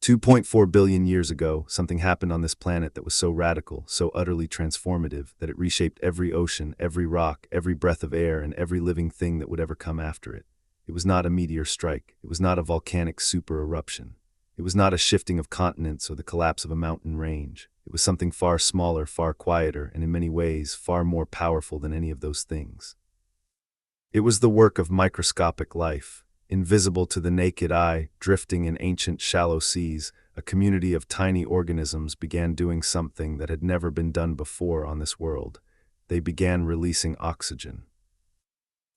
2.4 billion years ago, something happened on this planet that was so radical, so utterly transformative, that it reshaped every ocean, every rock, every breath of air, and every living thing that would ever come after it. It was not a meteor strike. It was not a volcanic super-eruption. It was not a shifting of continents or the collapse of a mountain range. It was something far smaller, far quieter, and in many ways far more powerful than any of those things. It was the work of microscopic life. Invisible to the naked eye, drifting in ancient shallow seas, a community of tiny organisms began doing something that had never been done before on this world. They began releasing oxygen.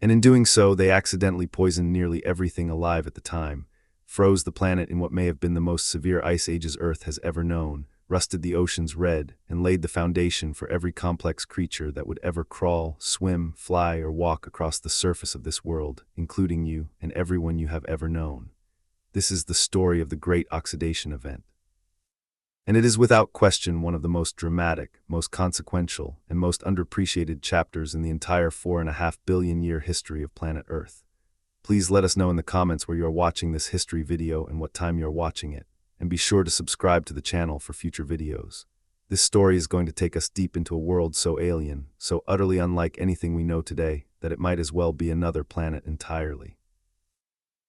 And in doing so, they accidentally poisoned nearly everything alive at the time, froze the planet in what may have been the most severe ice ages Earth has ever known, rusted the oceans red, and laid the foundation for every complex creature that would ever crawl, swim, fly, or walk across the surface of this world, including you and everyone you have ever known. This is the story of the Great Oxidation Event. And it is without question one of the most dramatic, most consequential, and most underappreciated chapters in the entire 4.5 billion year history of planet Earth. Please let us know in the comments where you are watching this history video and what time you are watching it. And be sure to subscribe to the channel for future videos. This story is going to take us deep into a world so alien, so utterly unlike anything we know today, that it might as well be another planet entirely.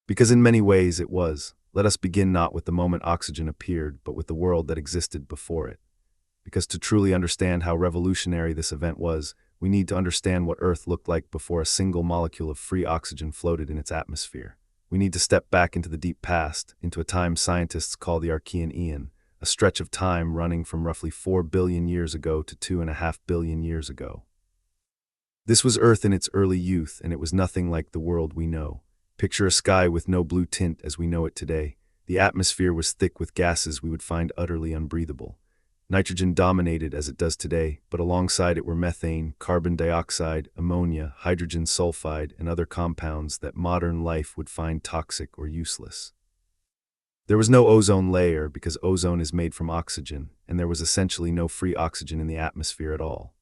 Because in many ways it was. Let us begin not with the moment oxygen appeared, but with the world that existed before it. Because to truly understand how revolutionary this event was, we need to understand what Earth looked like before a single molecule of free oxygen floated in its atmosphere. We need to step back into the deep past, into a time scientists call the Archean Eon, a stretch of time running from roughly 4 billion years ago to 2.5 billion years ago. This was Earth in its early youth, and it was nothing like the world we know. Picture a sky with no blue tint as we know it today. The atmosphere was thick with gases we would find utterly unbreathable. Nitrogen dominated as it does today, but alongside it were methane, carbon dioxide, ammonia, hydrogen sulfide, and other compounds that modern life would find toxic or useless. There was no ozone layer because ozone is made from oxygen, and there was essentially no free oxygen in the atmosphere at all.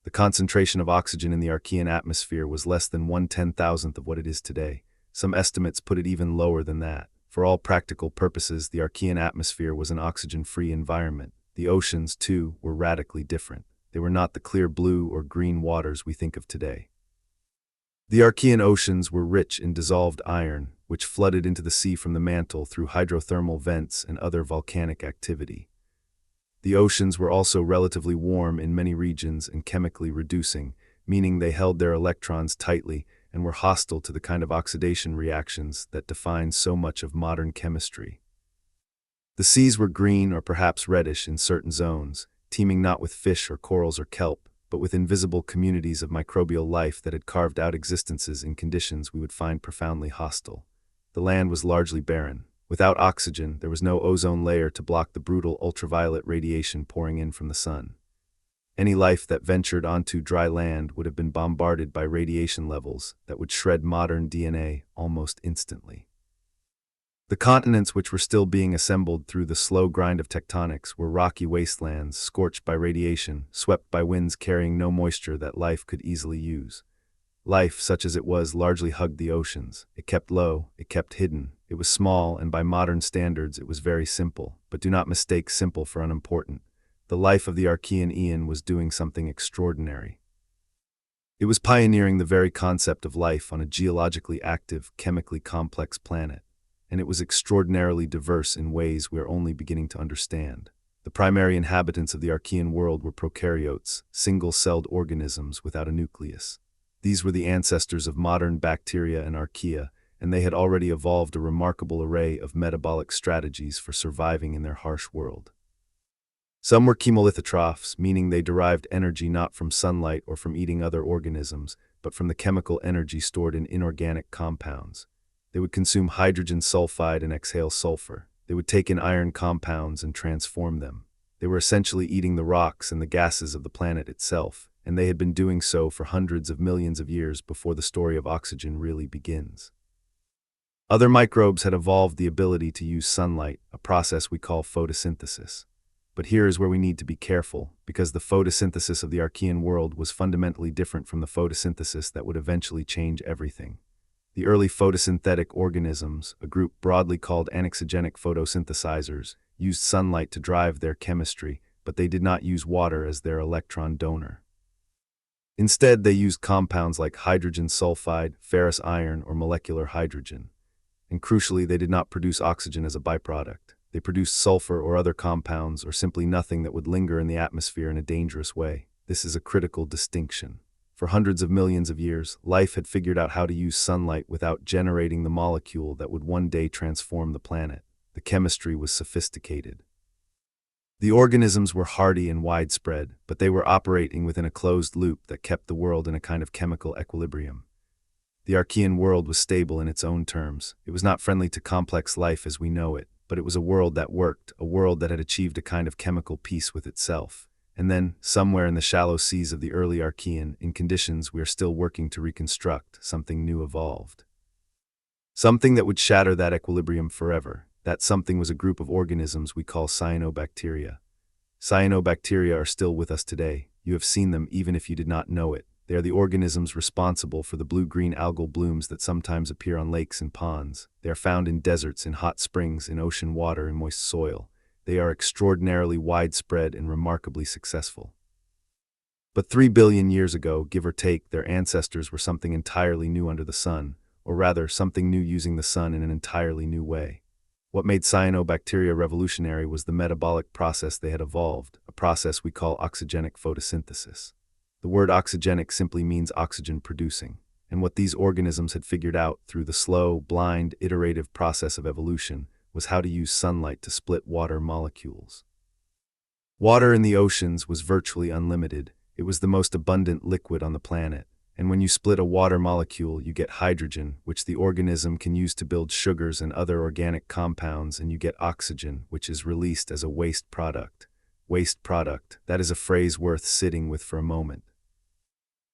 The concentration of oxygen in the Archean atmosphere was less than 1/10,000th of what it is today. Some estimates put it even lower than that. For all practical purposes, the Archean atmosphere was an oxygen-free environment. The oceans, too, were radically different. They were not the clear blue or green waters we think of today. The Archean oceans were rich in dissolved iron, which flooded into the sea from the mantle through hydrothermal vents and other volcanic activity. The oceans were also relatively warm in many regions and chemically reducing, meaning they held their electrons tightly and were hostile to the kind of oxidation reactions that define so much of modern chemistry. The seas were green or perhaps reddish in certain zones, teeming not with fish or corals or kelp, but with invisible communities of microbial life that had carved out existences in conditions we would find profoundly hostile. The land was largely barren. Without oxygen, there was no ozone layer to block the brutal ultraviolet radiation pouring in from the sun. Any life that ventured onto dry land would have been bombarded by radiation levels that would shred modern DNA almost instantly. The continents, which were still being assembled through the slow grind of tectonics, were rocky wastelands, scorched by radiation, swept by winds carrying no moisture that life could easily use. Life, such as it was, largely hugged the oceans. It kept low, it kept hidden, it was small, and by modern standards it was very simple. But do not mistake simple for unimportant. The life of the Archean Eon was doing something extraordinary. It was pioneering the very concept of life on a geologically active, chemically complex planet. And it was extraordinarily diverse in ways we are only beginning to understand. The primary inhabitants of the Archean world were prokaryotes, single-celled organisms without a nucleus. These were the ancestors of modern bacteria and archaea, and they had already evolved a remarkable array of metabolic strategies for surviving in their harsh world. Some were chemolithotrophs, meaning they derived energy not from sunlight or from eating other organisms, but from the chemical energy stored in inorganic compounds. They would consume hydrogen sulfide and exhale sulfur. They would take in iron compounds and transform them. They were essentially eating the rocks and the gases of the planet itself, and they had been doing so for hundreds of millions of years before the story of oxygen really begins. Other microbes had evolved the ability to use sunlight, a process we call photosynthesis. But here is where we need to be careful, because the photosynthesis of the Archean world was fundamentally different from the photosynthesis that would eventually change everything. The early photosynthetic organisms, a group broadly called anaxigenic photosynthesizers, used sunlight to drive their chemistry, but they did not use water as their electron donor. Instead, they used compounds like hydrogen sulfide, ferrous iron, or molecular hydrogen. And crucially, they did not produce oxygen as a byproduct. They produced sulfur or other compounds, or simply nothing that would linger in the atmosphere in a dangerous way. This is a critical distinction. For hundreds of millions of years, life had figured out how to use sunlight without generating the molecule that would one day transform the planet. The chemistry was sophisticated. The organisms were hardy and widespread, but they were operating within a closed loop that kept the world in a kind of chemical equilibrium. The Archean world was stable in its own terms. It was not friendly to complex life as we know it, but it was a world that worked, a world that had achieved a kind of chemical peace with itself. And then, somewhere in the shallow seas of the early Archean, in conditions we are still working to reconstruct, something new evolved. Something that would shatter that equilibrium forever. That something was a group of organisms we call cyanobacteria. Cyanobacteria are still with us today. You have seen them even if you did not know it. They are the organisms responsible for the blue-green algal blooms that sometimes appear on lakes and ponds. They are found in deserts, in hot springs, in ocean water, in moist soil. They are extraordinarily widespread and remarkably successful. But 3 billion years ago, give or take, their ancestors were something entirely new under the sun, or rather, something new using the sun in an entirely new way. What made cyanobacteria revolutionary was the metabolic process they had evolved, a process we call oxygenic photosynthesis. The word oxygenic simply means oxygen producing, and what these organisms had figured out through the slow, blind, iterative process of evolution was how to use sunlight to split water molecules. Water in the oceans was virtually unlimited. It was the most abundant liquid on the planet. And when you split a water molecule, you get hydrogen, which the organism can use to build sugars and other organic compounds, and you get oxygen, which is released as a waste product. Waste product, that is a phrase worth sitting with for a moment.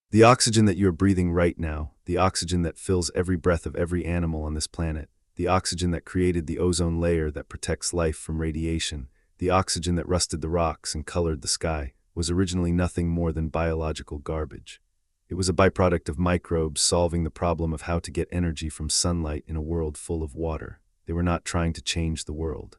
The oxygen that you are breathing right now, the oxygen that fills every breath of every animal on this planet, the oxygen that created the ozone layer that protects life from radiation, the oxygen that rusted the rocks and colored the sky, was originally nothing more than biological garbage. It was a byproduct of microbes solving the problem of how to get energy from sunlight in a world full of water. They were not trying to change the world.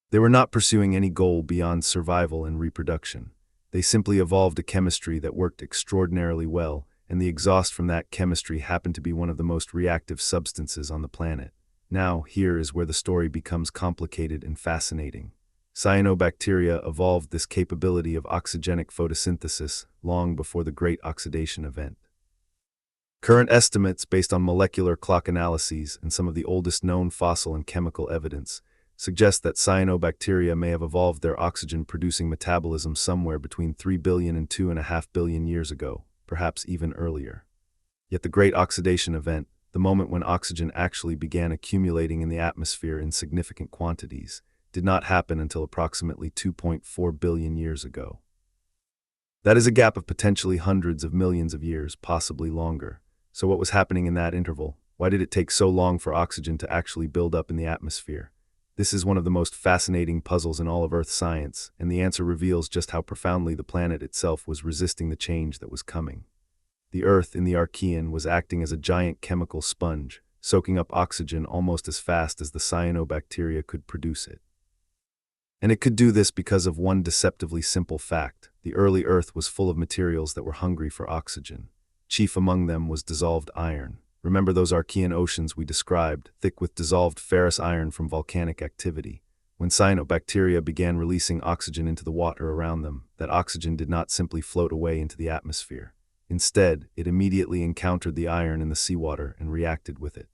They were not pursuing any goal beyond survival and reproduction. They simply evolved a chemistry that worked extraordinarily well, and the exhaust from that chemistry happened to be one of the most reactive substances on the planet. Now, here is where the story becomes complicated and fascinating. Cyanobacteria evolved this capability of oxygenic photosynthesis long before the Great Oxidation Event. Current estimates, based on molecular clock analyses and some of the oldest known fossil and chemical evidence, suggest that cyanobacteria may have evolved their oxygen-producing metabolism somewhere between 3 billion and 2.5 billion years ago, perhaps even earlier. Yet the Great Oxidation Event, the moment when oxygen actually began accumulating in the atmosphere in significant quantities, did not happen until approximately 2.4 billion years ago. That is a gap of potentially hundreds of millions of years, possibly longer. So what was happening in that interval? Why did it take so long for oxygen to actually build up in the atmosphere? This is one of the most fascinating puzzles in all of Earth science, and the answer reveals just how profoundly the planet itself was resisting the change that was coming. The Earth in the Archean was acting as a giant chemical sponge, soaking up oxygen almost as fast as the cyanobacteria could produce it. And it could do this because of one deceptively simple fact. The early Earth was full of materials that were hungry for oxygen. Chief among them was dissolved iron. Remember those Archean oceans we described, thick with dissolved ferrous iron from volcanic activity? When cyanobacteria began releasing oxygen into the water around them, that oxygen did not simply float away into the atmosphere. Instead, it immediately encountered the iron in the seawater and reacted with it.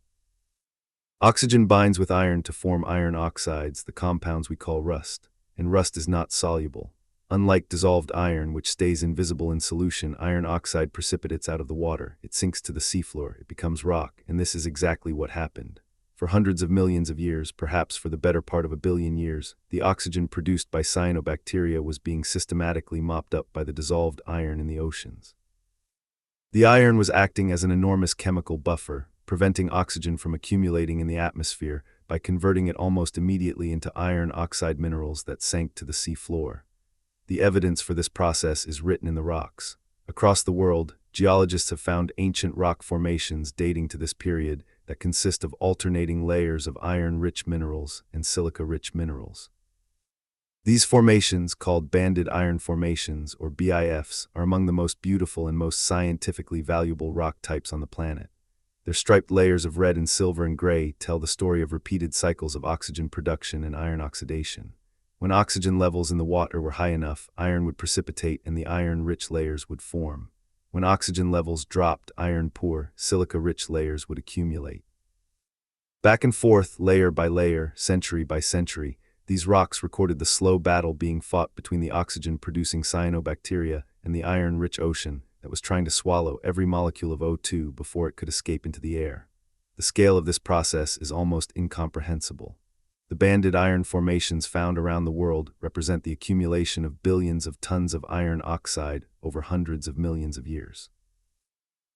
Oxygen binds with iron to form iron oxides, the compounds we call rust, and rust is not soluble. Unlike dissolved iron, which stays invisible in solution, iron oxide precipitates out of the water. It sinks to the seafloor, it becomes rock, and this is exactly what happened. For hundreds of millions of years, perhaps for the better part of 1 billion years, the oxygen produced by cyanobacteria was being systematically mopped up by the dissolved iron in the oceans. The iron was acting as an enormous chemical buffer, preventing oxygen from accumulating in the atmosphere by converting it almost immediately into iron oxide minerals that sank to the sea floor. The evidence for this process is written in the rocks. Across the world, geologists have found ancient rock formations dating to this period that consist of alternating layers of iron-rich minerals and silica-rich minerals. These formations, called banded iron formations, or BIFs, are among the most beautiful and most scientifically valuable rock types on the planet. Their striped layers of red and silver and gray tell the story of repeated cycles of oxygen production and iron oxidation. When oxygen levels in the water were high enough, iron would precipitate and the iron-rich layers would form. When oxygen levels dropped, iron-poor, silica-rich layers would accumulate. Back and forth, layer by layer, century by century, these rocks recorded the slow battle being fought between the oxygen-producing cyanobacteria and the iron-rich ocean that was trying to swallow every molecule of O2 before it could escape into the air. The scale of this process is almost incomprehensible. The banded iron formations found around the world represent the accumulation of billions of tons of iron oxide over hundreds of millions of years.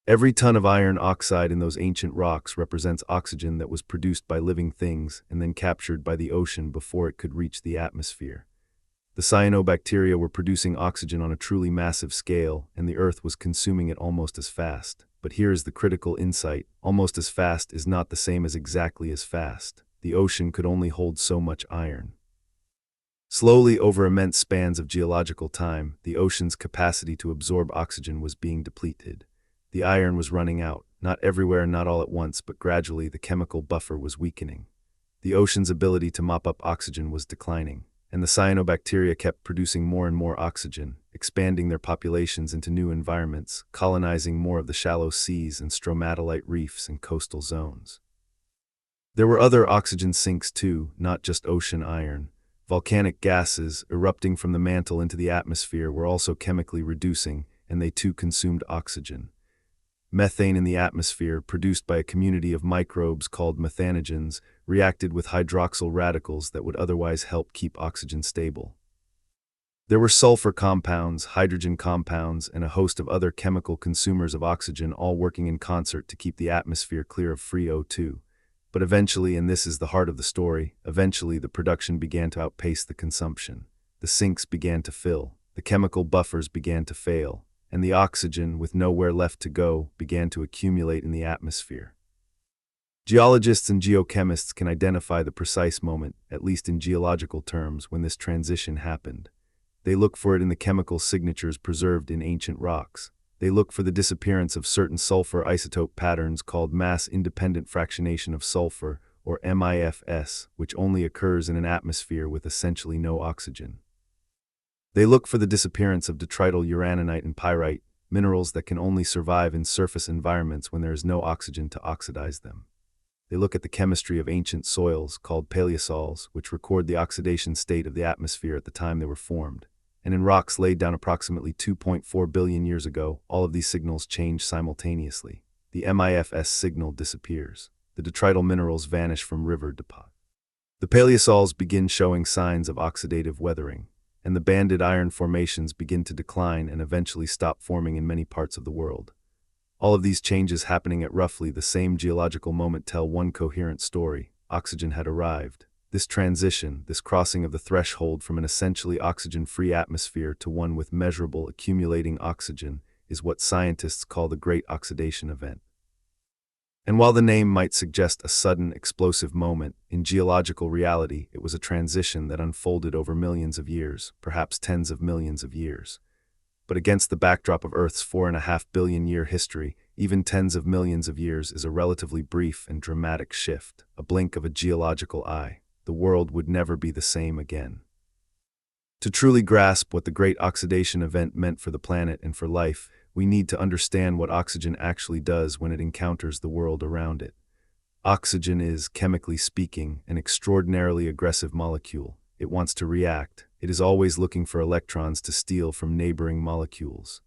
Every ton of iron oxide in those ancient rocks represents oxygen that was produced by living things and then captured by the ocean before it could reach the atmosphere. The cyanobacteria were producing oxygen on a truly massive scale, and the Earth was consuming it almost as fast. But here is the critical insight: almost as fast is not the same as exactly as fast. The ocean could only hold so much iron. Slowly, over immense spans of geological time, the ocean's capacity to absorb oxygen was being depleted. The iron was running out, not everywhere and not all at once, but gradually the chemical buffer was weakening. The ocean's ability to mop up oxygen was declining, and the cyanobacteria kept producing more and more oxygen, expanding their populations into new environments, colonizing more of the shallow seas and stromatolite reefs and coastal zones. There were other oxygen sinks too, not just ocean iron. Volcanic gases, erupting from the mantle into the atmosphere, were also chemically reducing, and they too consumed oxygen. Methane in the atmosphere, produced by a community of microbes called methanogens, reacted with hydroxyl radicals that would otherwise help keep oxygen stable. There were sulfur compounds, hydrogen compounds, and a host of other chemical consumers of oxygen, all working in concert to keep the atmosphere clear of free O2. But eventually, and this is the heart of the story, eventually the production began to outpace the consumption. The sinks began to fill, the chemical buffers began to fail, and the oxygen, with nowhere left to go, began to accumulate in the atmosphere. Geologists and geochemists can identify the precise moment, at least in geological terms, when this transition happened. They look for it in the chemical signatures preserved in ancient rocks. They look for the disappearance of certain sulfur isotope patterns called mass-independent fractionation of sulfur, or MIFS, which only occurs in an atmosphere with essentially no oxygen. They look for the disappearance of detrital uraninite and pyrite, minerals that can only survive in surface environments when there is no oxygen to oxidize them. They look at the chemistry of ancient soils, called paleosols, which record the oxidation state of the atmosphere at the time they were formed. And in rocks laid down approximately 2.4 billion years ago, all of these signals change simultaneously. The MIFS signal disappears. The detrital minerals vanish from river deposits. The paleosols begin showing signs of oxidative weathering, and the banded iron formations begin to decline and eventually stop forming in many parts of the world. All of these changes happening at roughly the same geological moment tell one coherent story: oxygen had arrived. This transition, this crossing of the threshold from an essentially oxygen-free atmosphere to one with measurable accumulating oxygen, is what scientists call the Great Oxidation Event. And while the name might suggest a sudden, explosive moment, in geological reality it was a transition that unfolded over millions of years, perhaps tens of millions of years. But against the backdrop of Earth's 4.5 billion-year history, even tens of millions of years is a relatively brief and dramatic shift, a blink of a geological eye. The world would never be the same again. To truly grasp what the Great Oxidation Event meant for the planet and for life, we need to understand what oxygen actually does when it encounters the world around it. Oxygen is, chemically speaking, an extraordinarily aggressive molecule. It wants to react. It is always looking for electrons to steal from neighboring molecules.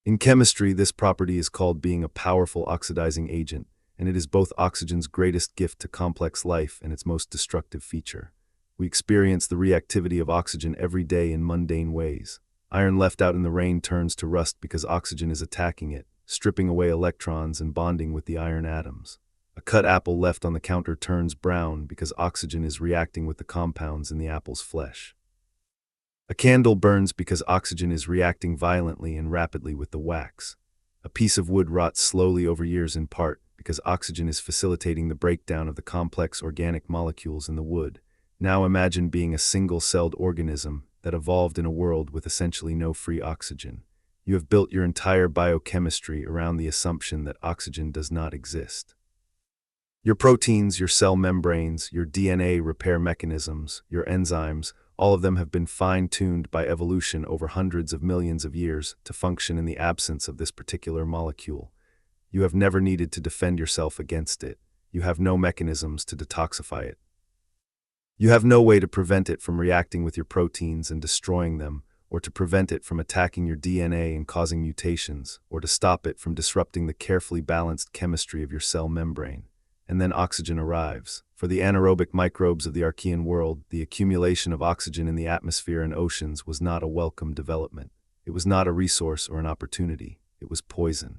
In chemistry, this property is called being a powerful oxidizing agent, and it is both oxygen's greatest gift to complex life and its most destructive feature. We experience the reactivity of oxygen every day in mundane ways. Iron left out in the rain turns to rust because oxygen is attacking it, stripping away electrons and bonding with the iron atoms. A cut apple left on the counter turns brown because oxygen is reacting with the compounds in the apple's flesh. A candle burns because oxygen is reacting violently and rapidly with the wax. A piece of wood rots slowly over years in part because oxygen is facilitating the breakdown of the complex organic molecules in the wood. Now imagine being a single-celled organism that evolved in a world with essentially no free oxygen. You have built your entire biochemistry around the assumption that oxygen does not exist. Your proteins, your cell membranes, your DNA repair mechanisms, your enzymes, all of them have been fine-tuned by evolution over hundreds of millions of years to function in the absence of this particular molecule. You have never needed to defend yourself against it. You have no mechanisms to detoxify it. You have no way to prevent it from reacting with your proteins and destroying them, or to prevent it from attacking your DNA and causing mutations, or to stop it from disrupting the carefully balanced chemistry of your cell membrane. And then oxygen arrives. For the anaerobic microbes of the Archean world, the accumulation of oxygen in the atmosphere and oceans was not a welcome development. It was not a resource or an opportunity. It was poison.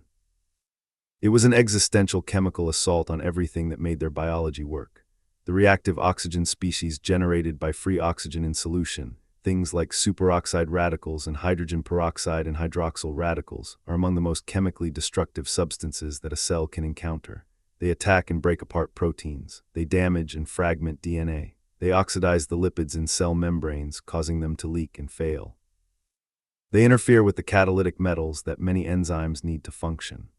It was an existential chemical assault on everything that made their biology work. The reactive oxygen species generated by free oxygen in solution, things like superoxide radicals and hydrogen peroxide and hydroxyl radicals, are among the most chemically destructive substances that a cell can encounter. They attack and break apart proteins. They damage and fragment DNA. They oxidize the lipids in cell membranes, causing them to leak and fail. They interfere with the catalytic metals that many enzymes need to function.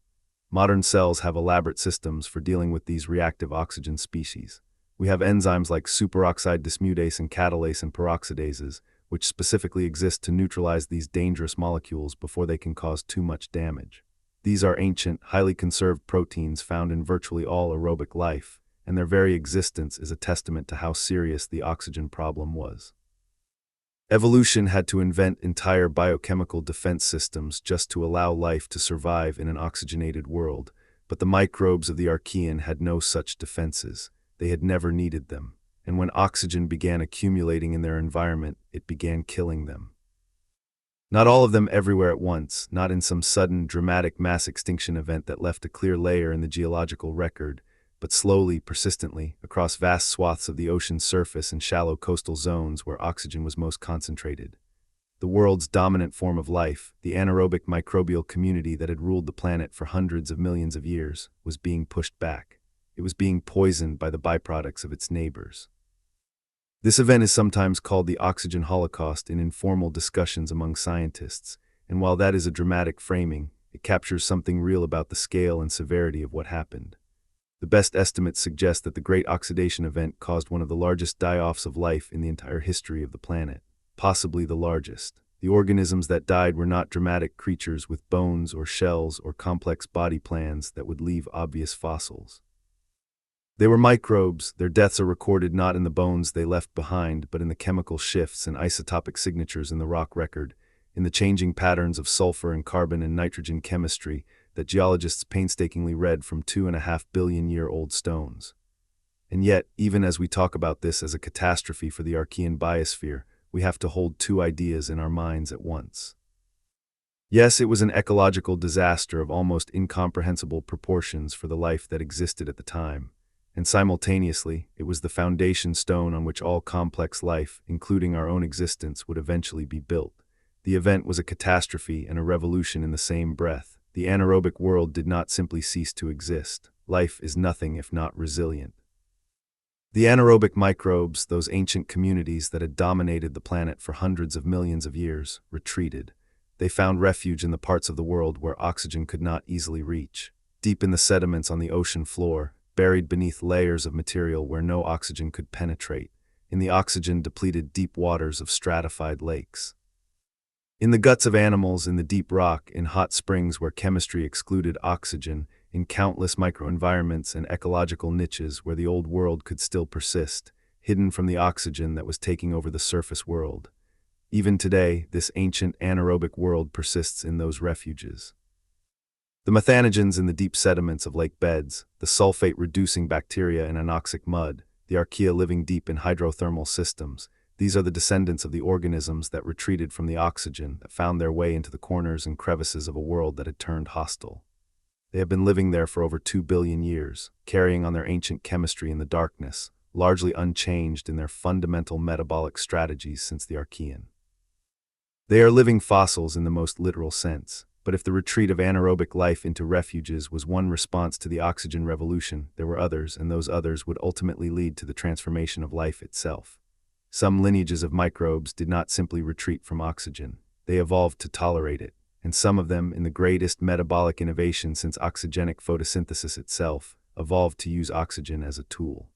Modern cells have elaborate systems for dealing with these reactive oxygen species. We have enzymes like superoxide dismutase and catalase and peroxidases, which specifically exist to neutralize these dangerous molecules before they can cause too much damage. These are ancient, highly conserved proteins found in virtually all aerobic life, and their very existence is a testament to how serious the oxygen problem was. Evolution had to invent entire biochemical defense systems just to allow life to survive in an oxygenated world, but the microbes of the Archean had no such defenses. They had never needed them, and when oxygen began accumulating in their environment, it began killing them. Not all of them everywhere at once, not in some sudden, dramatic mass extinction event that left a clear layer in the geological record, but slowly, persistently, across vast swaths of the ocean's surface and shallow coastal zones where oxygen was most concentrated. The world's dominant form of life, the anaerobic microbial community that had ruled the planet for hundreds of millions of years, was being pushed back. It was being poisoned by the byproducts of its neighbors. This event is sometimes called the oxygen holocaust in informal discussions among scientists, and while that is a dramatic framing, it captures something real about the scale and severity of what happened. The best estimates suggest that the Great Oxidation Event caused one of the largest die-offs of life in the entire history of the planet, possibly the largest. The organisms that died were not dramatic creatures with bones or shells or complex body plans that would leave obvious fossils. They were microbes. Their deaths are recorded not in the bones they left behind, but in the chemical shifts and isotopic signatures in the rock record, in the changing patterns of sulfur and carbon and nitrogen chemistry that geologists painstakingly read from 2.5 billion-year-old stones. And yet, even as we talk about this as a catastrophe for the Archean biosphere, we have to hold two ideas in our minds at once. Yes, it was an ecological disaster of almost incomprehensible proportions for the life that existed at the time. And simultaneously, it was the foundation stone on which all complex life, including our own existence, would eventually be built. The event was a catastrophe and a revolution in the same breath. The anaerobic world did not simply cease to exist. Life is nothing if not resilient. The anaerobic microbes, those ancient communities that had dominated the planet for hundreds of millions of years, retreated. They found refuge in the parts of the world where oxygen could not easily reach. Deep in the sediments on the ocean floor, buried beneath layers of material where no oxygen could penetrate, in the oxygen-depleted deep waters of stratified lakes. In the guts of animals, in the deep rock, in hot springs where chemistry excluded oxygen, in countless microenvironments and ecological niches where the old world could still persist, hidden from the oxygen that was taking over the surface world. Even today, this ancient anaerobic world persists in those refuges. The methanogens in the deep sediments of lake beds, the sulfate-reducing bacteria in anoxic mud, the archaea living deep in hydrothermal systems, these are the descendants of the organisms that retreated from the oxygen, that found their way into the corners and crevices of a world that had turned hostile. They have been living there for over 2 billion years, carrying on their ancient chemistry in the darkness, largely unchanged in their fundamental metabolic strategies since the Archean. They are living fossils in the most literal sense, But if the retreat of anaerobic life into refuges was one response to the oxygen revolution, there were others, and those others would ultimately lead to the transformation of life itself. Some lineages of microbes did not simply retreat from oxygen. They evolved to tolerate it, and some of them, in the greatest metabolic innovation since oxygenic photosynthesis itself, evolved to use oxygen as a tool.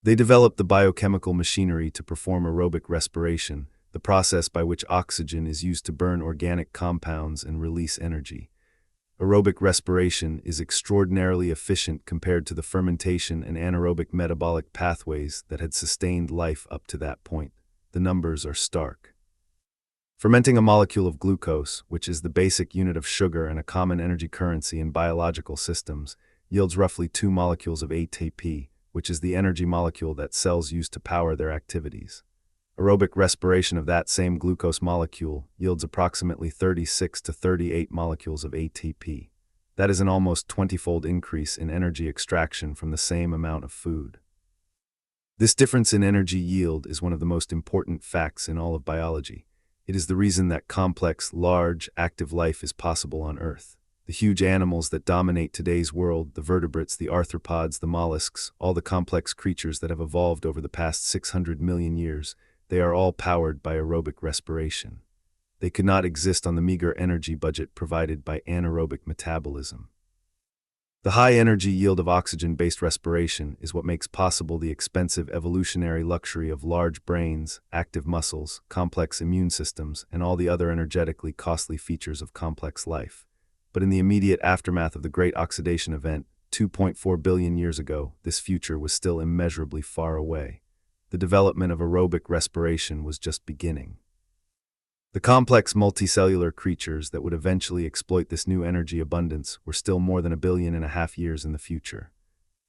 They developed the biochemical machinery to perform aerobic respiration, the process by which oxygen is used to burn organic compounds and release energy. Aerobic respiration is extraordinarily efficient compared to the fermentation and anaerobic metabolic pathways that had sustained life up to that point. The numbers are stark. Fermenting a molecule of glucose, which is the basic unit of sugar and a common energy currency in biological systems, yields roughly 2 molecules of ATP, which is the energy molecule that cells use to power their activities. Aerobic respiration of that same glucose molecule yields approximately 36 to 38 molecules of ATP. That is an almost 20-fold increase in energy extraction from the same amount of food. This difference in energy yield is one of the most important facts in all of biology. It is the reason that complex, large, active life is possible on Earth. The huge animals that dominate today's world, the vertebrates, the arthropods, the mollusks, all the complex creatures that have evolved over the past 600 million years, they are all powered by aerobic respiration. They could not exist on the meager energy budget provided by anaerobic metabolism. The high energy yield of oxygen-based respiration is what makes possible the expensive evolutionary luxury of large brains, active muscles, complex immune systems, and all the other energetically costly features of complex life. But in the immediate aftermath of the Great Oxidation Event, 2.4 billion years ago, this future was still immeasurably far away. The development of aerobic respiration was just beginning. The complex multicellular creatures that would eventually exploit this new energy abundance were still more than 1.5 billion years in the future.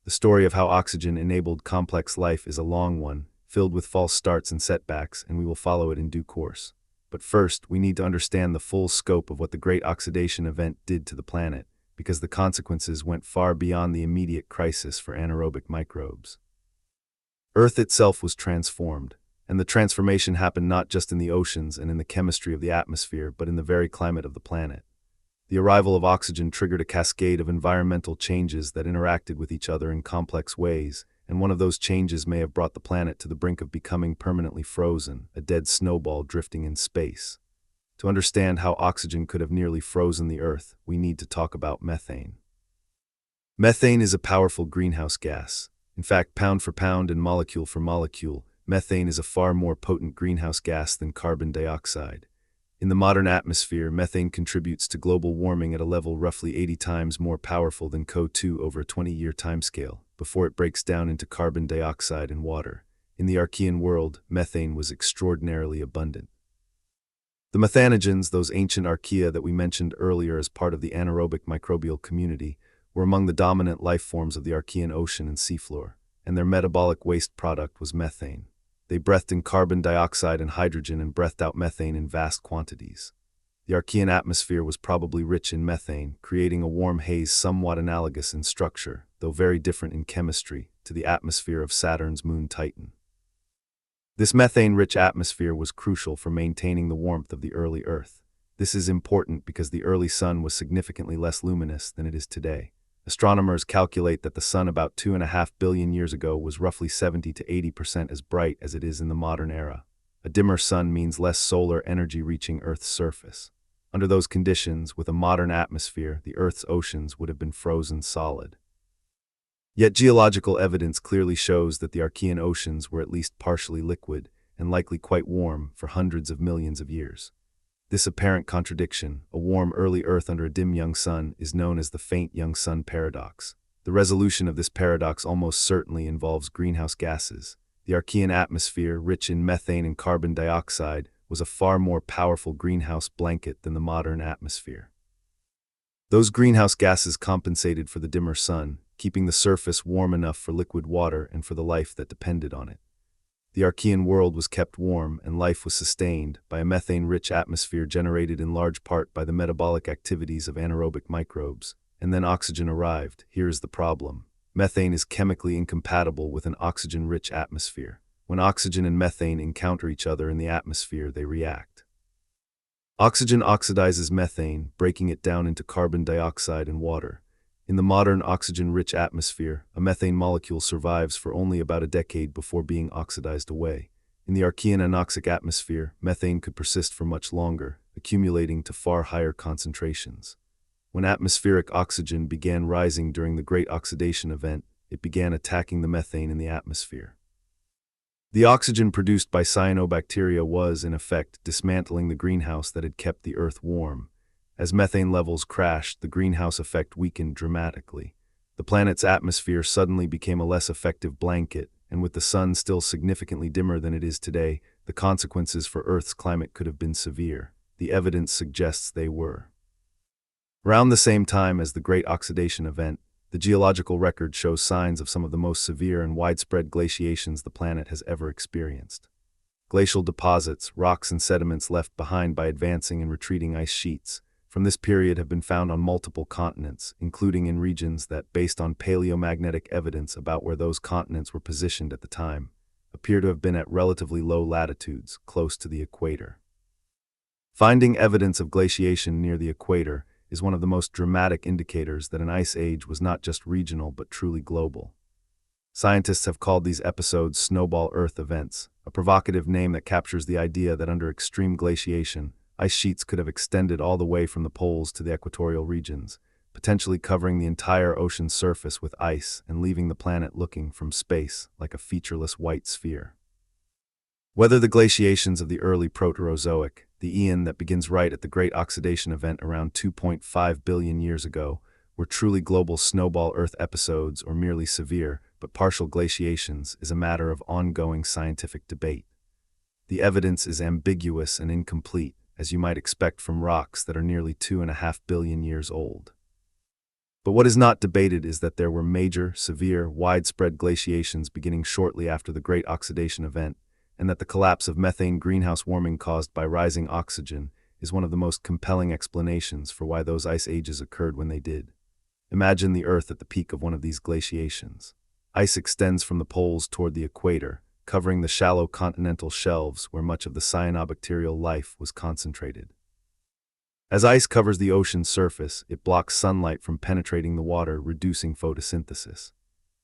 The story of how oxygen-enabled complex life is a long one, filled with false starts and setbacks, and we will follow it in due course. But first, we need to understand the full scope of what the Great Oxidation Event did to the planet, because the consequences went far beyond the immediate crisis for anaerobic microbes. Earth itself was transformed, and the transformation happened not just in the oceans and in the chemistry of the atmosphere, but in the very climate of the planet. The arrival of oxygen triggered a cascade of environmental changes that interacted with each other in complex ways, and one of those changes may have brought the planet to the brink of becoming permanently frozen, a dead snowball drifting in space. To understand how oxygen could have nearly frozen the Earth, we need to talk about methane. Methane is a powerful greenhouse gas. In fact, pound for pound and molecule for molecule, methane is a far more potent greenhouse gas than carbon dioxide. In the modern atmosphere, methane contributes to global warming at a level roughly 80 times more powerful than CO2 over a 20-year timescale, before it breaks down into carbon dioxide and water. In the Archean world, methane was extraordinarily abundant. The methanogens, those ancient archaea that we mentioned earlier as part of the anaerobic microbial community, were among the dominant life forms of the Archean ocean and seafloor, and their metabolic waste product was methane. They breathed in carbon dioxide and hydrogen and breathed out methane in vast quantities. The Archean atmosphere was probably rich in methane, creating a warm haze somewhat analogous in structure, though very different in chemistry, to the atmosphere of Saturn's moon Titan. This methane-rich atmosphere was crucial for maintaining the warmth of the early Earth. This is important because the early sun was significantly less luminous than it is today. Astronomers calculate that the sun about 2.5 billion years ago was roughly 70 to 80% as bright as it is in the modern era. A dimmer sun means less solar energy reaching Earth's surface. Under those conditions, with a modern atmosphere, the Earth's oceans would have been frozen solid. Yet geological evidence clearly shows that the Archean oceans were at least partially liquid, and likely quite warm, for hundreds of millions of years. This apparent contradiction, a warm early Earth under a dim young sun, is known as the faint young sun paradox. The resolution of this paradox almost certainly involves greenhouse gases. The Archean atmosphere, rich in methane and carbon dioxide, was a far more powerful greenhouse blanket than the modern atmosphere. Those greenhouse gases compensated for the dimmer sun, keeping the surface warm enough for liquid water and for the life that depended on it. The Archean world was kept warm and life was sustained by a methane-rich atmosphere generated in large part by the metabolic activities of anaerobic microbes. And then oxygen arrived. Here is the problem. Methane is chemically incompatible with an oxygen-rich atmosphere. When oxygen and methane encounter each other in the atmosphere, they react. Oxygen oxidizes methane, breaking it down into carbon dioxide and water. In the modern oxygen-rich atmosphere, a methane molecule survives for only about a decade before being oxidized away. In the Archean anoxic atmosphere, methane could persist for much longer, accumulating to far higher concentrations. When atmospheric oxygen began rising during the Great Oxidation Event, it began attacking the methane in the atmosphere. The oxygen produced by cyanobacteria was, in effect, dismantling the greenhouse that had kept the Earth warm. As methane levels crashed, the greenhouse effect weakened dramatically. The planet's atmosphere suddenly became a less effective blanket, and with the sun still significantly dimmer than it is today, the consequences for Earth's climate could have been severe. The evidence suggests they were. Around the same time as the Great Oxidation Event, the geological record shows signs of some of the most severe and widespread glaciations the planet has ever experienced. Glacial deposits, rocks and sediments left behind by advancing and retreating ice sheets, from this period have been found on multiple continents, including in regions that, based on paleomagnetic evidence about where those continents were positioned at the time, appear to have been at relatively low latitudes, close to the equator. Finding evidence of glaciation near the equator is one of the most dramatic indicators that an ice age was not just regional but truly global. Scientists have called these episodes snowball Earth events, a provocative name that captures the idea that under extreme glaciation, ice sheets could have extended all the way from the poles to the equatorial regions, potentially covering the entire ocean surface with ice and leaving the planet looking from space like a featureless white sphere. Whether the glaciations of the early Proterozoic, the eon that begins right at the Great Oxidation Event around 2.5 billion years ago, were truly global snowball Earth episodes or merely severe but partial glaciations is a matter of ongoing scientific debate. The evidence is ambiguous and incomplete, as you might expect from rocks that are nearly 2.5 billion years old. But what is not debated is that there were major, severe, widespread glaciations beginning shortly after the Great Oxidation Event, and that the collapse of methane greenhouse warming caused by rising oxygen is one of the most compelling explanations for why those ice ages occurred when they did. Imagine the Earth at the peak of one of these glaciations. Ice extends from the poles toward the equator, covering the shallow continental shelves where much of the cyanobacterial life was concentrated. As ice covers the ocean's surface, it blocks sunlight from penetrating the water, reducing photosynthesis.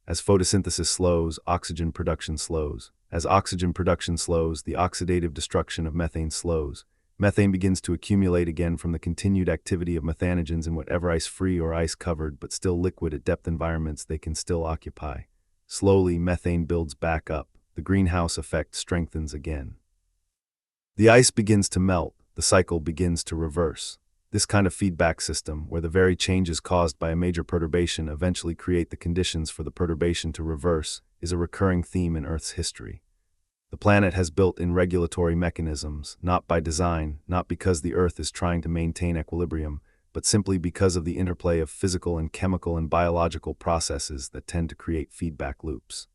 As photosynthesis slows, oxygen production slows. As oxygen production slows, the oxidative destruction of methane slows. Methane begins to accumulate again from the continued activity of methanogens in whatever ice-free or ice-covered but still liquid at depth environments they can still occupy. Slowly, methane builds back up. The greenhouse effect strengthens again. The ice begins to melt. The cycle begins to reverse. This kind of feedback system, where the very changes caused by a major perturbation eventually create the conditions for the perturbation to reverse, is a recurring theme in Earth's history. The planet has built-in regulatory mechanisms, not by design, not because the Earth is trying to maintain equilibrium, but simply because of the interplay of physical and chemical and biological processes that tend to create feedback loops.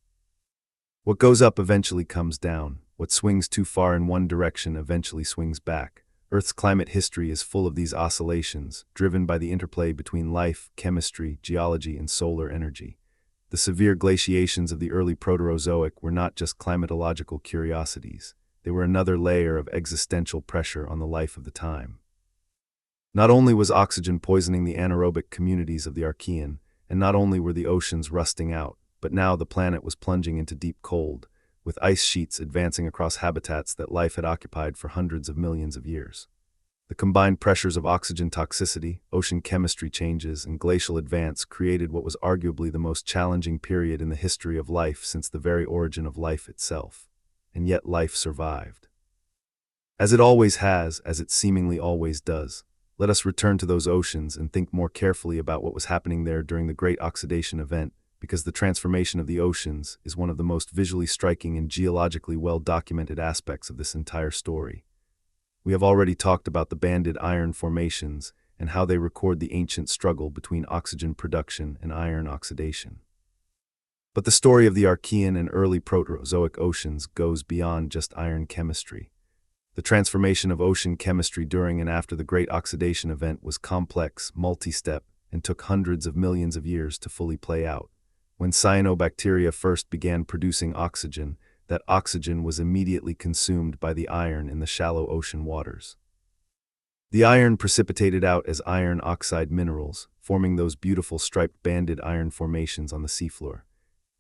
What goes up eventually comes down. What swings too far in one direction eventually swings back. Earth's climate history is full of these oscillations, driven by the interplay between life, chemistry, geology, and solar energy. The severe glaciations of the early Proterozoic were not just climatological curiosities. They were another layer of existential pressure on the life of the time. Not only was oxygen poisoning the anaerobic communities of the Archean, and not only were the oceans rusting out, but now the planet was plunging into deep cold, with ice sheets advancing across habitats that life had occupied for hundreds of millions of years. The combined pressures of oxygen toxicity, ocean chemistry changes, and glacial advance created what was arguably the most challenging period in the history of life since the very origin of life itself. And yet life survived. As it always has, as it seemingly always does, let us return to those oceans and think more carefully about what was happening there during the Great Oxidation Event, because the transformation of the oceans is one of the most visually striking and geologically well-documented aspects of this entire story. We have already talked about the banded iron formations and how they record the ancient struggle between oxygen production and iron oxidation. But the story of the Archean and early Proterozoic oceans goes beyond just iron chemistry. The transformation of ocean chemistry during and after the Great Oxidation Event was complex, multi-step, and took hundreds of millions of years to fully play out. When cyanobacteria first began producing oxygen, that oxygen was immediately consumed by the iron in the shallow ocean waters. The iron precipitated out as iron oxide minerals, forming those beautiful striped banded iron formations on the seafloor.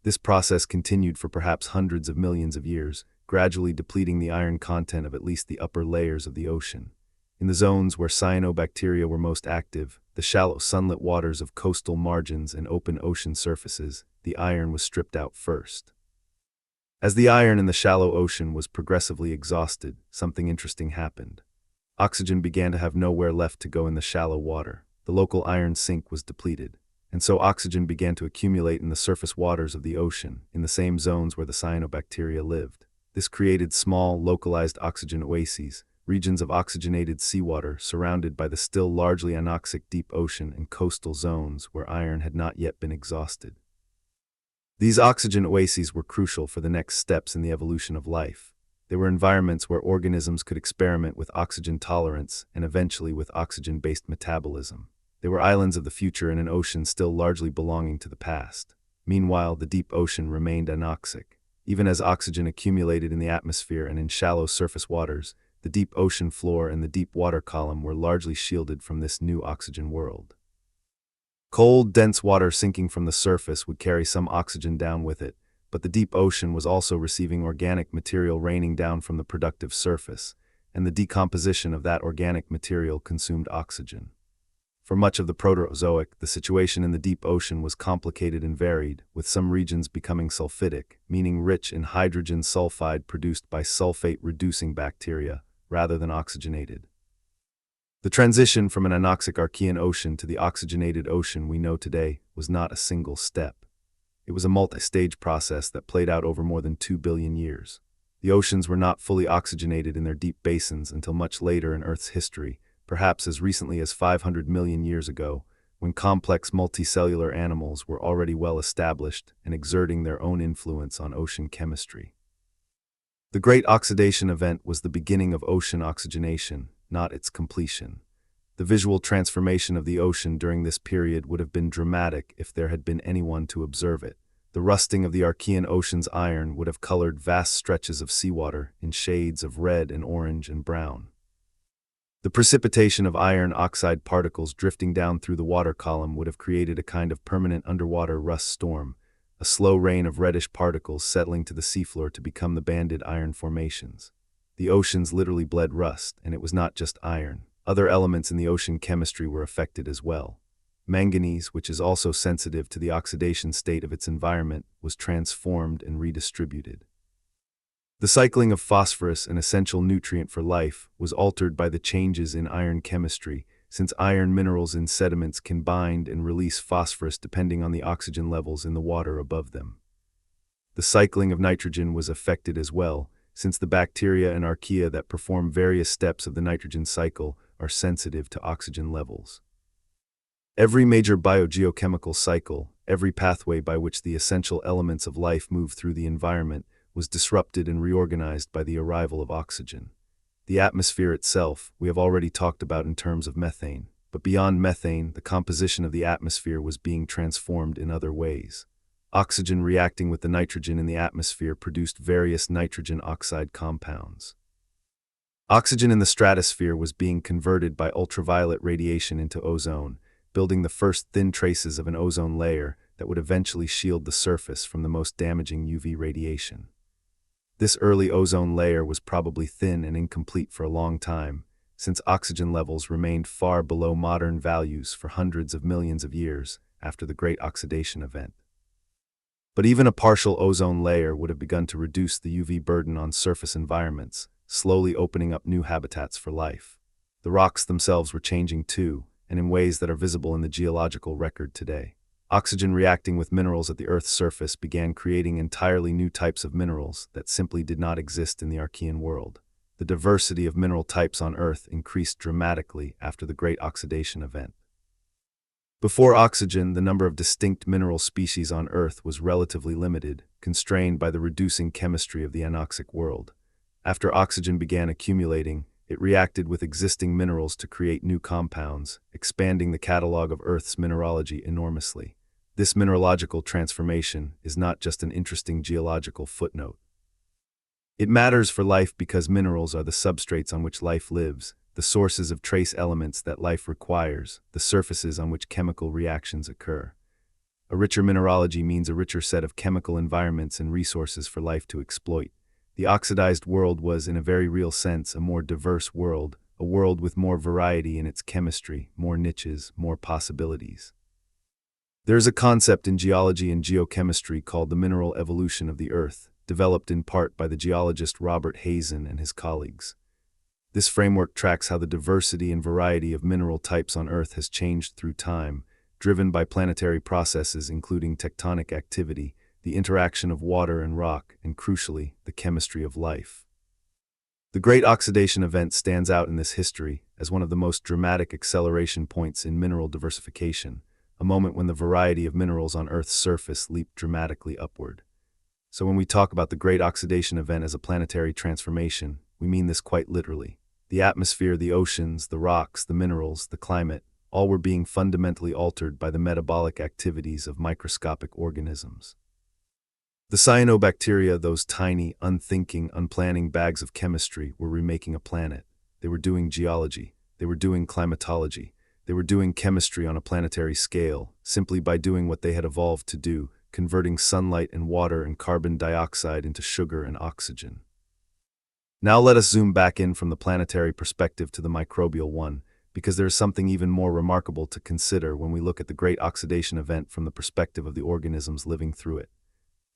This process continued for perhaps hundreds of millions of years, gradually depleting the iron content of at least the upper layers of the ocean. In the zones where cyanobacteria were most active, the shallow sunlit waters of coastal margins and open ocean surfaces, the iron was stripped out first. As the iron in the shallow ocean was progressively exhausted, something interesting happened. Oxygen began to have nowhere left to go in the shallow water. The local iron sink was depleted, and so oxygen began to accumulate in the surface waters of the ocean, in the same zones where the cyanobacteria lived. This created small, localized oxygen oases, regions of oxygenated seawater surrounded by the still largely anoxic deep ocean and coastal zones where iron had not yet been exhausted. These oxygen oases were crucial for the next steps in the evolution of life. They were environments where organisms could experiment with oxygen tolerance and eventually with oxygen-based metabolism. They were islands of the future in an ocean still largely belonging to the past. Meanwhile, the deep ocean remained anoxic. Even as oxygen accumulated in the atmosphere and in shallow surface waters, the deep ocean floor and the deep water column were largely shielded from this new oxygen world. Cold, dense water sinking from the surface would carry some oxygen down with it, but the deep ocean was also receiving organic material raining down from the productive surface, and the decomposition of that organic material consumed oxygen. For much of the Proterozoic, the situation in the deep ocean was complicated and varied, with some regions becoming sulfidic, meaning rich in hydrogen sulfide produced by sulfate-reducing bacteria, rather than oxygenated. The transition from an anoxic Archean ocean to the oxygenated ocean we know today was not a single step. It was a multi-stage process that played out over more than 2 billion years. The oceans were not fully oxygenated in their deep basins until much later in Earth's history, perhaps as recently as 500 million years ago, when complex multicellular animals were already well established and exerting their own influence on ocean chemistry. The Great Oxidation Event was the beginning of ocean oxygenation, not its completion. The visual transformation of the ocean during this period would have been dramatic if there had been anyone to observe it. The rusting of the Archean Ocean's iron would have colored vast stretches of seawater in shades of red and orange and brown. The precipitation of iron oxide particles drifting down through the water column would have created a kind of permanent underwater rust storm, a slow rain of reddish particles settling to the seafloor to become the banded iron formations. The oceans literally bled rust, and it was not just iron. Other elements in the ocean chemistry were affected as well. Manganese, which is also sensitive to the oxidation state of its environment, was transformed and redistributed. The cycling of phosphorus, an essential nutrient for life, was altered by the changes in iron chemistry, since iron minerals in sediments can bind and release phosphorus depending on the oxygen levels in the water above them. The cycling of nitrogen was affected as well, since the bacteria and archaea that perform various steps of the nitrogen cycle are sensitive to oxygen levels. Every major biogeochemical cycle, every pathway by which the essential elements of life move through the environment, was disrupted and reorganized by the arrival of oxygen. The atmosphere itself, we have already talked about in terms of methane, but beyond methane, the composition of the atmosphere was being transformed in other ways. Oxygen reacting with the nitrogen in the atmosphere produced various nitrogen oxide compounds. Oxygen in the stratosphere was being converted by ultraviolet radiation into ozone, building the first thin traces of an ozone layer that would eventually shield the surface from the most damaging UV radiation. This early ozone layer was probably thin and incomplete for a long time, since oxygen levels remained far below modern values for hundreds of millions of years after the Great Oxidation Event. But even a partial ozone layer would have begun to reduce the UV burden on surface environments, slowly opening up new habitats for life. The rocks themselves were changing too, and in ways that are visible in the geological record today. Oxygen reacting with minerals at the Earth's surface began creating entirely new types of minerals that simply did not exist in the Archean world. The diversity of mineral types on Earth increased dramatically after the Great Oxidation Event. Before oxygen, the number of distinct mineral species on Earth was relatively limited, constrained by the reducing chemistry of the anoxic world. After oxygen began accumulating, it reacted with existing minerals to create new compounds, expanding the catalog of Earth's mineralogy enormously. This mineralogical transformation is not just an interesting geological footnote. It matters for life because minerals are the substrates on which life lives. the sources of trace elements that life requires, the surfaces on which chemical reactions occur. A richer mineralogy means a richer set of chemical environments and resources for life to exploit. The oxidized world was, in a very real sense, a more diverse world, a world with more variety in its chemistry, more niches, more possibilities. There is a concept in geology and geochemistry called the mineral evolution of the Earth, developed in part by the geologist Robert Hazen and his colleagues. This framework tracks how the diversity and variety of mineral types on Earth has changed through time, driven by planetary processes including tectonic activity, the interaction of water and rock, and crucially, the chemistry of life. The Great Oxidation Event stands out in this history as one of the most dramatic acceleration points in mineral diversification, a moment when the variety of minerals on Earth's surface leaped dramatically upward. So when we talk about the Great Oxidation Event as a planetary transformation, we mean this quite literally. The atmosphere, the oceans, the rocks, the minerals, the climate, all were being fundamentally altered by the metabolic activities of microscopic organisms. The cyanobacteria, those tiny, unthinking, unplanning bags of chemistry, were remaking a planet. They were doing geology. They were doing climatology. They were doing chemistry on a planetary scale, simply by doing what they had evolved to do, converting sunlight and water and carbon dioxide into sugar and oxygen. Now let us zoom back in from the planetary perspective to the microbial one, because there is something even more remarkable to consider when we look at the Great Oxidation Event from the perspective of the organisms living through it.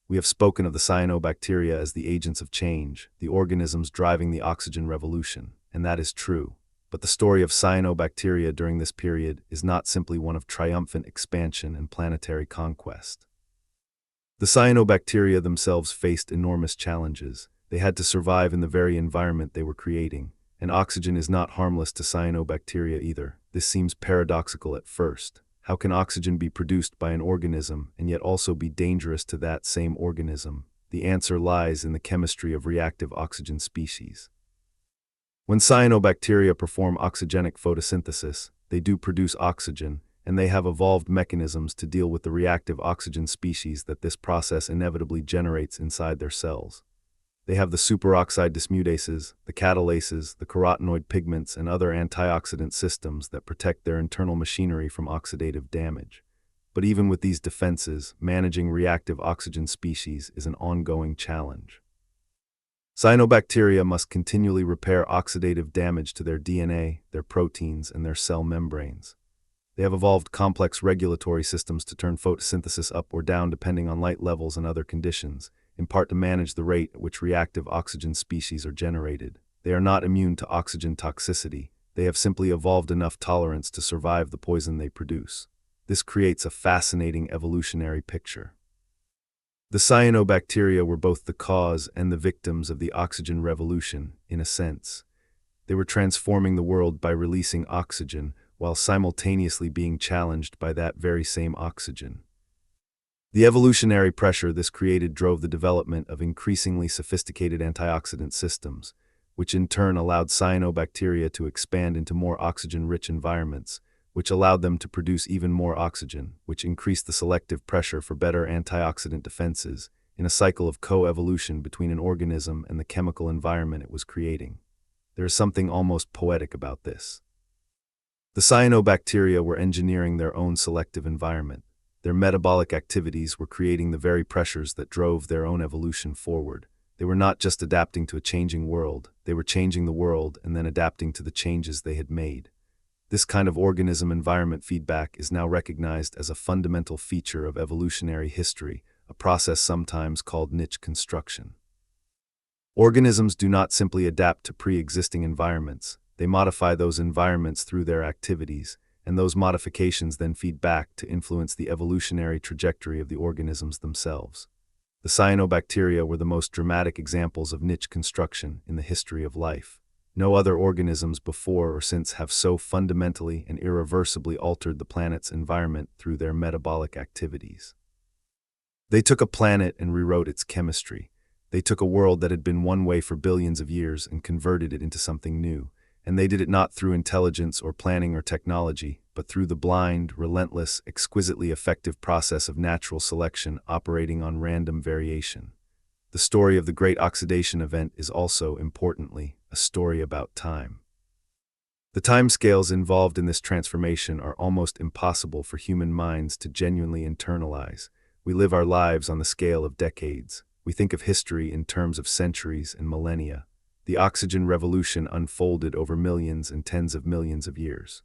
We have spoken of the cyanobacteria as the agents of change, the organisms driving the oxygen revolution, and that is true. But the story of cyanobacteria during this period is not simply one of triumphant expansion and planetary conquest. The cyanobacteria themselves faced enormous challenges. They had to survive in the very environment they were creating, and oxygen is not harmless to cyanobacteria either. This seems paradoxical at first. How can oxygen be produced by an organism and yet also be dangerous to that same organism? The answer lies in the chemistry of reactive oxygen species. When cyanobacteria perform oxygenic photosynthesis, they do produce oxygen, and they have evolved mechanisms to deal with the reactive oxygen species that this process inevitably generates inside their cells. They have the superoxide dismutases, the catalases, the carotenoid pigments, and other antioxidant systems that protect their internal machinery from oxidative damage. But even with these defenses, managing reactive oxygen species is an ongoing challenge. Cyanobacteria must continually repair oxidative damage to their DNA, their proteins, and their cell membranes. They have evolved complex regulatory systems to turn photosynthesis up or down depending on light levels and other conditions, in part to manage the rate at which reactive oxygen species are generated. They are not immune to oxygen toxicity. They have simply evolved enough tolerance to survive the poison they produce. This creates a fascinating evolutionary picture. The cyanobacteria were both the cause and the victims of the oxygen revolution, in a sense. They were transforming the world by releasing oxygen, while simultaneously being challenged by that very same oxygen. The evolutionary pressure this created drove the development of increasingly sophisticated antioxidant systems, which in turn allowed cyanobacteria to expand into more oxygen-rich environments, which allowed them to produce even more oxygen, which increased the selective pressure for better antioxidant defenses, in a cycle of co-evolution between an organism and the chemical environment it was creating. There is something almost poetic about this. The cyanobacteria were engineering their own selective environment. Their metabolic activities were creating the very pressures that drove their own evolution forward. They were not just adapting to a changing world, they were changing the world and then adapting to the changes they had made. This kind of organism-environment feedback is now recognized as a fundamental feature of evolutionary history, a process sometimes called niche construction. Organisms do not simply adapt to pre-existing environments, they modify those environments through their activities, and those modifications then feed back to influence the evolutionary trajectory of the organisms themselves. The cyanobacteria were the most dramatic examples of niche construction in the history of life. No other organisms before or since have so fundamentally and irreversibly altered the planet's environment through their metabolic activities. They took a planet and rewrote its chemistry. They took a world that had been one way for billions of years and converted it into something new. And they did it not through intelligence or planning or technology, but through the blind, relentless, exquisitely effective process of natural selection operating on random variation. The story of the Great Oxidation Event is also, importantly, a story about time. The timescales involved in this transformation are almost impossible for human minds to genuinely internalize. We live our lives on the scale of decades. We think of history in terms of centuries and millennia. The oxygen revolution unfolded over millions and tens of millions of years.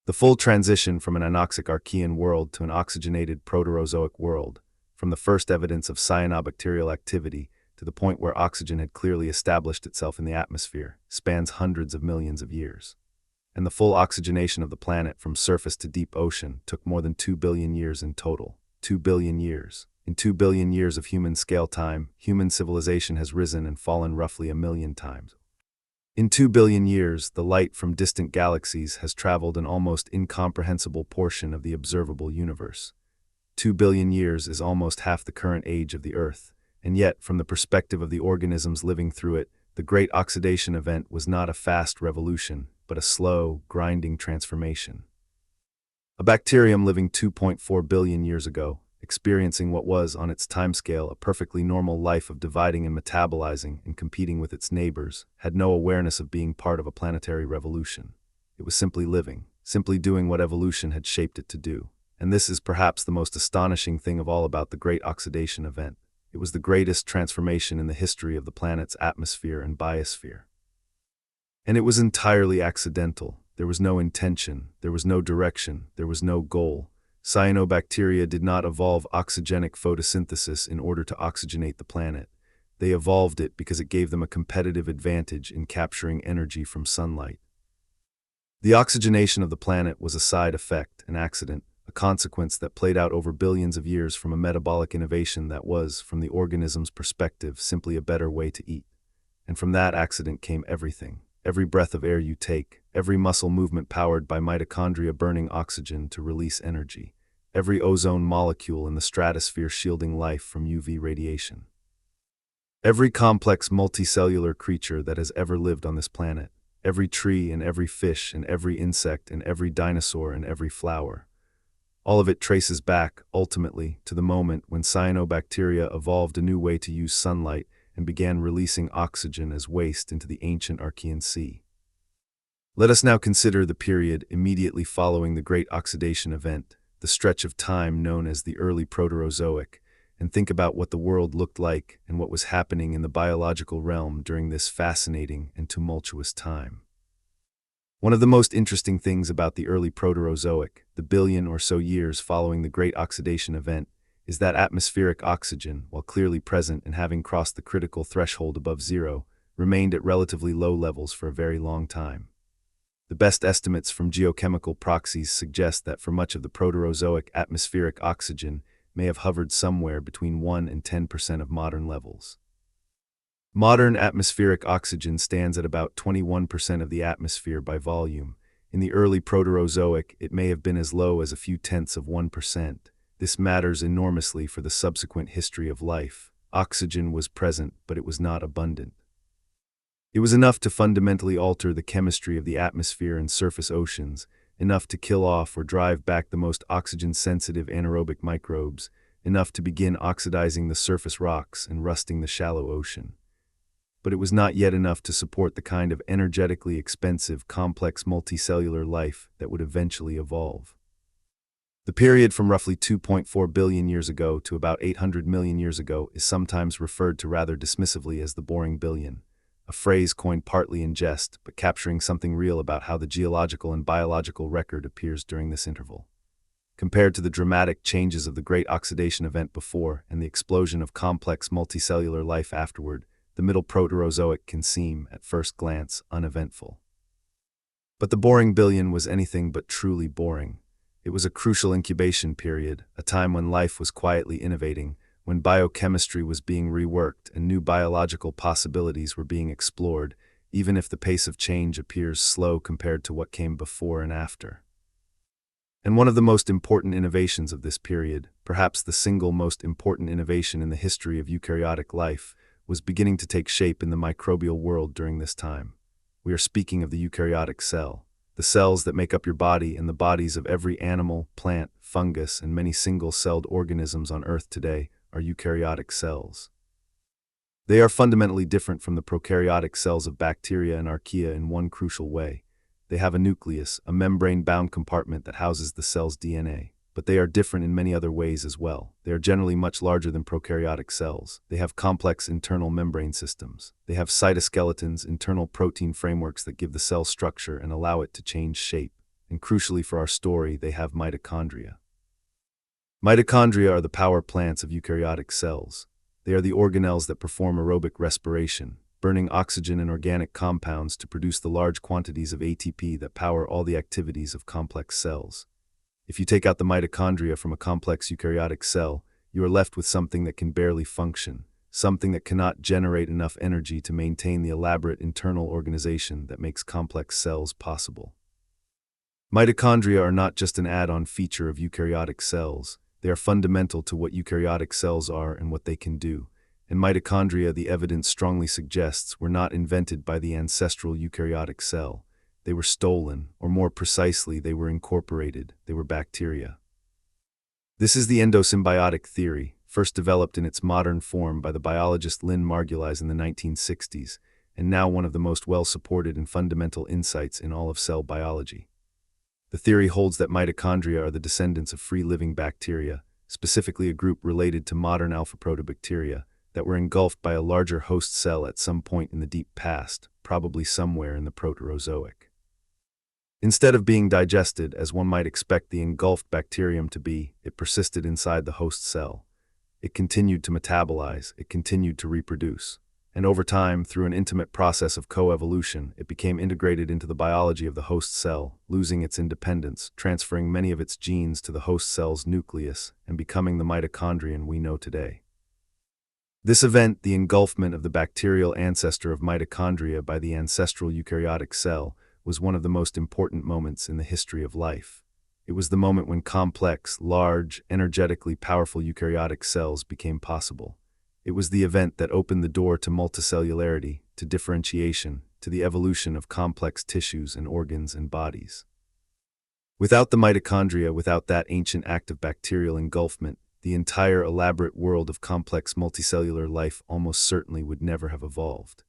The full transition from an anoxic Archean world to an oxygenated Proterozoic world, from the first evidence of cyanobacterial activity to the point where oxygen had clearly established itself in the atmosphere, spans hundreds of millions of years. And the full oxygenation of the planet from surface to deep ocean took more than 2 billion years in total. 2 billion years. In 2 billion years of human scale time, human civilization has risen and fallen roughly 1,000,000 times. In 2 billion years, the light from distant galaxies has traveled an almost incomprehensible portion of the observable universe. 2 billion years is almost half the current age of the Earth, and yet, from the perspective of the organisms living through it, the Great Oxidation Event was not a fast revolution, but a slow, grinding transformation. A bacterium living 2.4 billion years ago, experiencing what was, on its timescale, a perfectly normal life of dividing and metabolizing and competing with its neighbors, had no awareness of being part of a planetary revolution. It was simply living, simply doing what evolution had shaped it to do. And this is perhaps the most astonishing thing of all about the Great Oxidation Event. It was the greatest transformation in the history of the planet's atmosphere and biosphere. And it was entirely accidental. There was no intention, there was no direction, there was no goal. Cyanobacteria did not evolve oxygenic photosynthesis in order to oxygenate the planet. They evolved it because it gave them a competitive advantage in capturing energy from sunlight. The oxygenation of the planet was a side effect, an accident, a consequence that played out over billions of years from a metabolic innovation that was, from the organism's perspective, simply a better way to eat. And from that accident came everything. Every breath of air you take, every muscle movement powered by mitochondria burning oxygen to release energy, every ozone molecule in the stratosphere shielding life from UV radiation. Every complex multicellular creature that has ever lived on this planet, every tree and every fish and every insect and every dinosaur and every flower. All of it traces back, ultimately, to the moment when cyanobacteria evolved a new way to use sunlight and began releasing oxygen as waste into the ancient Archean Sea. Let us now consider the period immediately following the Great Oxidation Event, the stretch of time known as the early Proterozoic, and think about what the world looked like and what was happening in the biological realm during this fascinating and tumultuous time. One of the most interesting things about the early Proterozoic, the billion or so years following the Great Oxidation Event, is that atmospheric oxygen, while clearly present and having crossed the critical threshold above zero, remained at relatively low levels for a very long time. The best estimates from geochemical proxies suggest that for much of the Proterozoic, atmospheric oxygen may have hovered somewhere between 1 and 10% of modern levels. Modern atmospheric oxygen stands at about 21% of the atmosphere by volume. In the early Proterozoic, it may have been as low as a few tenths of 1%. This matters enormously for the subsequent history of life. Oxygen was present, but it was not abundant. It was enough to fundamentally alter the chemistry of the atmosphere and surface oceans, enough to kill off or drive back the most oxygen-sensitive anaerobic microbes, enough to begin oxidizing the surface rocks and rusting the shallow ocean. But it was not yet enough to support the kind of energetically expensive, complex multicellular life that would eventually evolve. The period from roughly 2.4 billion years ago to about 800 million years ago is sometimes referred to rather dismissively as the boring billion, a phrase coined partly in jest but capturing something real about how the geological and biological record appears during this interval. Compared to the dramatic changes of the Great Oxidation Event before and the explosion of complex multicellular life afterward, the Middle Proterozoic can seem, at first glance, uneventful. But the boring billion was anything but truly boring. It was a crucial incubation period, a time when life was quietly innovating, when biochemistry was being reworked and new biological possibilities were being explored, even if the pace of change appears slow compared to what came before and after. And one of the most important innovations of this period, perhaps the single most important innovation in the history of eukaryotic life, was beginning to take shape in the microbial world during this time. We are speaking of the eukaryotic cell. The cells that make up your body and the bodies of every animal, plant, fungus, and many single-celled organisms on Earth today are eukaryotic cells. They are fundamentally different from the prokaryotic cells of bacteria and archaea in one crucial way. They have a nucleus, a membrane-bound compartment that houses the cell's DNA. But they are different in many other ways as well. They are generally much larger than prokaryotic cells. They have complex internal membrane systems. They have cytoskeletons, internal protein frameworks that give the cell structure and allow it to change shape. And crucially for our story, they have mitochondria. Mitochondria are the power plants of eukaryotic cells. They are the organelles that perform aerobic respiration, burning oxygen and organic compounds to produce the large quantities of ATP that power all the activities of complex cells. If you take out the mitochondria from a complex eukaryotic cell, you are left with something that can barely function, something that cannot generate enough energy to maintain the elaborate internal organization that makes complex cells possible. Mitochondria are not just an add-on feature of eukaryotic cells. They are fundamental to what eukaryotic cells are and what they can do. And mitochondria, the evidence strongly suggests, were not invented by the ancestral eukaryotic cell. They were stolen, or more precisely, they were incorporated. They were bacteria. This is the endosymbiotic theory, first developed in its modern form by the biologist Lynn Margulies in the 1960s, and now one of the most well-supported and fundamental insights in all of cell biology. The theory holds that mitochondria are the descendants of free-living bacteria, specifically a group related to modern alpha-protobacteria, that were engulfed by a larger host cell at some point in the deep past, probably somewhere in the Proterozoic. Instead of being digested, as one might expect the engulfed bacterium to be, it persisted inside the host cell. It continued to metabolize, it continued to reproduce. And over time, through an intimate process of coevolution, it became integrated into the biology of the host cell, losing its independence, transferring many of its genes to the host cell's nucleus, and becoming the mitochondrion we know today. This event, the engulfment of the bacterial ancestor of mitochondria by the ancestral eukaryotic cell, was one of the most important moments in the history of life. It was the moment when complex, large, energetically powerful eukaryotic cells became possible. It was the event that opened the door to multicellularity, to differentiation, to the evolution of complex tissues and organs and bodies. Without the mitochondria, without that ancient act of bacterial engulfment, the entire elaborate world of complex multicellular life almost certainly would never have evolved.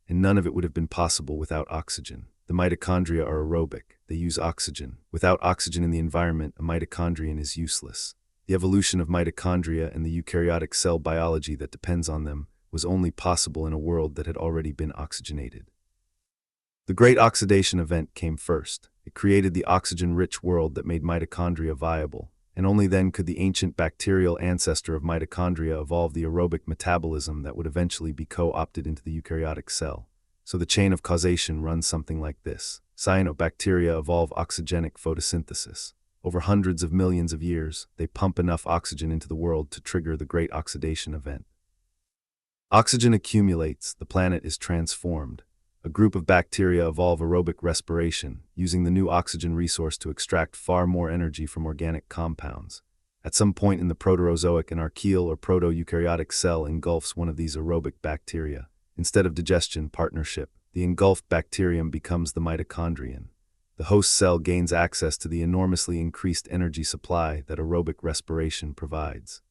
And none of it would have been possible without oxygen. The mitochondria are aerobic. They use oxygen. Without oxygen in the environment, a mitochondrion is useless. The evolution of mitochondria and the eukaryotic cell biology that depends on them was only possible in a world that had already been oxygenated. The Great Oxidation Event came first. It created the oxygen-rich world that made mitochondria viable, and only then could the ancient bacterial ancestor of mitochondria evolve the aerobic metabolism that would eventually be co-opted into the eukaryotic cell. So the chain of causation runs something like this. Cyanobacteria evolve oxygenic photosynthesis. Over hundreds of millions of years, they pump enough oxygen into the world to trigger the Great Oxidation Event. Oxygen accumulates, the planet is transformed. A group of bacteria evolve aerobic respiration, using the new oxygen resource to extract far more energy from organic compounds. At some point in the Proterozoic, an archaeal or proto-eukaryotic cell engulfs one of these aerobic bacteria. Instead of digestion, partnership, the engulfed bacterium becomes the mitochondrion. The host cell gains access to the enormously increased energy supply that aerobic respiration provides.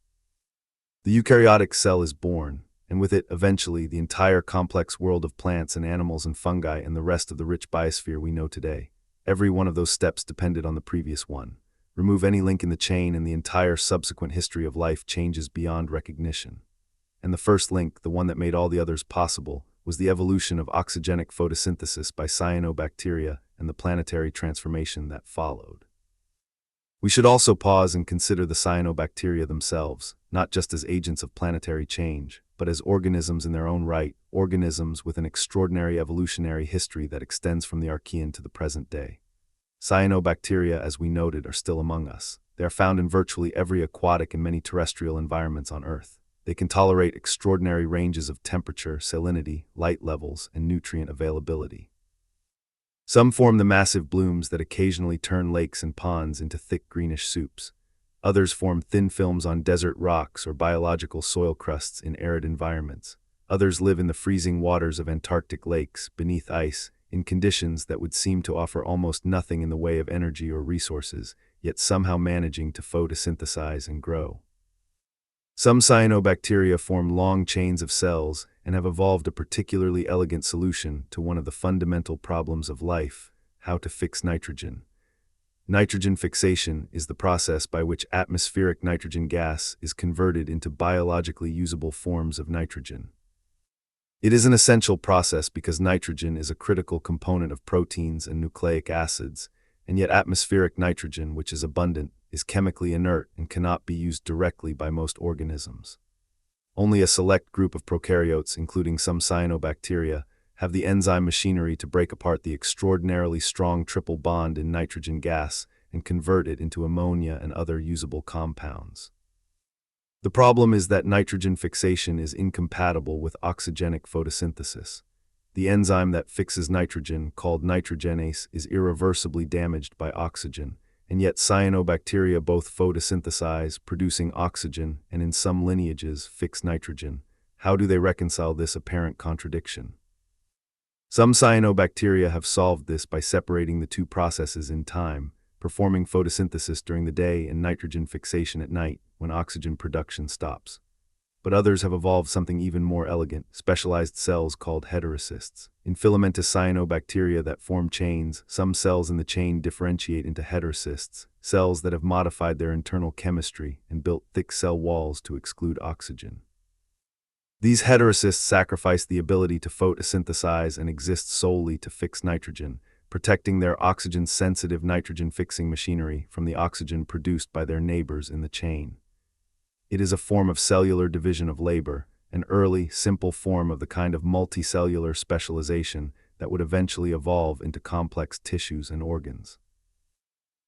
The eukaryotic cell is born, and with it, eventually, the entire complex world of plants and animals and fungi and the rest of the rich biosphere we know today. Every one of those steps depended on the previous one. Remove any link in the chain and the entire subsequent history of life changes beyond recognition. And the first link, the one that made all the others possible, was the evolution of oxygenic photosynthesis by cyanobacteria and the planetary transformation that followed. We should also pause and consider the cyanobacteria themselves, not just as agents of planetary change, but as organisms in their own right, organisms with an extraordinary evolutionary history that extends from the Archean to the present day. Cyanobacteria, as we noted, are still among us. They are found in virtually every aquatic and many terrestrial environments on Earth. They can tolerate extraordinary ranges of temperature, salinity, light levels, and nutrient availability. Some form the massive blooms that occasionally turn lakes and ponds into thick greenish soups. Others form thin films on desert rocks or biological soil crusts in arid environments. Others live in the freezing waters of Antarctic lakes, beneath ice, in conditions that would seem to offer almost nothing in the way of energy or resources, yet somehow managing to photosynthesize and grow. Some cyanobacteria form long chains of cells and have evolved a particularly elegant solution to one of the fundamental problems of life: How to fix nitrogen. Nitrogen fixation is the process by which atmospheric nitrogen gas is converted into biologically usable forms of nitrogen. It is an essential process because nitrogen is a critical component of proteins and nucleic acids, and yet atmospheric nitrogen, which is abundant, is chemically inert and cannot be used directly by most organisms. Only a select group of prokaryotes, including some cyanobacteria, have the enzyme machinery to break apart the extraordinarily strong triple bond in nitrogen gas and convert it into ammonia and other usable compounds. The problem is that nitrogen fixation is incompatible with oxygenic photosynthesis. The enzyme that fixes nitrogen, called nitrogenase, is irreversibly damaged by oxygen, and yet cyanobacteria both photosynthesize, producing oxygen, and in some lineages fix nitrogen. How do they reconcile this apparent contradiction? Some cyanobacteria have solved this by separating the two processes in time, performing photosynthesis during the day and nitrogen fixation at night when oxygen production stops. But others have evolved something even more elegant, specialized cells called heterocysts. In filamentous cyanobacteria that form chains, some cells in the chain differentiate into heterocysts, cells that have modified their internal chemistry and built thick cell walls to exclude oxygen. These heterocysts sacrifice the ability to photosynthesize and exist solely to fix nitrogen, protecting their oxygen-sensitive nitrogen-fixing machinery from the oxygen produced by their neighbors in the chain. It is a form of cellular division of labor, an early, simple form of the kind of multicellular specialization that would eventually evolve into complex tissues and organs.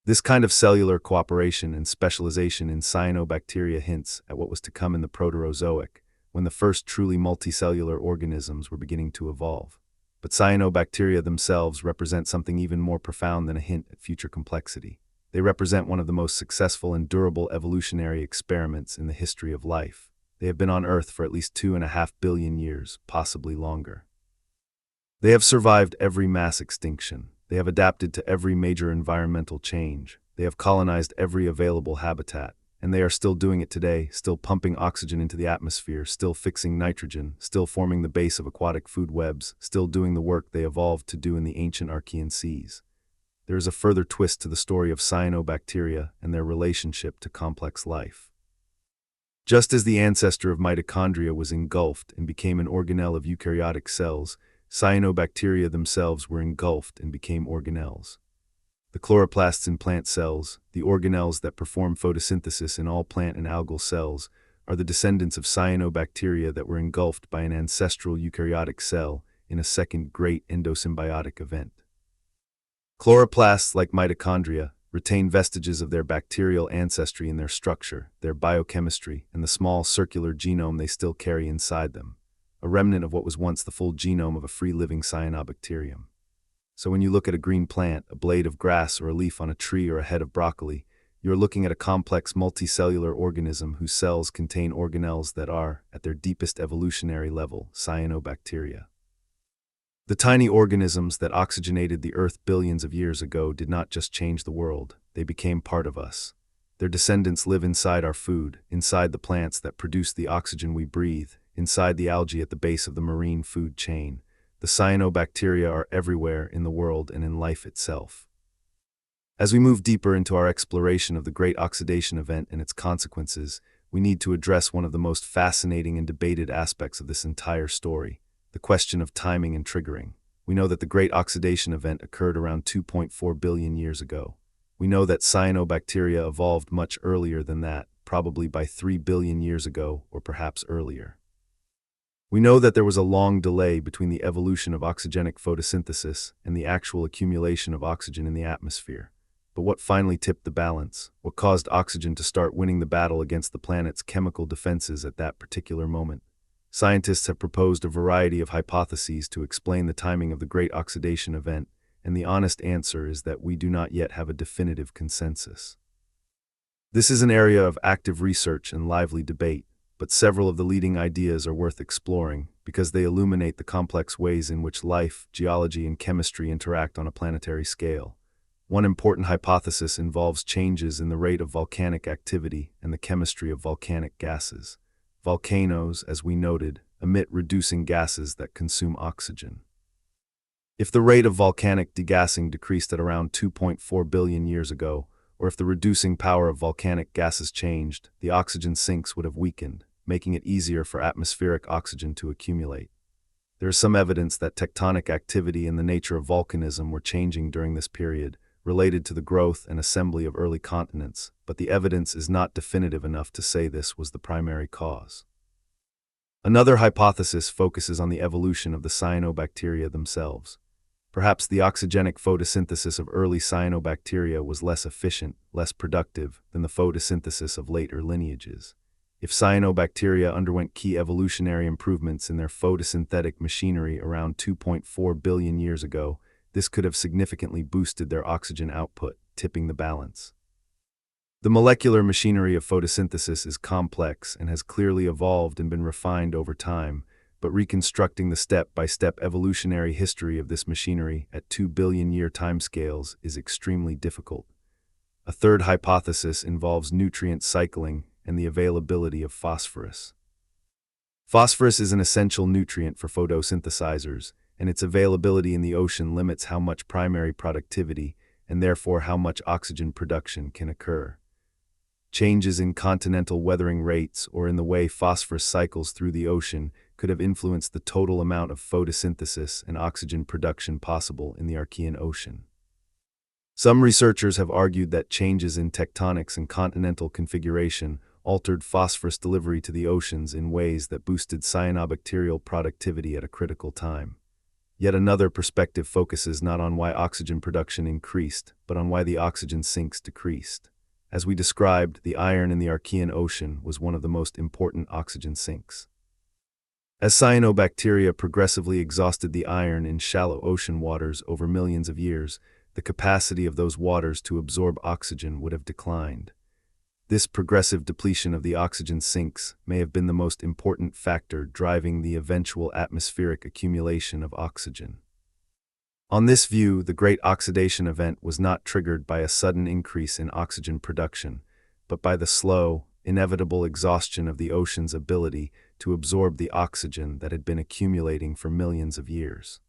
This kind of cellular cooperation and specialization in cyanobacteria hints at what was to come in the Proterozoic, when the first truly multicellular organisms were beginning to evolve. But cyanobacteria themselves represent something even more profound than a hint at future complexity. They represent one of the most successful and durable evolutionary experiments in the history of life. They have been on Earth for at least 2.5 billion years, possibly longer. They have survived every mass extinction. They have adapted to every major environmental change. They have colonized every available habitat. And they are still doing it today, still pumping oxygen into the atmosphere, still fixing nitrogen, still forming the base of aquatic food webs, still doing the work they evolved to do in the ancient Archean seas. There is a further twist to the story of cyanobacteria and their relationship to complex life. Just as the ancestor of mitochondria was engulfed and became an organelle of eukaryotic cells, cyanobacteria themselves were engulfed and became organelles. The chloroplasts in plant cells, the organelles that perform photosynthesis in all plant and algal cells, are the descendants of cyanobacteria that were engulfed by an ancestral eukaryotic cell in a second great endosymbiotic event. Chloroplasts, like mitochondria, retain vestiges of their bacterial ancestry in their structure, their biochemistry, and the small circular genome they still carry inside them, a remnant of what was once the full genome of a free-living cyanobacterium. So when you look at a green plant, a blade of grass, or a leaf on a tree, or a head of broccoli, you are looking at a complex multicellular organism whose cells contain organelles that are, at their deepest evolutionary level, cyanobacteria. The tiny organisms that oxygenated the Earth billions of years ago did not just change the world, they became part of us. Their descendants live inside our food, inside the plants that produce the oxygen we breathe, inside the algae at the base of the marine food chain. The cyanobacteria are everywhere in the world and in life itself. As we move deeper into our exploration of the Great Oxidation Event and its consequences, we need to address one of the most fascinating and debated aspects of this entire story, the question of timing and triggering. We know that the Great Oxidation Event occurred around 2.4 billion years ago. We know that cyanobacteria evolved much earlier than that, probably by 3 billion years ago or perhaps earlier. We know that there was a long delay between the evolution of oxygenic photosynthesis and the actual accumulation of oxygen in the atmosphere. But what finally tipped the balance? What caused oxygen to start winning the battle against the planet's chemical defenses at that particular moment? Scientists have proposed a variety of hypotheses to explain the timing of the Great Oxidation Event, and the honest answer is that we do not yet have a definitive consensus. This is an area of active research and lively debate, but several of the leading ideas are worth exploring because they illuminate the complex ways in which life, geology, and chemistry interact on a planetary scale. One important hypothesis involves changes in the rate of volcanic activity and the chemistry of volcanic gases. Volcanoes, as we noted, emit reducing gases that consume oxygen. If the rate of volcanic degassing decreased at around 2.4 billion years ago, or if the reducing power of volcanic gases changed, the oxygen sinks would have weakened, making it easier for atmospheric oxygen to accumulate. There is some evidence that tectonic activity and the nature of volcanism were changing during this period, related to the growth and assembly of early continents, but the evidence is not definitive enough to say this was the primary cause. Another hypothesis focuses on the evolution of the cyanobacteria themselves. Perhaps the oxygenic photosynthesis of early cyanobacteria was less efficient, less productive than the photosynthesis of later lineages. If cyanobacteria underwent key evolutionary improvements in their photosynthetic machinery around 2.4 billion years ago, this could have significantly boosted their oxygen output, tipping the balance. The molecular machinery of photosynthesis is complex and has clearly evolved and been refined over time, but reconstructing the step-by-step evolutionary history of this machinery at 2 billion-year timescales is extremely difficult. A third hypothesis involves nutrient cycling and the availability of phosphorus. Phosphorus is an essential nutrient for photosynthesizers, and its availability in the ocean limits how much primary productivity and therefore how much oxygen production can occur. Changes in continental weathering rates or in the way phosphorus cycles through the ocean could have influenced the total amount of photosynthesis and oxygen production possible in the Archean Ocean. Some researchers have argued that changes in tectonics and continental configuration altered phosphorus delivery to the oceans in ways that boosted cyanobacterial productivity at a critical time. Yet another perspective focuses not on why oxygen production increased, but on why the oxygen sinks decreased. As we described, the iron in the Archean Ocean was one of the most important oxygen sinks. As cyanobacteria progressively exhausted the iron in shallow ocean waters over millions of years, the capacity of those waters to absorb oxygen would have declined. This progressive depletion of the oxygen sinks may have been the most important factor driving the eventual atmospheric accumulation of oxygen. On this view, the Great Oxidation Event was not triggered by a sudden increase in oxygen production, but by the slow, inevitable exhaustion of the ocean's ability to absorb the oxygen that had been accumulating for millions of years.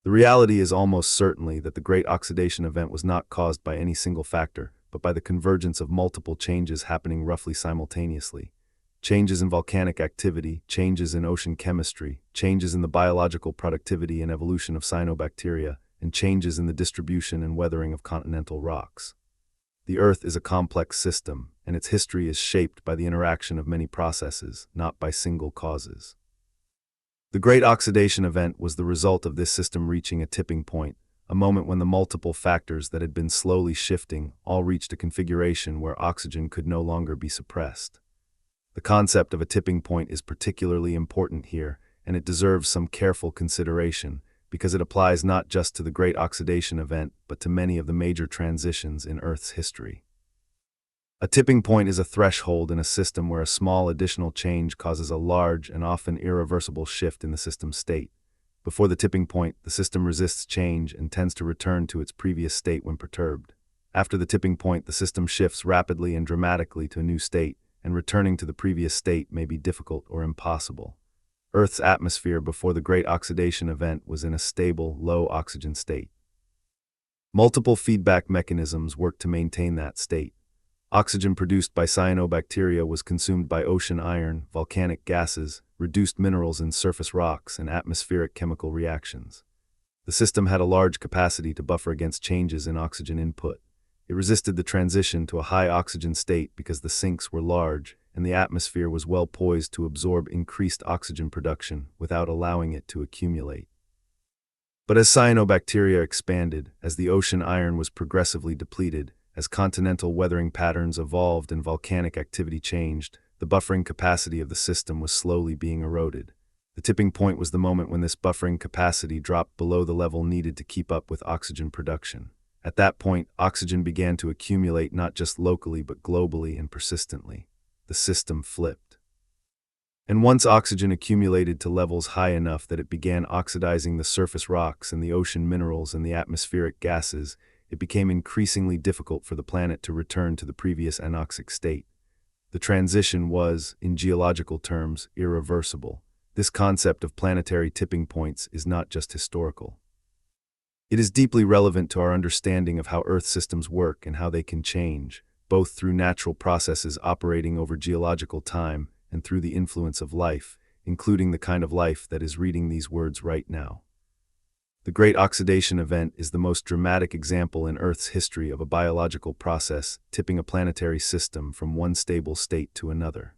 The reality is almost certainly that the Great Oxidation Event was not caused by any single factor, but by the convergence of multiple changes happening roughly simultaneously. Changes in volcanic activity, changes in ocean chemistry, changes in the biological productivity and evolution of cyanobacteria, and changes in the distribution and weathering of continental rocks. The Earth is a complex system, and its history is shaped by the interaction of many processes, not by single causes. The Great Oxidation Event was the result of this system reaching a tipping point, a moment when the multiple factors that had been slowly shifting all reached a configuration where oxygen could no longer be suppressed. The concept of a tipping point is particularly important here, and it deserves some careful consideration, because it applies not just to the Great Oxidation Event, but to many of the major transitions in Earth's history. A tipping point is a threshold in a system where a small additional change causes a large and often irreversible shift in the system's state. Before the tipping point, the system resists change and tends to return to its previous state when perturbed. After the tipping point, the system shifts rapidly and dramatically to a new state, and returning to the previous state may be difficult or impossible. Earth's atmosphere before the Great Oxidation Event was in a stable, low oxygen state. Multiple feedback mechanisms worked to maintain that state. Oxygen produced by cyanobacteria was consumed by ocean iron, volcanic gases, reduced minerals in surface rocks, and atmospheric chemical reactions. The system had a large capacity to buffer against changes in oxygen input. It resisted the transition to a high oxygen state because the sinks were large and the atmosphere was well poised to absorb increased oxygen production without allowing it to accumulate. But as cyanobacteria expanded, as the ocean iron was progressively depleted, as continental weathering patterns evolved and volcanic activity changed, the buffering capacity of the system was slowly being eroded. The tipping point was the moment when this buffering capacity dropped below the level needed to keep up with oxygen production. At that point, oxygen began to accumulate not just locally but globally and persistently. The system flipped. And once oxygen accumulated to levels high enough that it began oxidizing the surface rocks and the ocean minerals and the atmospheric gases, it became increasingly difficult for the planet to return to the previous anoxic state. The transition was, in geological terms, irreversible. This concept of planetary tipping points is not just historical. It is deeply relevant to our understanding of how Earth systems work and how they can change, both through natural processes operating over geological time and through the influence of life, including the kind of life that is reading these words right now. The Great Oxidation Event is the most dramatic example in Earth's history of a biological process tipping a planetary system from one stable state to another.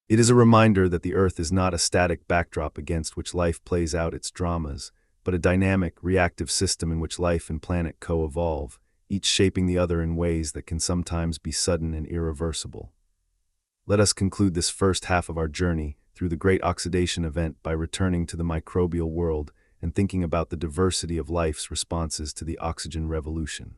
It is a reminder that the Earth is not a static backdrop against which life plays out its dramas, but a dynamic, reactive system in which life and planet co-evolve, each shaping the other in ways that can sometimes be sudden and irreversible. Let us conclude this first half of our journey through the Great Oxidation Event by returning to the microbial world and thinking about the diversity of life's responses to the oxygen revolution.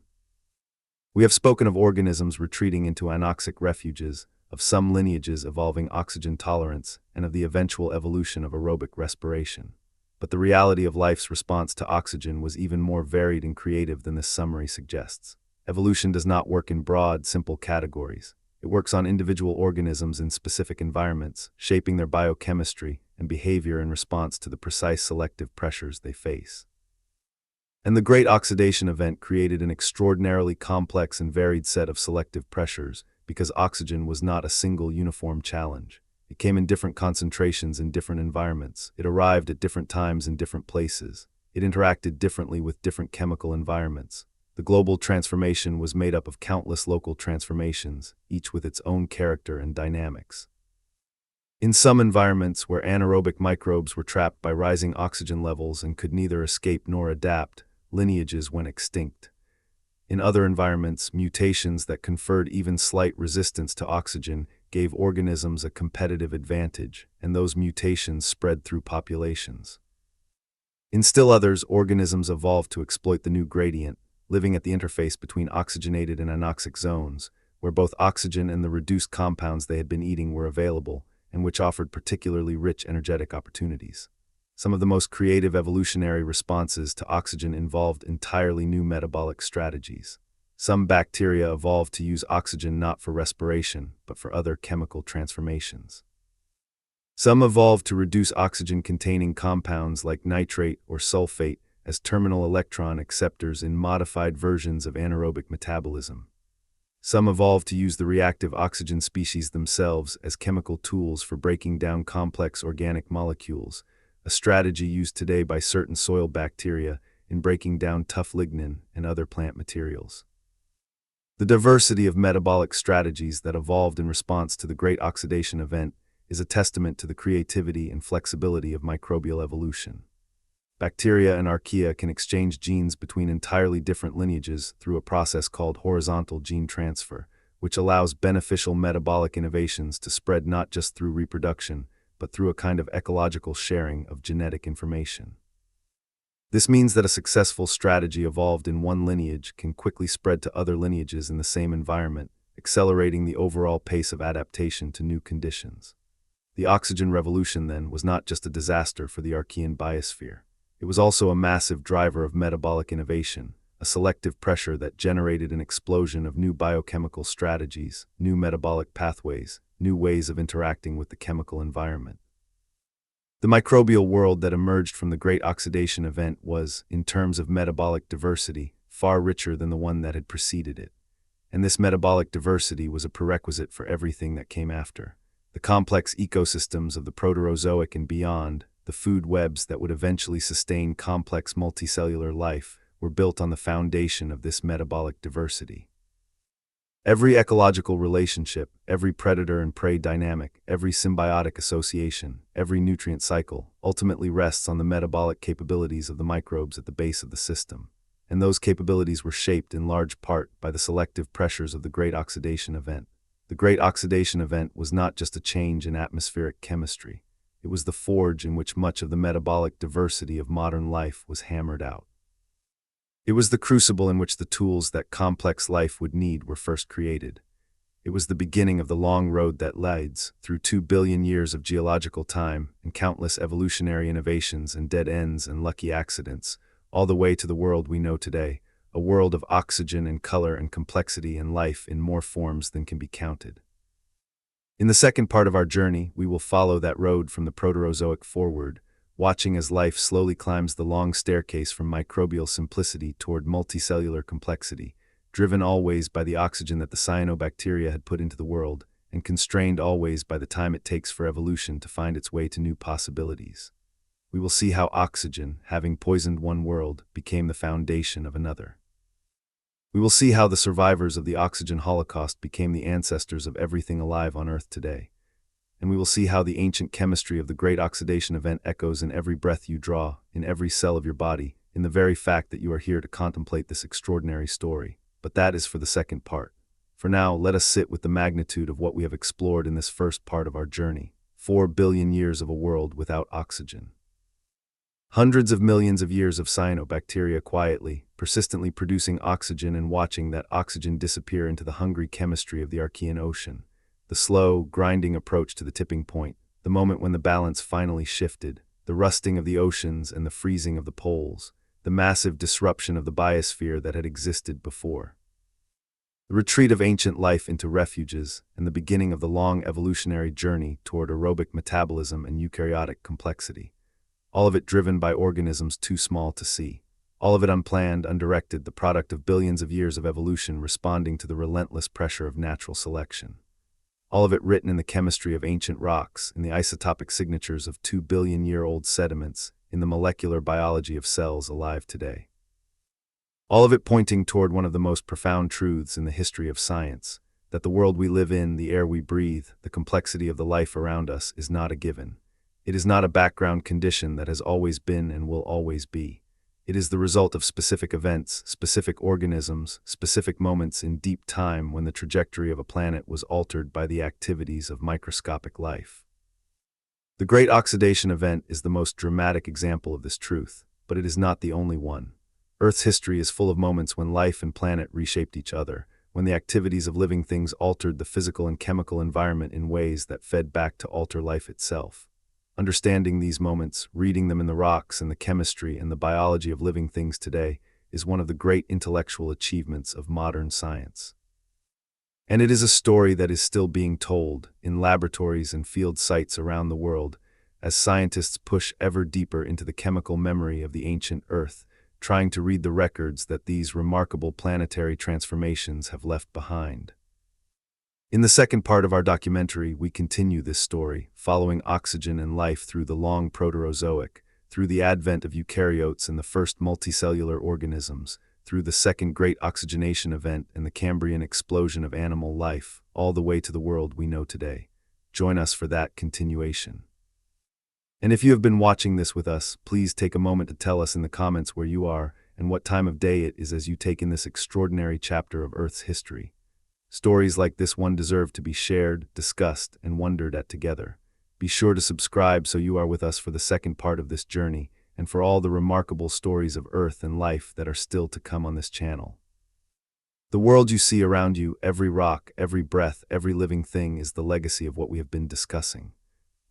We have spoken of organisms retreating into anoxic refuges, of some lineages evolving oxygen tolerance, and of the eventual evolution of aerobic respiration. But the reality of life's response to oxygen was even more varied and creative than this summary suggests. Evolution does not work in broad, simple categories. It works on individual organisms in specific environments, shaping their biochemistry and behavior in response to the precise selective pressures they face. And the Great Oxidation Event created an extraordinarily complex and varied set of selective pressures because oxygen was not a single uniform challenge. It came in different concentrations in different environments. It arrived at different times in different places. It interacted differently with different chemical environments. The global transformation was made up of countless local transformations, each with its own character and dynamics. In some environments where anaerobic microbes were trapped by rising oxygen levels and could neither escape nor adapt, lineages went extinct. In other environments, mutations that conferred even slight resistance to oxygen gave organisms a competitive advantage, and those mutations spread through populations. In still others, organisms evolved to exploit the new gradient, living at the interface between oxygenated and anoxic zones, where both oxygen and the reduced compounds they had been eating were available, and which offered particularly rich energetic opportunities. Some of the most creative evolutionary responses to oxygen involved entirely new metabolic strategies. Some bacteria evolved to use oxygen not for respiration, but for other chemical transformations. Some evolved to reduce oxygen-containing compounds like nitrate or sulfate as terminal electron acceptors in modified versions of anaerobic metabolism. Some evolved to use the reactive oxygen species themselves as chemical tools for breaking down complex organic molecules, a strategy used today by certain soil bacteria in breaking down tough lignin and other plant materials. The diversity of metabolic strategies that evolved in response to the Great Oxidation Event is a testament to the creativity and flexibility of microbial evolution. Bacteria and archaea can exchange genes between entirely different lineages through a process called horizontal gene transfer, which allows beneficial metabolic innovations to spread not just through reproduction, but through a kind of ecological sharing of genetic information. This means that a successful strategy evolved in one lineage can quickly spread to other lineages in the same environment, accelerating the overall pace of adaptation to new conditions. The oxygen revolution, then, was not just a disaster for the Archean biosphere. It was also a massive driver of metabolic innovation, a selective pressure that generated an explosion of new biochemical strategies, new metabolic pathways, new ways of interacting with the chemical environment. The microbial world that emerged from the Great Oxidation Event was, in terms of metabolic diversity, far richer than the one that had preceded it. And this metabolic diversity was a prerequisite for everything that came after. The complex ecosystems of the Proterozoic and beyond, the food webs that would eventually sustain complex multicellular life, were built on the foundation of this metabolic diversity. Every ecological relationship, every predator and prey dynamic, every symbiotic association, every nutrient cycle, ultimately rests on the metabolic capabilities of the microbes at the base of the system. And those capabilities were shaped in large part by the selective pressures of the Great Oxidation Event. The Great Oxidation Event was not just a change in atmospheric chemistry. It was the forge in which much of the metabolic diversity of modern life was hammered out. It was the crucible in which the tools that complex life would need were first created. It was the beginning of the long road that leads, through 2 billion years of geological time and countless evolutionary innovations and dead ends and lucky accidents, all the way to the world we know today, a world of oxygen and color and complexity and life in more forms than can be counted. In the second part of our journey, we will follow that road from the Proterozoic forward, watching as life slowly climbs the long staircase from microbial simplicity toward multicellular complexity, driven always by the oxygen that the cyanobacteria had put into the world, and constrained always by the time it takes for evolution to find its way to new possibilities. We will see how oxygen, having poisoned one world, became the foundation of another. We will see how the survivors of the oxygen holocaust became the ancestors of everything alive on Earth today. And we will see how the ancient chemistry of the great oxidation event echoes in every breath you draw, in every cell of your body, in the very fact that you are here to contemplate this extraordinary story. But that is for the second part. For now, let us sit with the magnitude of what we have explored in this first part of our journey. 4 billion years of a world without oxygen. Hundreds of millions of years of cyanobacteria quietly, persistently producing oxygen and watching that oxygen disappear into the hungry chemistry of the Archean Ocean. The slow, grinding approach to the tipping point, the moment when the balance finally shifted, the rusting of the oceans and the freezing of the poles, the massive disruption of the biosphere that had existed before. The retreat of ancient life into refuges, and the beginning of the long evolutionary journey toward aerobic metabolism and eukaryotic complexity. All of it driven by organisms too small to see. All of it unplanned, undirected, the product of billions of years of evolution responding to the relentless pressure of natural selection. All of it written in the chemistry of ancient rocks, in the isotopic signatures of 2 billion-year-old sediments, in the molecular biology of cells alive today. All of it pointing toward one of the most profound truths in the history of science, that the world we live in, the air we breathe, the complexity of the life around us is not a given. It is not a background condition that has always been and will always be. It is the result of specific events, specific organisms, specific moments in deep time when the trajectory of a planet was altered by the activities of microscopic life. The Great Oxidation Event is the most dramatic example of this truth, but it is not the only one. Earth's history is full of moments when life and planet reshaped each other, when the activities of living things altered the physical and chemical environment in ways that fed back to alter life itself. Understanding these moments, reading them in the rocks and the chemistry and the biology of living things today, is one of the great intellectual achievements of modern science. And it is a story that is still being told in laboratories and field sites around the world, as scientists push ever deeper into the chemical memory of the ancient Earth, trying to read the records that these remarkable planetary transformations have left behind. In the second part of our documentary, we continue this story, following oxygen and life through the long Proterozoic, through the advent of eukaryotes and the first multicellular organisms, through the second great oxygenation event and the Cambrian explosion of animal life, all the way to the world we know today. Join us for that continuation. And if you have been watching this with us, please take a moment to tell us in the comments where you are and what time of day it is as you take in this extraordinary chapter of Earth's history. Stories like this one deserve to be shared, discussed, and wondered at together. Be sure to subscribe so you are with us for the second part of this journey, and for all the remarkable stories of Earth and life that are still to come on this channel. The world you see around you, every rock, every breath, every living thing is the legacy of what we have been discussing.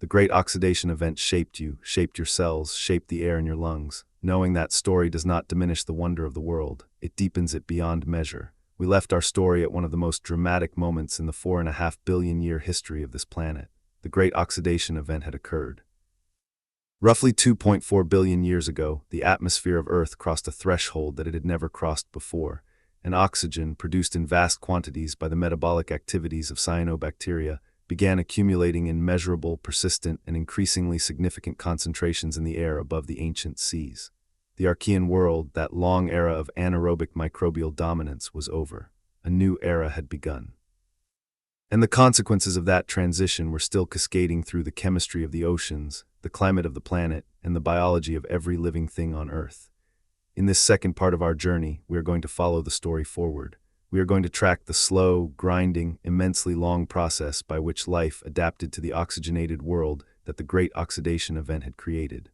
The Great Oxidation Event shaped you, shaped your cells, shaped the air in your lungs. Knowing that story does not diminish the wonder of the world, it deepens it beyond measure. We left our story at one of the most dramatic moments in the 4.5 billion year history of this planet. The Great Oxidation Event had occurred. Roughly 2.4 billion years ago, the atmosphere of Earth crossed a threshold that it had never crossed before, and oxygen, produced in vast quantities by the metabolic activities of cyanobacteria, began accumulating in measurable, persistent, and increasingly significant concentrations in the air above the ancient seas. The Archean world, that long era of anaerobic microbial dominance, was over. A new era had begun. And the consequences of that transition were still cascading through the chemistry of the oceans, the climate of the planet, and the biology of every living thing on Earth. In this second part of our journey, we are going to follow the story forward. We are going to track the slow, grinding, immensely long process by which life adapted to the oxygenated world that the Great Oxidation Event had created.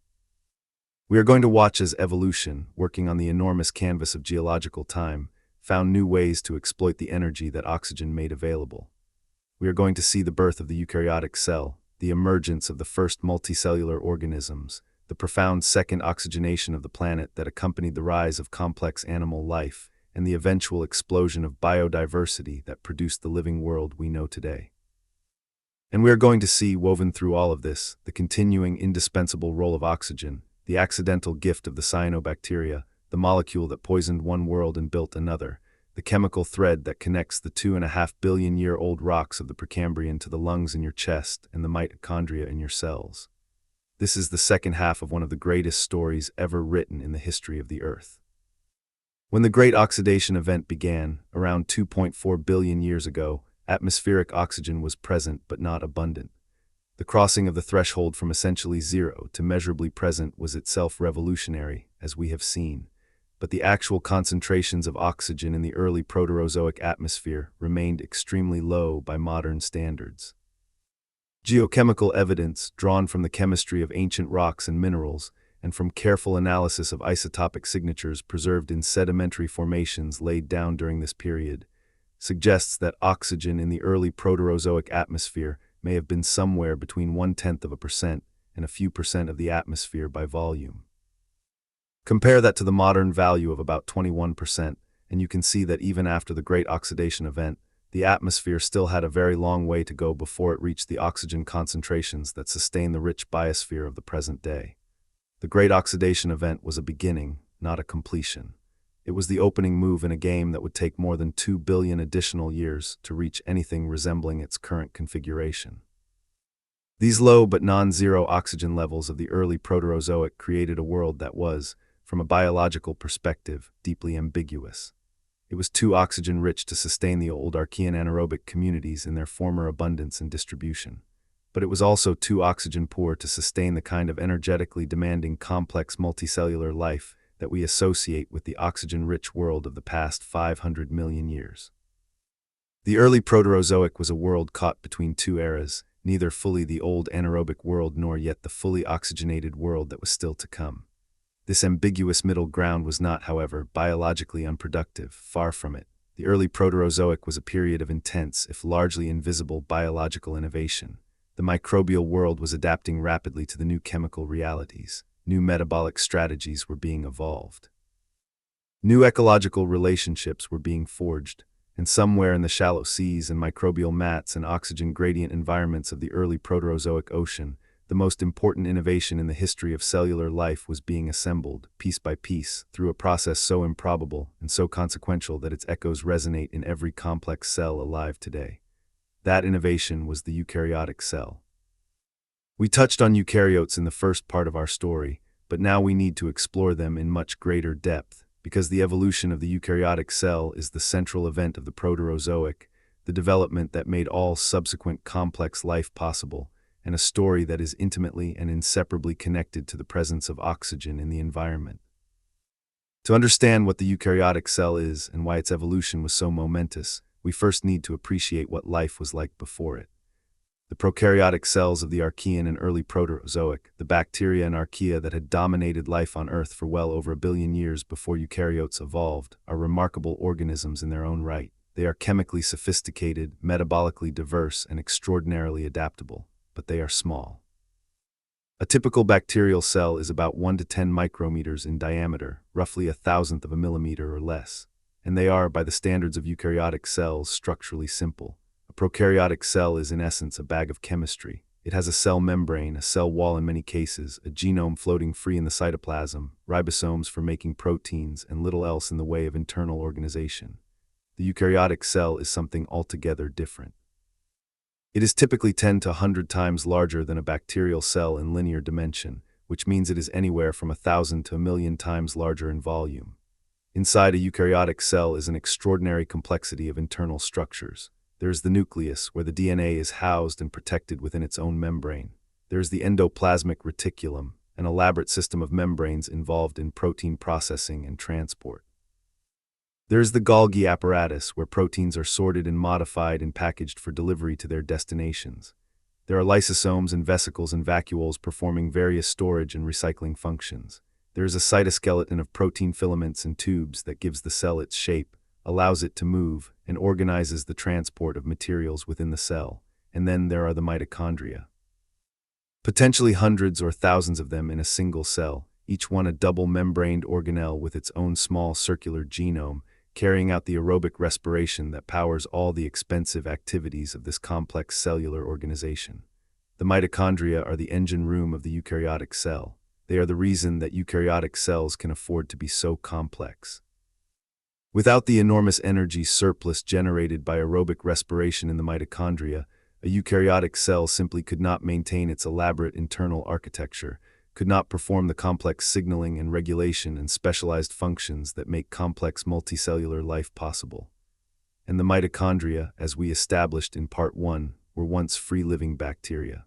We are going to watch as evolution, working on the enormous canvas of geological time, found new ways to exploit the energy that oxygen made available. We are going to see the birth of the eukaryotic cell, the emergence of the first multicellular organisms, the profound second oxygenation of the planet that accompanied the rise of complex animal life, and the eventual explosion of biodiversity that produced the living world we know today. And we are going to see, woven through all of this, the continuing indispensable role of oxygen, the accidental gift of the cyanobacteria, the molecule that poisoned one world and built another, the chemical thread that connects the 2.5 billion-year-old rocks of the Precambrian to the lungs in your chest and the mitochondria in your cells. This is the second half of one of the greatest stories ever written in the history of the Earth. When the Great Oxidation Event began, around 2.4 billion years ago, atmospheric oxygen was present but not abundant. The crossing of the threshold from essentially zero to measurably present was itself revolutionary, as we have seen. But the actual concentrations of oxygen in the early Proterozoic atmosphere remained extremely low by modern standards. Geochemical evidence, drawn from the chemistry of ancient rocks and minerals, and from careful analysis of isotopic signatures preserved in sedimentary formations laid down during this period, suggests that oxygen in the early Proterozoic atmosphere may have been somewhere between 0.1% and a few percent of the atmosphere by volume. Compare that to the modern value of about 21%, and you can see that even after the Great Oxidation Event, the atmosphere still had a very long way to go before it reached the oxygen concentrations that sustain the rich biosphere of the present day. The Great Oxidation Event was a beginning, not a completion. It was the opening move in a game that would take more than 2 billion additional years to reach anything resembling its current configuration. These low but non-zero oxygen levels of the early Proterozoic created a world that was, from a biological perspective, deeply ambiguous. It was too oxygen-rich to sustain the old Archean anaerobic communities in their former abundance and distribution. But it was also too oxygen-poor to sustain the kind of energetically demanding complex multicellular life that we associate with the oxygen-rich world of the past 500 million years. The early Proterozoic was a world caught between two eras, neither fully the old anaerobic world nor yet the fully oxygenated world that was still to come. This ambiguous middle ground was not, however, biologically unproductive, far from it. The early Proterozoic was a period of intense, if largely invisible, biological innovation. The microbial world was adapting rapidly to the new chemical realities. New metabolic strategies were being evolved. New ecological relationships were being forged, and somewhere in the shallow seas and microbial mats and oxygen gradient environments of the early Proterozoic ocean, the most important innovation in the history of cellular life was being assembled, piece by piece, through a process so improbable and so consequential that its echoes resonate in every complex cell alive today. That innovation was the eukaryotic cell. We touched on eukaryotes in the first part of our story, but now we need to explore them in much greater depth, because the evolution of the eukaryotic cell is the central event of the Proterozoic, the development that made all subsequent complex life possible, and a story that is intimately and inseparably connected to the presence of oxygen in the environment. To understand what the eukaryotic cell is and why its evolution was so momentous, we first need to appreciate what life was like before it. The prokaryotic cells of the Archean and early Proterozoic, the bacteria and archaea that had dominated life on Earth for well over 1 billion years before eukaryotes evolved, are remarkable organisms in their own right. They are chemically sophisticated, metabolically diverse, and extraordinarily adaptable, but they are small. A typical bacterial cell is about 1 to 10 micrometers in diameter, roughly 1,000th of a millimeter or less, and they are, by the standards of eukaryotic cells, structurally simple. A prokaryotic cell is in essence a bag of chemistry. It has a cell membrane, a cell wall in many cases, a genome floating free in the cytoplasm, ribosomes for making proteins, and little else in the way of internal organization. The eukaryotic cell is something altogether different. It is typically 10 to 100 times larger than a bacterial cell in linear dimension, which means it is anywhere from 1,000 to 1,000,000 times larger in volume. Inside a eukaryotic cell is an extraordinary complexity of internal structures. There is the nucleus, where the DNA is housed and protected within its own membrane. There is the endoplasmic reticulum, an elaborate system of membranes involved in protein processing and transport. There is the Golgi apparatus, where proteins are sorted and modified and packaged for delivery to their destinations. There are lysosomes and vesicles and vacuoles performing various storage and recycling functions. There is a cytoskeleton of protein filaments and tubes that gives the cell its shape, allows it to move, and organizes the transport of materials within the cell. And then there are the mitochondria. Potentially hundreds or thousands of them in a single cell, each one a double-membraned organelle with its own small circular genome, carrying out the aerobic respiration that powers all the expensive activities of this complex cellular organization. The mitochondria are the engine room of the eukaryotic cell. They are the reason that eukaryotic cells can afford to be so complex. Without the enormous energy surplus generated by aerobic respiration in the mitochondria, a eukaryotic cell simply could not maintain its elaborate internal architecture, could not perform the complex signaling and regulation and specialized functions that make complex multicellular life possible. And the mitochondria, as we established in Part 1, were once free-living bacteria.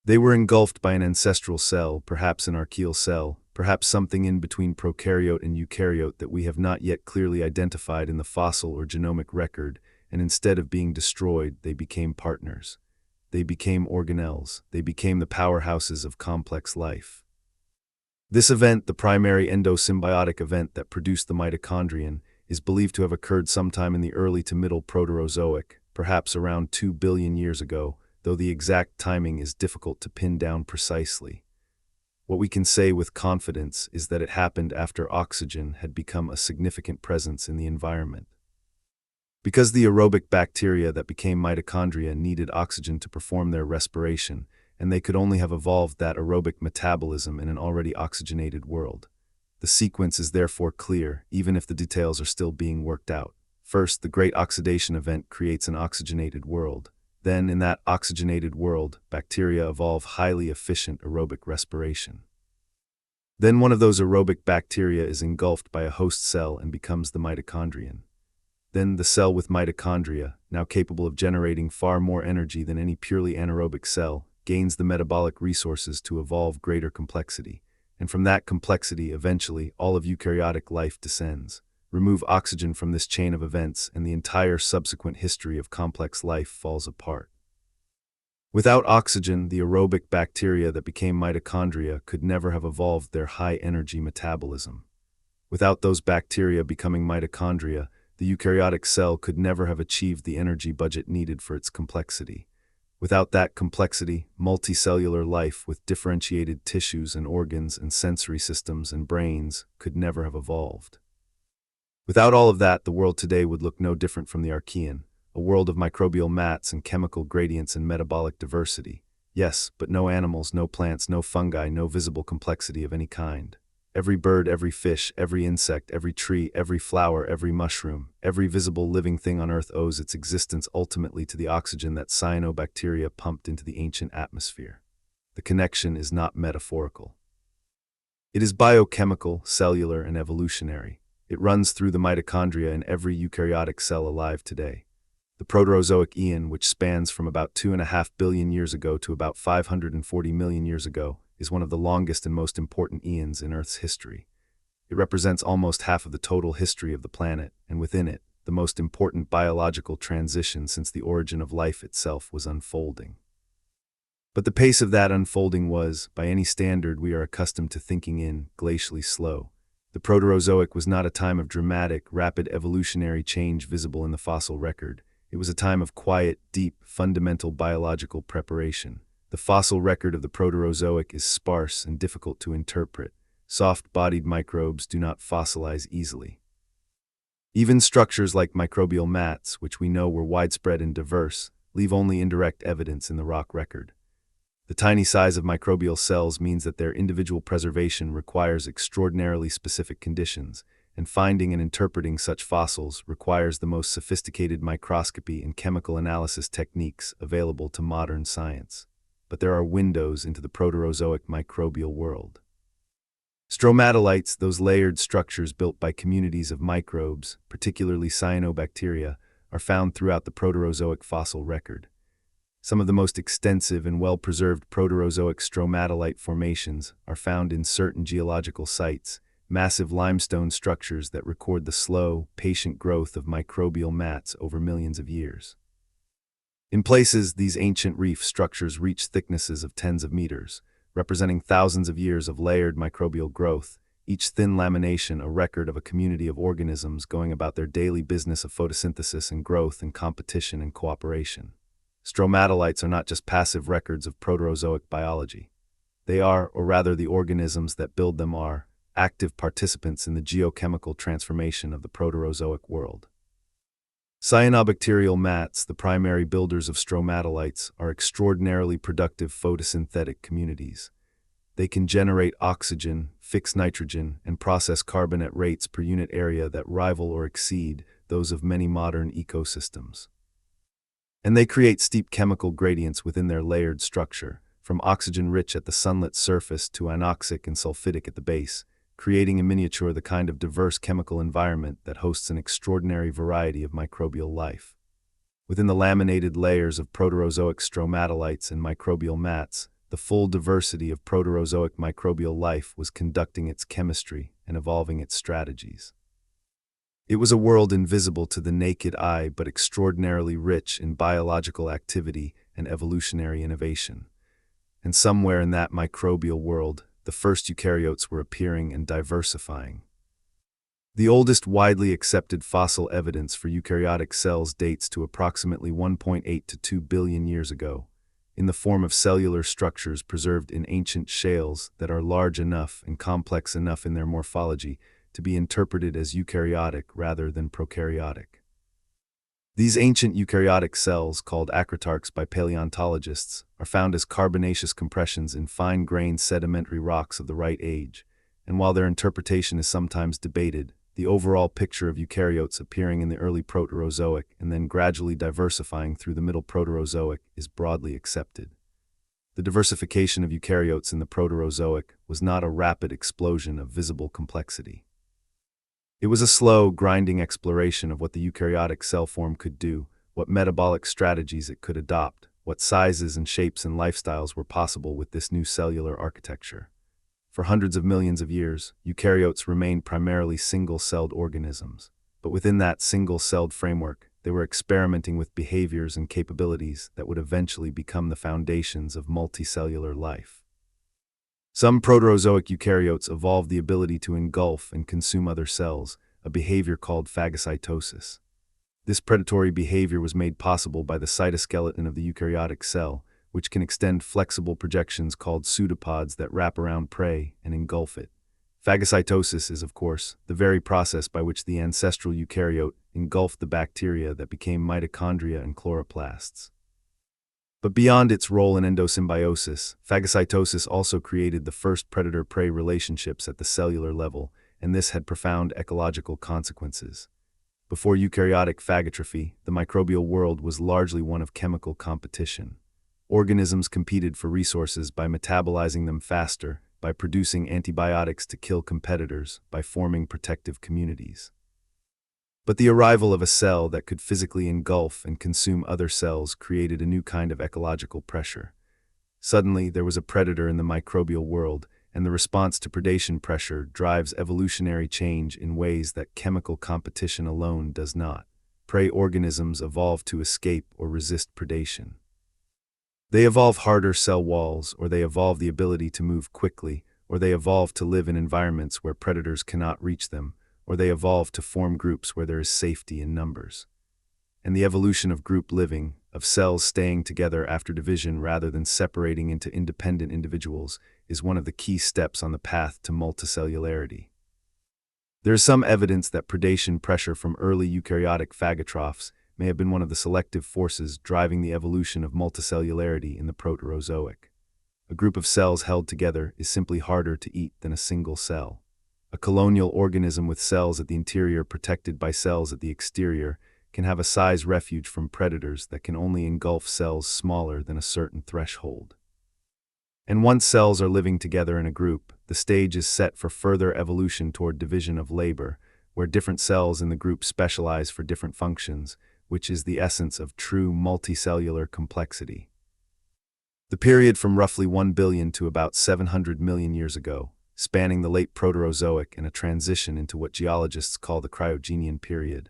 They were engulfed by an ancestral cell, perhaps an archaeal cell, perhaps something in between prokaryote and eukaryote that we have not yet clearly identified in the fossil or genomic record, and instead of being destroyed, they became partners. They became organelles. They became the powerhouses of complex life. This event, the primary endosymbiotic event that produced the mitochondrion, is believed to have occurred sometime in the early to middle Proterozoic, perhaps around 2 billion years ago, though the exact timing is difficult to pin down precisely. What we can say with confidence is that it happened after oxygen had become a significant presence in the environment. Because the aerobic bacteria that became mitochondria needed oxygen to perform their respiration, and they could only have evolved that aerobic metabolism in an already oxygenated world. The sequence is therefore clear, even if the details are still being worked out. First, the great oxidation event creates an oxygenated world. Then, in that oxygenated world, bacteria evolve highly efficient aerobic respiration. Then one of those aerobic bacteria is engulfed by a host cell and becomes the mitochondrion. Then the cell with mitochondria, now capable of generating far more energy than any purely anaerobic cell, gains the metabolic resources to evolve greater complexity. And from that complexity, eventually, all of eukaryotic life descends. Remove oxygen from this chain of events, and the entire subsequent history of complex life falls apart. Without oxygen, the aerobic bacteria that became mitochondria could never have evolved their high-energy metabolism. Without those bacteria becoming mitochondria, the eukaryotic cell could never have achieved the energy budget needed for its complexity. Without that complexity, multicellular life with differentiated tissues and organs and sensory systems and brains could never have evolved. Without all of that, the world today would look no different from the Archean, a world of microbial mats and chemical gradients and metabolic diversity. Yes, but no animals, no plants, no fungi, no visible complexity of any kind. Every bird, every fish, every insect, every tree, every flower, every mushroom, every visible living thing on Earth owes its existence ultimately to the oxygen that cyanobacteria pumped into the ancient atmosphere. The connection is not metaphorical. It is biochemical, cellular, and evolutionary. It runs through the mitochondria in every eukaryotic cell alive today. The Proterozoic Eon, which spans from about 2.5 billion years ago to about 540 million years ago, is one of the longest and most important eons in Earth's history. It represents almost half of the total history of the planet, and within it, the most important biological transition since the origin of life itself was unfolding. But the pace of that unfolding was, by any standard we are accustomed to thinking in, glacially slow. The Proterozoic was not a time of dramatic, rapid evolutionary change visible in the fossil record. It was a time of quiet, deep, fundamental biological preparation. The fossil record of the Proterozoic is sparse and difficult to interpret. Soft-bodied microbes do not fossilize easily. Even structures like microbial mats, which we know were widespread and diverse, leave only indirect evidence in the rock record. The tiny size of microbial cells means that their individual preservation requires extraordinarily specific conditions, and finding and interpreting such fossils requires the most sophisticated microscopy and chemical analysis techniques available to modern science. But there are windows into the Proterozoic microbial world. Stromatolites, those layered structures built by communities of microbes, particularly cyanobacteria, are found throughout the Proterozoic fossil record. Some of the most extensive and well-preserved Proterozoic stromatolite formations are found in certain geological sites, massive limestone structures that record the slow, patient growth of microbial mats over millions of years. In places, these ancient reef structures reach thicknesses of tens of meters, representing thousands of years of layered microbial growth, each thin lamination a record of a community of organisms going about their daily business of photosynthesis and growth and competition and cooperation. Stromatolites are not just passive records of Proterozoic biology. They are, or rather the organisms that build them are, active participants in the geochemical transformation of the Proterozoic world. Cyanobacterial mats, the primary builders of stromatolites, are extraordinarily productive photosynthetic communities. They can generate oxygen, fix nitrogen, and process carbon at rates per unit area that rival or exceed those of many modern ecosystems. And they create steep chemical gradients within their layered structure, from oxygen-rich at the sunlit surface to anoxic and sulfidic at the base, creating in miniature the kind of diverse chemical environment that hosts an extraordinary variety of microbial life. Within the laminated layers of Proterozoic stromatolites and microbial mats, the full diversity of Proterozoic microbial life was conducting its chemistry and evolving its strategies. It was a world invisible to the naked eye but extraordinarily rich in biological activity and evolutionary innovation. And somewhere in that microbial world, the first eukaryotes were appearing and diversifying. The oldest widely accepted fossil evidence for eukaryotic cells dates to approximately 1.8 to 2 billion years ago, in the form of cellular structures preserved in ancient shales that are large enough and complex enough in their morphology to be interpreted as eukaryotic rather than prokaryotic. These ancient eukaryotic cells, called acritarchs by paleontologists, are found as carbonaceous compressions in fine-grained sedimentary rocks of the right age, and while their interpretation is sometimes debated, the overall picture of eukaryotes appearing in the early Proterozoic and then gradually diversifying through the middle Proterozoic is broadly accepted. The diversification of eukaryotes in the Proterozoic was not a rapid explosion of visible complexity. It was a slow, grinding exploration of what the eukaryotic cell form could do, what metabolic strategies it could adopt, what sizes and shapes and lifestyles were possible with this new cellular architecture. For hundreds of millions of years, eukaryotes remained primarily single-celled organisms, but within that single-celled framework, they were experimenting with behaviors and capabilities that would eventually become the foundations of multicellular life. Some Proterozoic eukaryotes evolved the ability to engulf and consume other cells, a behavior called phagocytosis. This predatory behavior was made possible by the cytoskeleton of the eukaryotic cell, which can extend flexible projections called pseudopods that wrap around prey and engulf it. Phagocytosis is, of course, the very process by which the ancestral eukaryote engulfed the bacteria that became mitochondria and chloroplasts. But beyond its role in endosymbiosis, phagocytosis also created the first predator-prey relationships at the cellular level, and this had profound ecological consequences. Before eukaryotic phagotrophy, the microbial world was largely one of chemical competition. Organisms competed for resources by metabolizing them faster, by producing antibiotics to kill competitors, by forming protective communities. But the arrival of a cell that could physically engulf and consume other cells created a new kind of ecological pressure. Suddenly, there was a predator in the microbial world, and the response to predation pressure drives evolutionary change in ways that chemical competition alone does not. Prey organisms evolve to escape or resist predation. They evolve harder cell walls, or they evolve the ability to move quickly, or they evolve to live in environments where predators cannot reach them, or they evolve to form groups where there is safety in numbers. And the evolution of group living, of cells staying together after division rather than separating into independent individuals, is one of the key steps on the path to multicellularity. There is some evidence that predation pressure from early eukaryotic phagotrophs may have been one of the selective forces driving the evolution of multicellularity in the Proterozoic. A group of cells held together is simply harder to eat than a single cell. A colonial organism with cells at the interior protected by cells at the exterior can have a size refuge from predators that can only engulf cells smaller than a certain threshold. And once cells are living together in a group, the stage is set for further evolution toward division of labor, where different cells in the group specialize for different functions, which is the essence of true multicellular complexity. The period from roughly 1 billion to about 700 million years ago, spanning the late Proterozoic and a transition into what geologists call the Cryogenian period,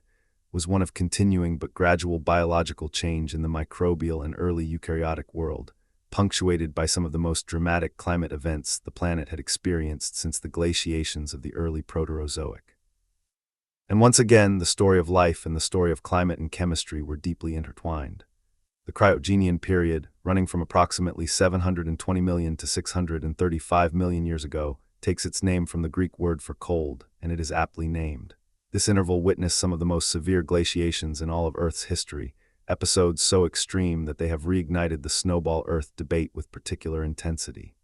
was one of continuing but gradual biological change in the microbial and early eukaryotic world, punctuated by some of the most dramatic climate events the planet had experienced since the glaciations of the early Proterozoic. And once again, the story of life and the story of climate and chemistry were deeply intertwined. The Cryogenian period, running from approximately 720 million to 635 million years ago, takes its name from the Greek word for cold, and it is aptly named. This interval witnessed some of the most severe glaciations in all of Earth's history, episodes so extreme that they have reignited the snowball Earth debate with particular intensity.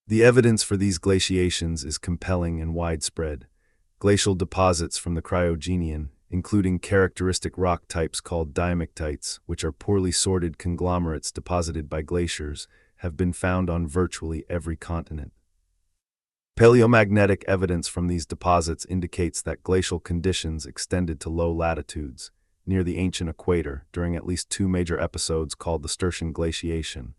The evidence for these glaciations is compelling and widespread. Glacial deposits from the Cryogenian, including characteristic rock types called diamictites, which are poorly sorted conglomerates deposited by glaciers, have been found on virtually every continent. Paleomagnetic evidence from these deposits indicates that glacial conditions extended to low latitudes, near the ancient equator, during at least two major episodes called the Sturtian glaciation,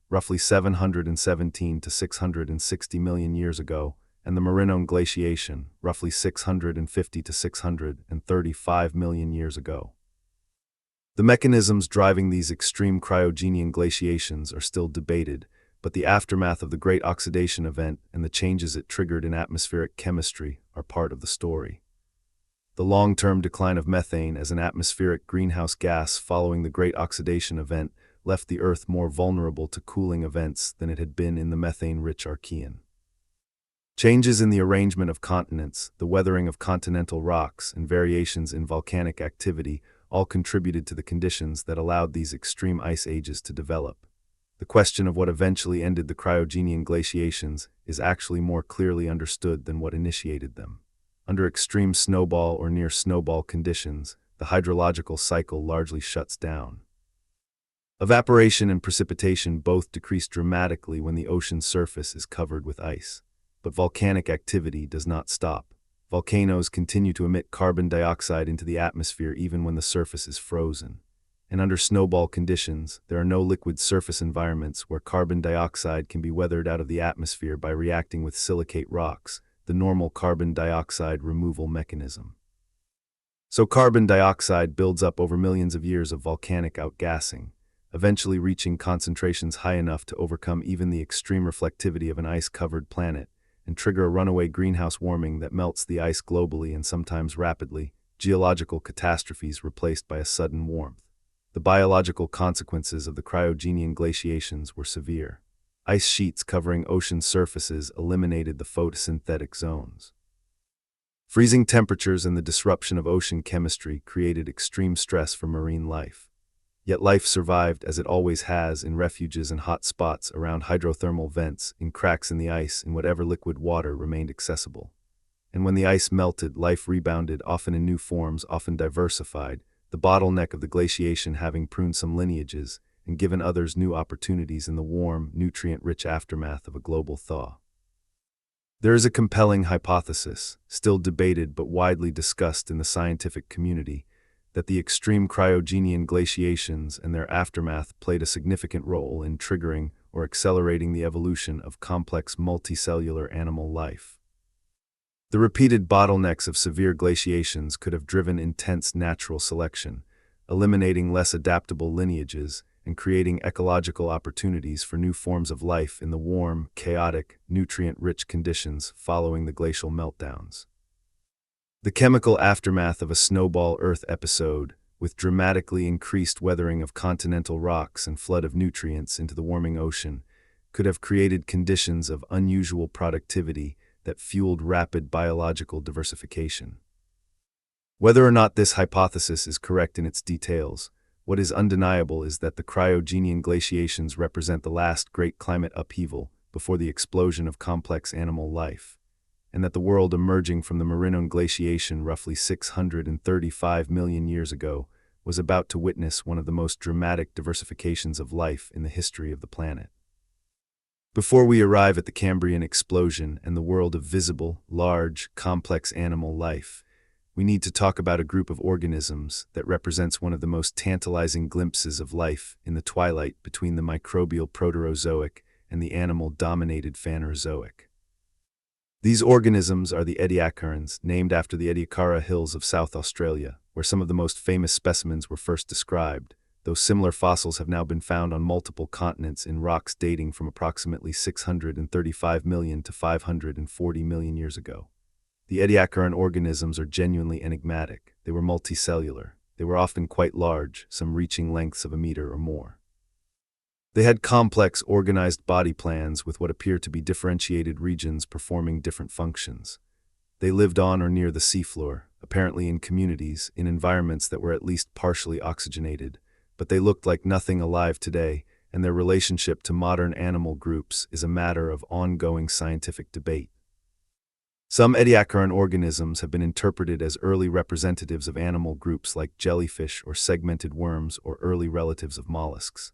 roughly 717 to 660 million years ago, and the Marinone glaciation, roughly 650 to 635 million years ago. The mechanisms driving these extreme cryogenian glaciations are still debated, but the aftermath of the Great Oxidation Event and the changes it triggered in atmospheric chemistry are part of the story. The long-term decline of methane as an atmospheric greenhouse gas following the Great Oxidation Event left the Earth more vulnerable to cooling events than it had been in the methane-rich Archean. Changes in the arrangement of continents, the weathering of continental rocks, and variations in volcanic activity all contributed to the conditions that allowed these extreme ice ages to develop. The question of what eventually ended the cryogenian glaciations is actually more clearly understood than what initiated them. Under extreme snowball or near snowball conditions, the hydrological cycle largely shuts down. Evaporation and precipitation both decrease dramatically when the ocean surface is covered with ice. But volcanic activity does not stop. Volcanoes continue to emit carbon dioxide into the atmosphere even when the surface is frozen. And under snowball conditions, there are no liquid surface environments where carbon dioxide can be weathered out of the atmosphere by reacting with silicate rocks, the normal carbon dioxide removal mechanism. So carbon dioxide builds up over millions of years of volcanic outgassing, eventually reaching concentrations high enough to overcome even the extreme reflectivity of an ice-covered planet, and trigger a runaway greenhouse warming that melts the ice globally and sometimes rapidly, geological catastrophes replaced by a sudden warmth. The biological consequences of the cryogenian glaciations were severe. Ice sheets covering ocean surfaces eliminated the photosynthetic zones. Freezing temperatures and the disruption of ocean chemistry created extreme stress for marine life. Yet life survived, as it always has, in refuges and hot spots around hydrothermal vents, in cracks in the ice, in whatever liquid water remained accessible. And when the ice melted, life rebounded, often in new forms, often diversified, the bottleneck of the glaciation having pruned some lineages and given others new opportunities in the warm, nutrient-rich aftermath of a global thaw. There is a compelling hypothesis, still debated but widely discussed in the scientific community, that the extreme cryogenian glaciations and their aftermath played a significant role in triggering or accelerating the evolution of complex multicellular animal life. The repeated bottlenecks of severe glaciations could have driven intense natural selection, eliminating less adaptable lineages and creating ecological opportunities for new forms of life in the warm, chaotic, nutrient-rich conditions following the glacial meltdowns. The chemical aftermath of a snowball Earth episode, with dramatically increased weathering of continental rocks and flood of nutrients into the warming ocean, could have created conditions of unusual productivity that fueled rapid biological diversification. Whether or not this hypothesis is correct in its details, what is undeniable is that the cryogenian glaciations represent the last great climate upheaval before the explosion of complex animal life, and that the world emerging from the Marinone glaciation roughly 635 million years ago was about to witness one of the most dramatic diversifications of life in the history of the planet. Before we arrive at the Cambrian explosion and the world of visible, large, complex animal life, we need to talk about a group of organisms that represents one of the most tantalizing glimpses of life in the twilight between the microbial Proterozoic and the animal-dominated Phanerozoic. These organisms are the Ediacarans, named after the Ediacara Hills of South Australia, where some of the most famous specimens were first described, though similar fossils have now been found on multiple continents in rocks dating from approximately 635 million to 540 million years ago. The Ediacaran organisms are genuinely enigmatic. They were multicellular. They were often quite large, some reaching lengths of a meter or more. They had complex, organized body plans with what appear to be differentiated regions performing different functions. They lived on or near the seafloor, apparently in communities, in environments that were at least partially oxygenated, but they looked like nothing alive today, and their relationship to modern animal groups is a matter of ongoing scientific debate. Some Ediacaran organisms have been interpreted as early representatives of animal groups like jellyfish or segmented worms or early relatives of mollusks.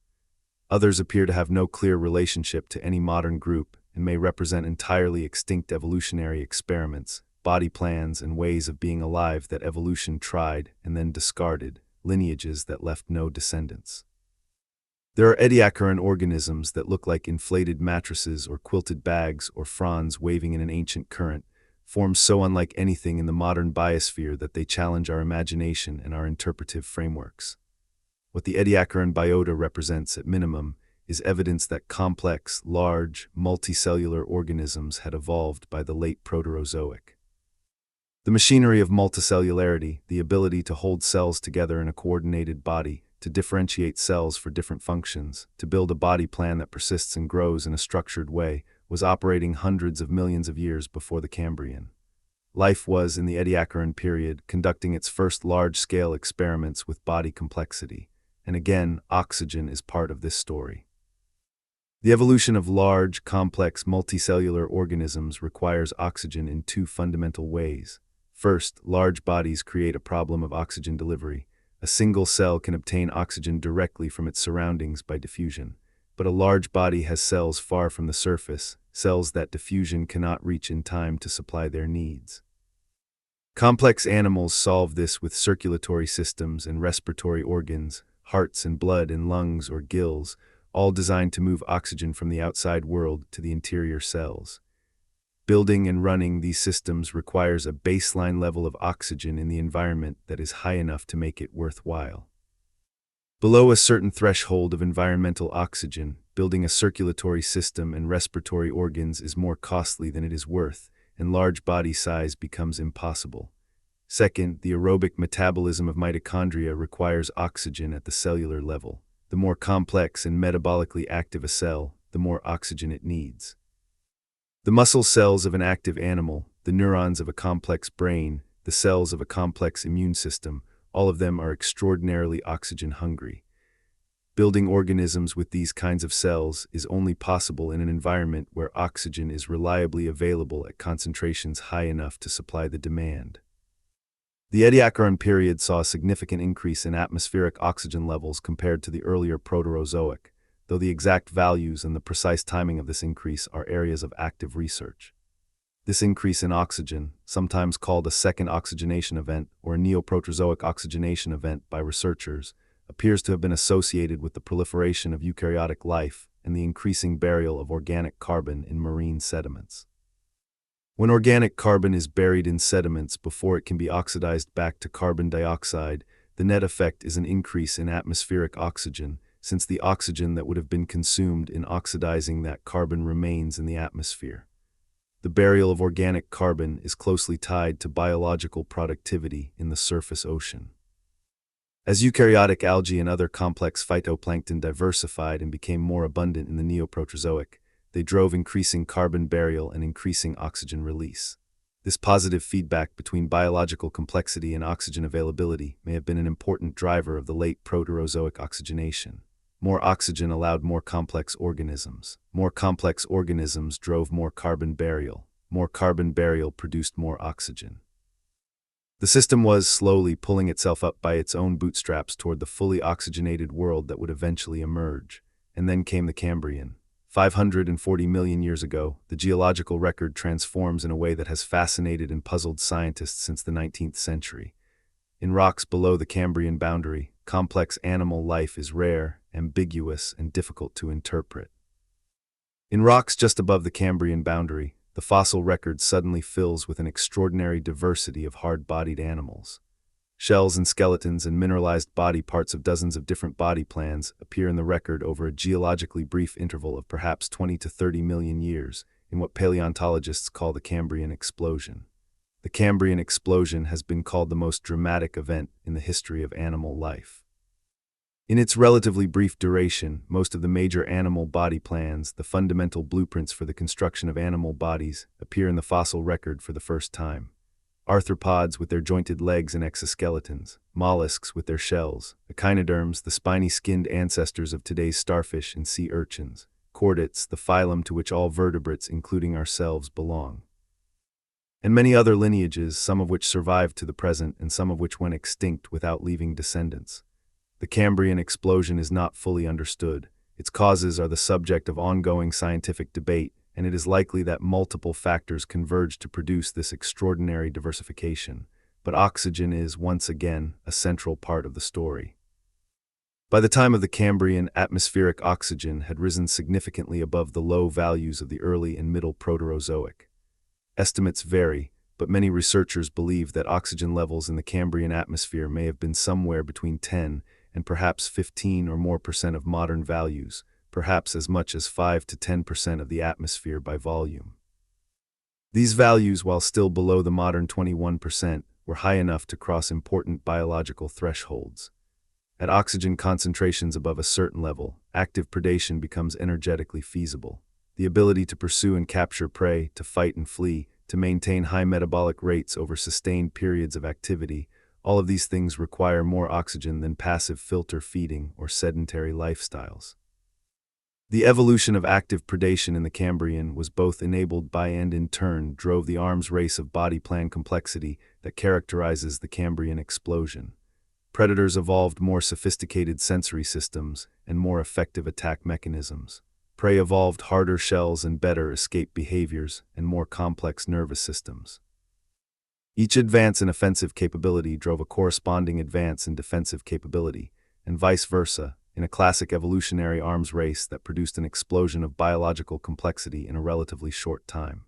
Others appear to have no clear relationship to any modern group and may represent entirely extinct evolutionary experiments, body plans, and ways of being alive that evolution tried and then discarded, lineages that left no descendants. There are Ediacaran organisms that look like inflated mattresses or quilted bags or fronds waving in an ancient current, forms so unlike anything in the modern biosphere that they challenge our imagination and our interpretive frameworks. What the Ediacaran biota represents, at minimum, is evidence that complex, large, multicellular organisms had evolved by the late Proterozoic. The machinery of multicellularity, the ability to hold cells together in a coordinated body, to differentiate cells for different functions, to build a body plan that persists and grows in a structured way, was operating hundreds of millions of years before the Cambrian. Life was, in the Ediacaran period, conducting its first large-scale experiments with body complexity, and again, oxygen is part of this story. The evolution of large, complex, multicellular organisms requires oxygen in two fundamental ways. First, large bodies create a problem of oxygen delivery. A single cell can obtain oxygen directly from its surroundings by diffusion, but a large body has cells far from the surface, cells that diffusion cannot reach in time to supply their needs. Complex animals solve this with circulatory systems and respiratory organs, hearts and blood and lungs or gills, all designed to move oxygen from the outside world to the interior cells. Building and running these systems requires a baseline level of oxygen in the environment that is high enough to make it worthwhile. Below a certain threshold of environmental oxygen, building a circulatory system and respiratory organs is more costly than it is worth, and large body size becomes impossible. Second, the aerobic metabolism of mitochondria requires oxygen at the cellular level. The more complex and metabolically active a cell, the more oxygen it needs. The muscle cells of an active animal, the neurons of a complex brain, the cells of a complex immune system, all of them are extraordinarily oxygen-hungry. Building organisms with these kinds of cells is only possible in an environment where oxygen is reliably available at concentrations high enough to supply the demand. The Ediacaran period saw a significant increase in atmospheric oxygen levels compared to the earlier Proterozoic, though the exact values and the precise timing of this increase are areas of active research. This increase in oxygen, sometimes called a second oxygenation event or a neoproterozoic oxygenation event by researchers, appears to have been associated with the proliferation of eukaryotic life and the increasing burial of organic carbon in marine sediments. When organic carbon is buried in sediments before it can be oxidized back to carbon dioxide, the net effect is an increase in atmospheric oxygen, since the oxygen that would have been consumed in oxidizing that carbon remains in the atmosphere. The burial of organic carbon is closely tied to biological productivity in the surface ocean. As eukaryotic algae and other complex phytoplankton diversified and became more abundant in the Neoproterozoic, they drove increasing carbon burial and increasing oxygen release. This positive feedback between biological complexity and oxygen availability may have been an important driver of the late Proterozoic oxygenation. More oxygen allowed more complex organisms. More complex organisms drove more carbon burial. More carbon burial produced more oxygen. The system was slowly pulling itself up by its own bootstraps toward the fully oxygenated world that would eventually emerge. And then came the Cambrian. 540 million years ago, the geological record transforms in a way that has fascinated and puzzled scientists since the 19th century. In rocks below the Cambrian boundary, complex animal life is rare, ambiguous, and difficult to interpret. In rocks just above the Cambrian boundary, the fossil record suddenly fills with an extraordinary diversity of hard-bodied animals. Shells and skeletons and mineralized body parts of dozens of different body plans appear in the record over a geologically brief interval of perhaps 20 to 30 million years, in what paleontologists call the Cambrian explosion. The Cambrian explosion has been called the most dramatic event in the history of animal life. In its relatively brief duration, most of the major animal body plans, the fundamental blueprints for the construction of animal bodies, appear in the fossil record for the first time. Arthropods with their jointed legs and exoskeletons, mollusks with their shells, echinoderms, the spiny-skinned ancestors of today's starfish and sea urchins, chordates, the phylum to which all vertebrates, including ourselves, belong. And many other lineages, some of which survive to the present and some of which went extinct without leaving descendants. The Cambrian explosion is not fully understood. Its causes are the subject of ongoing scientific debate, and it is likely that multiple factors converged to produce this extraordinary diversification. But oxygen is, once again, a central part of the story. By the time of the Cambrian, atmospheric oxygen had risen significantly above the low values of the early and middle Proterozoic. Estimates vary, but many researchers believe that oxygen levels in the Cambrian atmosphere may have been somewhere between 10 and perhaps 15 or more % of modern values, perhaps as much as 5 to 10% of the atmosphere by volume. These values, while still below the modern 21%, were high enough to cross important biological thresholds. At oxygen concentrations above a certain level, active predation becomes energetically feasible. The ability to pursue and capture prey, to fight and flee, to maintain high metabolic rates over sustained periods of activity, all of these things require more oxygen than passive filter feeding or sedentary lifestyles. The evolution of active predation in the Cambrian was both enabled by and in turn drove the arms race of body plan complexity that characterizes the Cambrian explosion. Predators evolved more sophisticated sensory systems and more effective attack mechanisms. Prey evolved harder shells and better escape behaviors and more complex nervous systems. Each advance in offensive capability drove a corresponding advance in defensive capability, and vice versa, in a classic evolutionary arms race that produced an explosion of biological complexity in a relatively short time.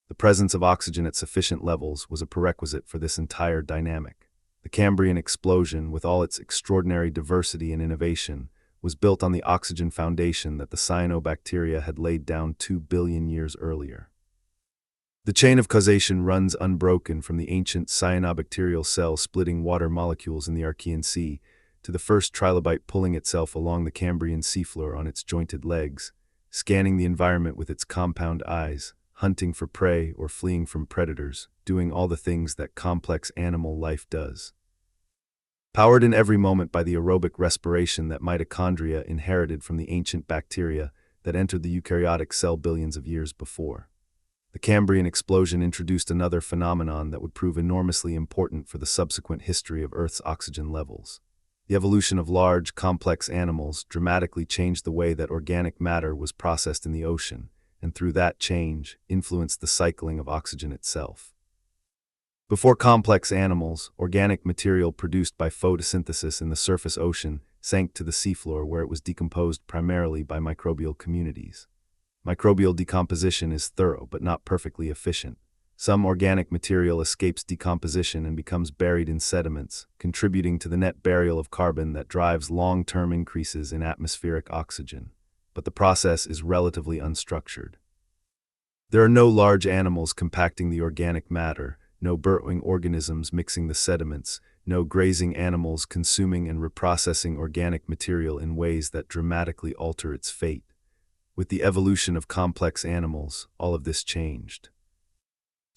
The presence of oxygen at sufficient levels was a prerequisite for this entire dynamic. The Cambrian explosion, with all its extraordinary diversity and innovation, was built on the oxygen foundation that the cyanobacteria had laid down 2 billion years earlier. The chain of causation runs unbroken from the ancient cyanobacterial cell splitting water molecules in the Archean Sea to the first trilobite pulling itself along the Cambrian seafloor on its jointed legs, scanning the environment with its compound eyes, hunting for prey or fleeing from predators, doing all the things that complex animal life does. Powered in every moment by the aerobic respiration that mitochondria inherited from the ancient bacteria that entered the eukaryotic cell billions of years before. The Cambrian explosion introduced another phenomenon that would prove enormously important for the subsequent history of Earth's oxygen levels. The evolution of large, complex animals dramatically changed the way that organic matter was processed in the ocean, and through that change, influenced the cycling of oxygen itself. Before complex animals, organic material produced by photosynthesis in the surface ocean sank to the seafloor where it was decomposed primarily by microbial communities. Microbial decomposition is thorough but not perfectly efficient. Some organic material escapes decomposition and becomes buried in sediments, contributing to the net burial of carbon that drives long-term increases in atmospheric oxygen. But the process is relatively unstructured. There are no large animals compacting the organic matter, no burrowing organisms mixing the sediments, no grazing animals consuming and reprocessing organic material in ways that dramatically alter its fate. With the evolution of complex animals, all of this changed.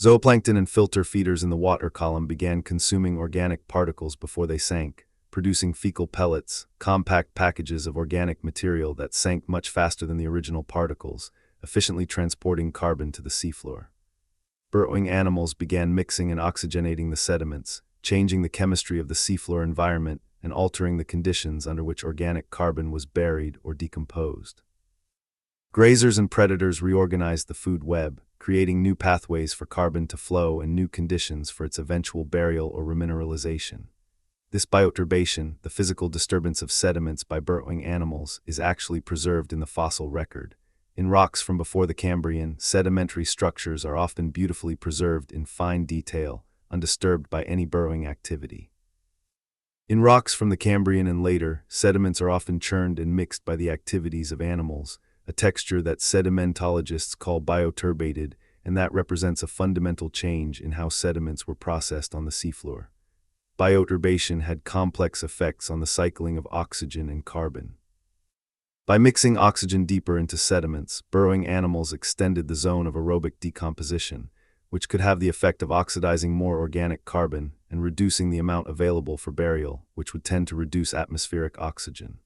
Zooplankton and filter feeders in the water column began consuming organic particles before they sank, producing fecal pellets, compact packages of organic material that sank much faster than the original particles, efficiently transporting carbon to the seafloor. Burrowing animals began mixing and oxygenating the sediments, changing the chemistry of the seafloor environment and altering the conditions under which organic carbon was buried or decomposed. Grazers and predators reorganized the food web, creating new pathways for carbon to flow and new conditions for its eventual burial or remineralization. This bioturbation, the physical disturbance of sediments by burrowing animals, is actually preserved in the fossil record. In rocks from before the Cambrian, sedimentary structures are often beautifully preserved in fine detail, undisturbed by any burrowing activity. In rocks from the Cambrian and later, sediments are often churned and mixed by the activities of animals, a texture that sedimentologists call bioturbated, and that represents a fundamental change in how sediments were processed on the seafloor. bioturbation had complex effects on the cycling of oxygen and carbon. By mixing oxygen deeper into sediments, burrowing animals extended the zone of aerobic decomposition, which could have the effect of oxidizing more organic carbon and reducing the amount available for burial, which would tend to reduce atmospheric oxygen.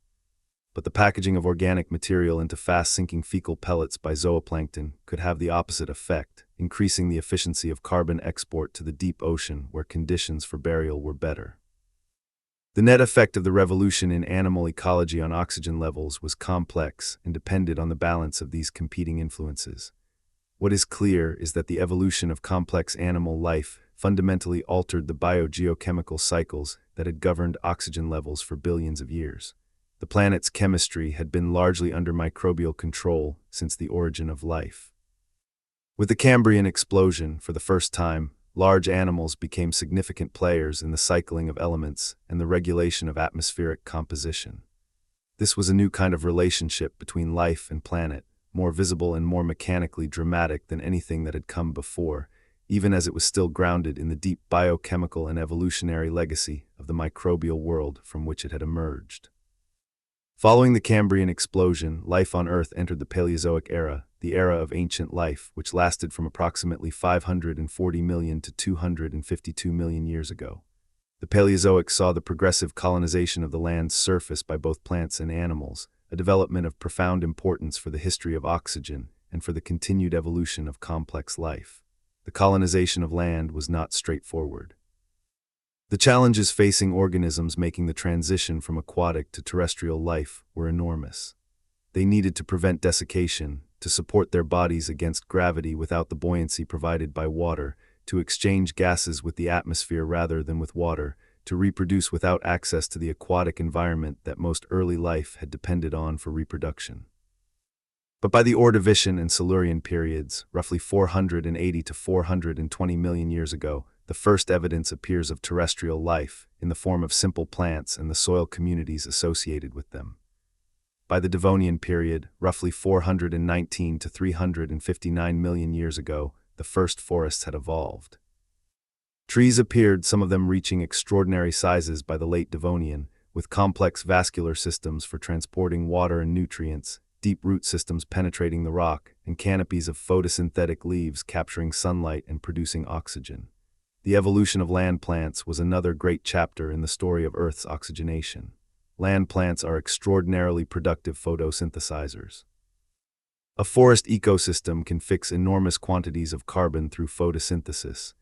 But the packaging of organic material into fast-sinking fecal pellets by zooplankton could have the opposite effect, increasing the efficiency of carbon export to the deep ocean where conditions for burial were better. The net effect of the revolution in animal ecology on oxygen levels was complex and depended on the balance of these competing influences. What is clear is that the evolution of complex animal life fundamentally altered the biogeochemical cycles that had governed oxygen levels for billions of years. The planet's chemistry had been largely under microbial control since the origin of life. With the Cambrian explosion, for the first time, large animals became significant players in the cycling of elements and the regulation of atmospheric composition. This was a new kind of relationship between life and planet, more visible and more mechanically dramatic than anything that had come before, even as it was still grounded in the deep biochemical and evolutionary legacy of the microbial world from which it had emerged. Following the Cambrian explosion, life on Earth entered the Paleozoic era, the era of ancient life, which lasted from approximately 540 million to 252 million years ago. The Paleozoic saw the progressive colonization of the land's surface by both plants and animals, a development of profound importance for the history of oxygen and for the continued evolution of complex life. The colonization of land was not straightforward. The challenges facing organisms making the transition from aquatic to terrestrial life were enormous. They needed to prevent desiccation, to support their bodies against gravity without the buoyancy provided by water, to exchange gases with the atmosphere rather than with water, to reproduce without access to the aquatic environment that most early life had depended on for reproduction. But by the Ordovician and Silurian periods, roughly 480 to 420 million years ago, the first evidence appears of terrestrial life in the form of simple plants and the soil communities associated with them. By the Devonian period, roughly 419 to 359 million years ago, the first forests had evolved. Trees appeared, some of them reaching extraordinary sizes by the late Devonian, with complex vascular systems for transporting water and nutrients, deep root systems penetrating the rock, and canopies of photosynthetic leaves capturing sunlight and producing oxygen. The evolution of land plants was another great chapter in the story of Earth's oxygenation. Land plants are extraordinarily productive photosynthesizers. A forest ecosystem can fix enormous quantities of carbon through photosynthesis,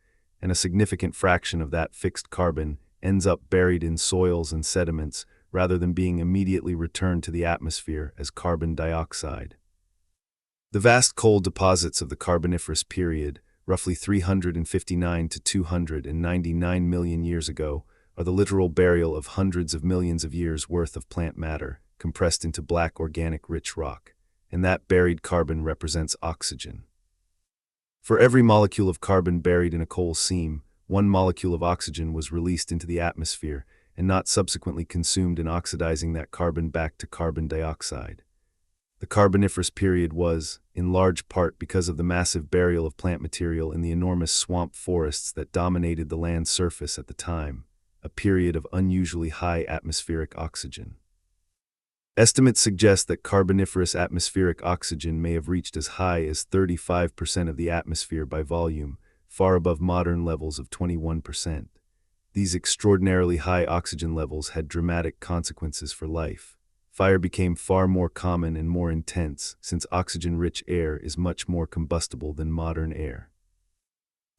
and a significant fraction of that fixed carbon ends up buried in soils and sediments rather than being immediately returned to the atmosphere as carbon dioxide. The vast coal deposits of the Carboniferous period, roughly 359 to 299 million years ago, are the literal burial of hundreds of millions of years' worth of plant matter compressed into black organic-rich rock, and that buried carbon represents oxygen. For every molecule of carbon buried in a coal seam, one molecule of oxygen was released into the atmosphere and not subsequently consumed in oxidizing that carbon back to carbon dioxide. The Carboniferous period was, in large part because of the massive burial of plant material in the enormous swamp forests that dominated the land's surface at the time, a period of unusually high atmospheric oxygen. Estimates suggest that Carboniferous atmospheric oxygen may have reached as high as 35% of the atmosphere by volume, far above modern levels of 21%. These extraordinarily high oxygen levels had dramatic consequences for life. Fire became far more common and more intense, since oxygen-rich air is much more combustible than modern air.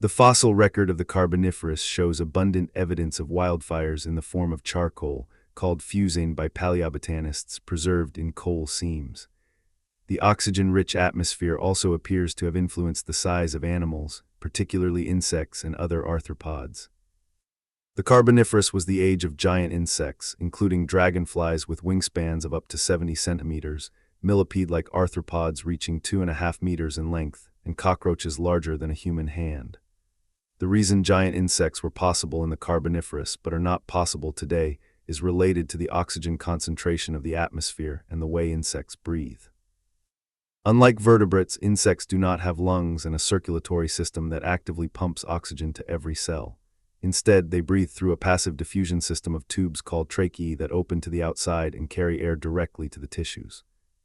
The fossil record of the Carboniferous shows abundant evidence of wildfires in the form of charcoal, called fusane by paleobotanists, preserved in coal seams. The oxygen-rich atmosphere also appears to have influenced the size of animals, particularly insects and other arthropods. The Carboniferous was the age of giant insects, including dragonflies with wingspans of up to 70 centimeters, millipede-like arthropods reaching 2.5 meters in length, and cockroaches larger than a human hand. The reason giant insects were possible in the Carboniferous but are not possible today is related to the oxygen concentration of the atmosphere and the way insects breathe. Unlike vertebrates, insects do not have lungs and a circulatory system that actively pumps oxygen to every cell. Instead, they breathe through a passive diffusion system of tubes called tracheae that open to the outside and carry air directly to the tissues.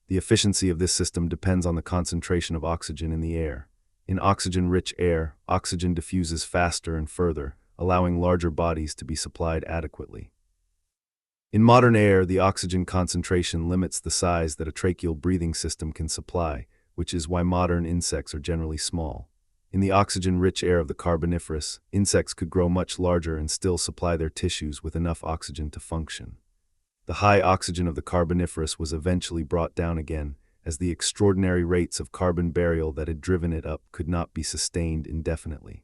The efficiency of this system depends on the concentration of oxygen in the air. In oxygen-rich air, oxygen diffuses faster and further, allowing larger bodies to be supplied adequately. In modern air, the oxygen concentration limits the size that a tracheal breathing system can supply, which is why modern insects are generally small. In the oxygen-rich air of the Carboniferous, insects could grow much larger and still supply their tissues with enough oxygen to function. The high oxygen of the Carboniferous was eventually brought down again, as the extraordinary rates of carbon burial that had driven it up could not be sustained indefinitely.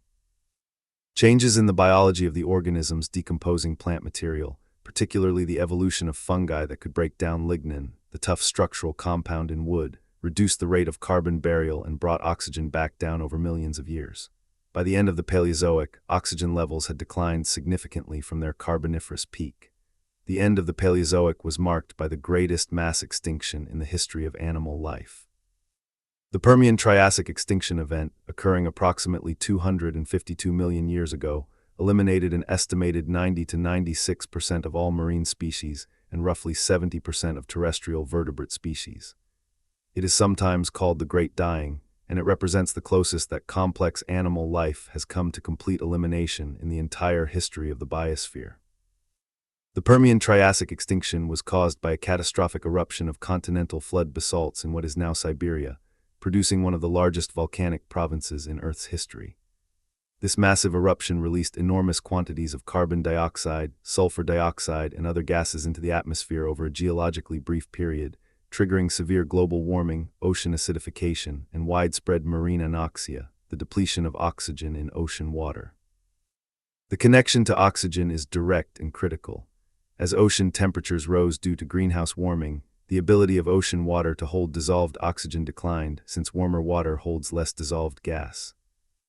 Changes in the biology of the organisms decomposing plant material, particularly the evolution of fungi that could break down lignin, the tough structural compound in wood, reduced the rate of carbon burial and brought oxygen back down over millions of years. By the end of the Paleozoic, oxygen levels had declined significantly from their Carboniferous peak. The end of the Paleozoic was marked by the greatest mass extinction in the history of animal life. The Permian-Triassic extinction event, occurring approximately 252 million years ago, eliminated an estimated 90 to 96% of all marine species and roughly 70% of terrestrial vertebrate species. It is sometimes called the Great Dying, and it represents the closest that complex animal life has come to complete elimination in the entire history of the biosphere. The Permian-Triassic extinction was caused by a catastrophic eruption of continental flood basalts in what is now Siberia, producing one of the largest volcanic provinces in Earth's history. This massive eruption released enormous quantities of carbon dioxide, sulfur dioxide, and other gases into the atmosphere over a geologically brief period, triggering severe global warming, ocean acidification, and widespread marine anoxia, the depletion of oxygen in ocean water. The connection to oxygen is direct and critical. As ocean temperatures rose due to greenhouse warming, the ability of ocean water to hold dissolved oxygen declined, since warmer water holds less dissolved gas.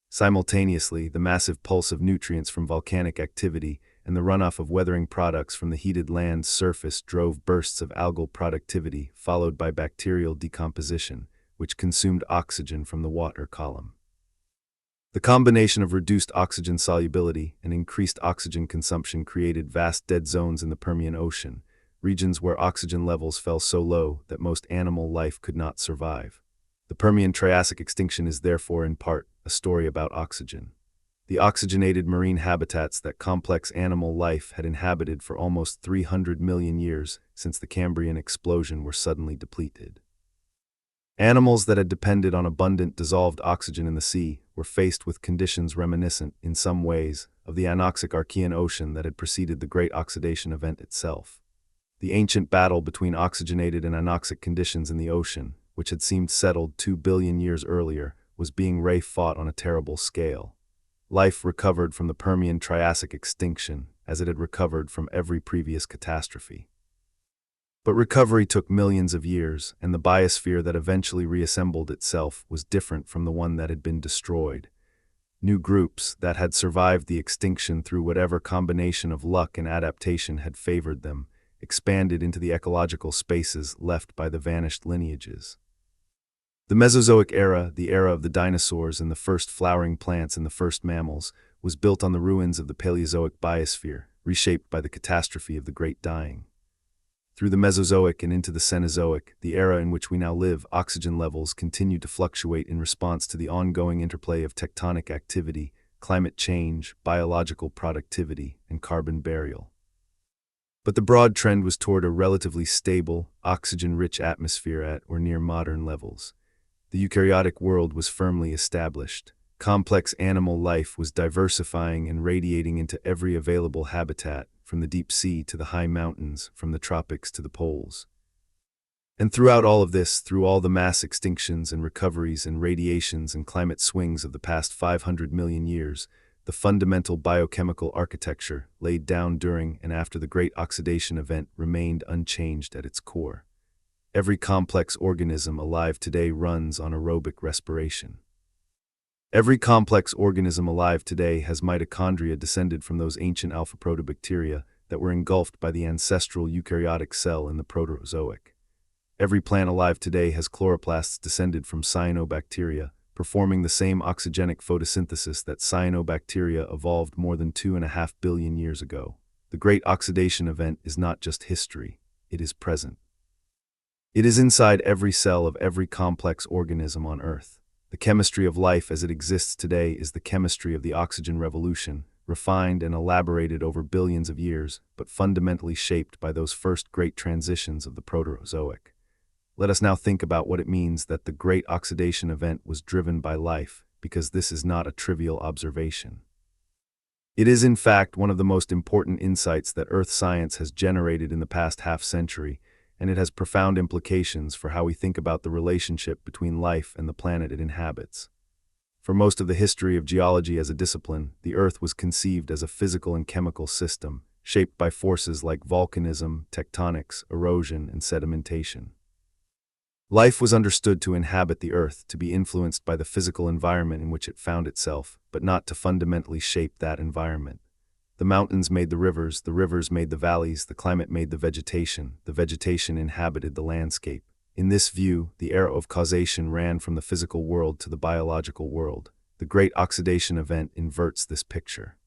Simultaneously, the massive pulse of nutrients from volcanic activity and the runoff of weathering products from the heated land's surface drove bursts of algal productivity, followed by bacterial decomposition, which consumed oxygen from the water column. The combination of reduced oxygen solubility and increased oxygen consumption created vast dead zones in the Permian Ocean, regions where oxygen levels fell so low that most animal life could not survive. The Permian-Triassic extinction is therefore, in part, a story about oxygen. The oxygenated marine habitats that complex animal life had inhabited for almost 300 million years since the Cambrian explosion were suddenly depleted. Animals that had depended on abundant dissolved oxygen in the sea were faced with conditions reminiscent, in some ways, of the anoxic Archean Ocean that had preceded the Great Oxidation event itself. The ancient battle between oxygenated and anoxic conditions in the ocean, which had seemed settled 2 billion years earlier, was being fought on a terrible scale. Life recovered from the Permian-Triassic extinction as it had recovered from every previous catastrophe. But recovery took millions of years, and the biosphere that eventually reassembled itself was different from the one that had been destroyed. New groups that had survived the extinction through whatever combination of luck and adaptation had favored them expanded into the ecological spaces left by the vanished lineages. The Mesozoic era, the era of the dinosaurs and the first flowering plants and the first mammals, was built on the ruins of the Paleozoic biosphere, reshaped by the catastrophe of the Great Dying. Through the Mesozoic and into the Cenozoic, the era in which we now live, oxygen levels continued to fluctuate in response to the ongoing interplay of tectonic activity, climate change, biological productivity, and carbon burial. But the broad trend was toward a relatively stable, oxygen-rich atmosphere at or near modern levels. The eukaryotic world was firmly established. Complex animal life was diversifying and radiating into every available habitat, from the deep sea to the high mountains, from the tropics to the poles. And throughout all of this, through all the mass extinctions and recoveries and radiations and climate swings of the past 500 million years, the fundamental biochemical architecture laid down during and after the Great Oxidation event remained unchanged at its core. Every complex organism alive today runs on aerobic respiration. Every complex organism alive today has mitochondria descended from those ancient alpha protobacteria that were engulfed by the ancestral eukaryotic cell in the Proterozoic. Every plant alive today has chloroplasts descended from cyanobacteria, performing the same oxygenic photosynthesis that cyanobacteria evolved more than 2.5 billion years ago. The Great Oxidation Event is not just history, it is present. It is inside every cell of every complex organism on Earth. The chemistry of life as it exists today is the chemistry of the oxygen revolution, refined and elaborated over billions of years, but fundamentally shaped by those first great transitions of the Proterozoic. Let us now think about what it means that the Great Oxidation Event was driven by life, because this is not a trivial observation. It is in fact one of the most important insights that Earth science has generated in the past half-century, and it has profound implications for how we think about the relationship between life and the planet it inhabits. For most of the history of geology as a discipline, the Earth was conceived as a physical and chemical system, shaped by forces like volcanism, tectonics, erosion, and sedimentation. Life was understood to inhabit the Earth, to be influenced by the physical environment in which it found itself, but not to fundamentally shape that environment. The mountains made the rivers made the valleys, the climate made the vegetation inhabited the landscape. In this view, the arrow of causation ran from the physical world to the biological world. The Great Oxidation Event inverts this picture.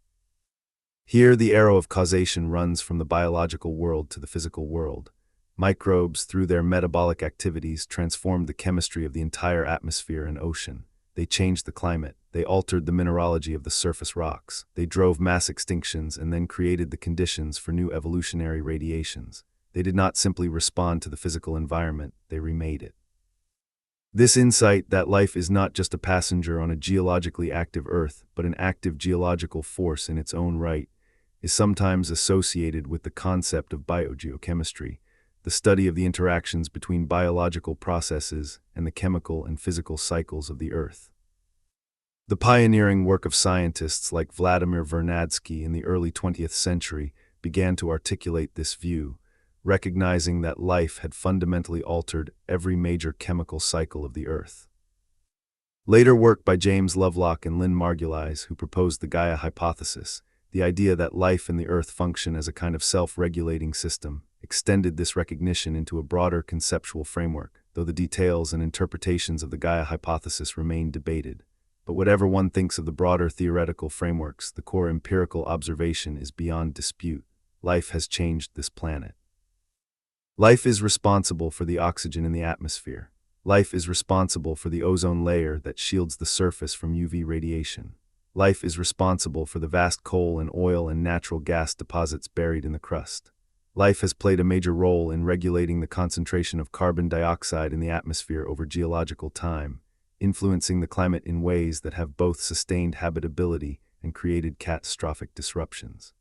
Here, the arrow of causation runs from the biological world to the physical world. Microbes, through their metabolic activities, transformed the chemistry of the entire atmosphere and ocean. They changed the climate, they altered the mineralogy of the surface rocks, they drove mass extinctions and then created the conditions for new evolutionary radiations. They did not simply respond to the physical environment, they remade it. This insight that life is not just a passenger on a geologically active Earth, but an active geological force in its own right, is sometimes associated with the concept of biogeochemistry, the study of the interactions between biological processes and the chemical and physical cycles of the Earth. The pioneering work of scientists like Vladimir Vernadsky in the early 20th century began to articulate this view, recognizing that life had fundamentally altered every major chemical cycle of the Earth. Later work by James Lovelock and Lynn Margulies, who proposed the Gaia hypothesis, the idea that life and the Earth function as a kind of self-regulating system, extended this recognition into a broader conceptual framework, though the details and interpretations of the Gaia hypothesis remain debated. But whatever one thinks of the broader theoretical frameworks, the core empirical observation is beyond dispute. Life has changed this planet. Life is responsible for the oxygen in the atmosphere. Life is responsible for the ozone layer that shields the surface from UV radiation. Life is responsible for the vast coal and oil and natural gas deposits buried in the crust. Life has played a major role in regulating the concentration of carbon dioxide in the atmosphere over geological time, influencing the climate in ways that have both sustained habitability and created catastrophic disruptions.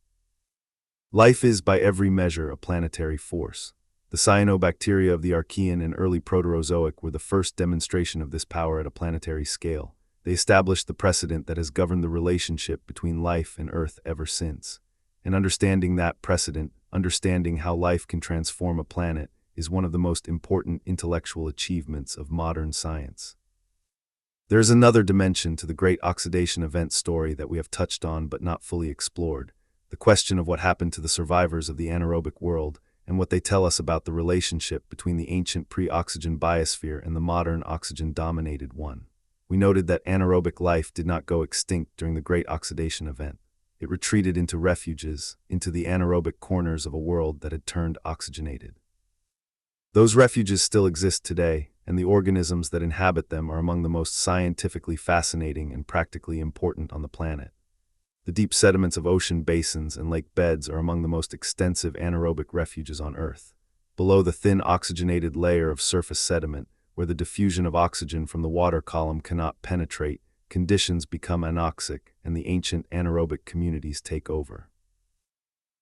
Life is, by every measure, a planetary force. The cyanobacteria of the Archean and early Proterozoic were the first demonstration of this power at a planetary scale. They established the precedent that has governed the relationship between life and Earth ever since. And understanding that precedent, understanding how life can transform a planet, is one of the most important intellectual achievements of modern science. There is another dimension to the Great Oxidation Event story that we have touched on but not fully explored, the question of what happened to the survivors of the anaerobic world and what they tell us about the relationship between the ancient pre-oxygen biosphere and the modern oxygen-dominated one. We noted that anaerobic life did not go extinct during the Great Oxidation Event. It retreated into refuges, into the anaerobic corners of a world that had turned oxygenated. Those refuges still exist today, and the organisms that inhabit them are among the most scientifically fascinating and practically important on the planet. The deep sediments of ocean basins and lake beds are among the most extensive anaerobic refuges on Earth. Below the thin oxygenated layer of surface sediment, where the diffusion of oxygen from the water column cannot penetrate, conditions become anoxic and the ancient anaerobic communities take over.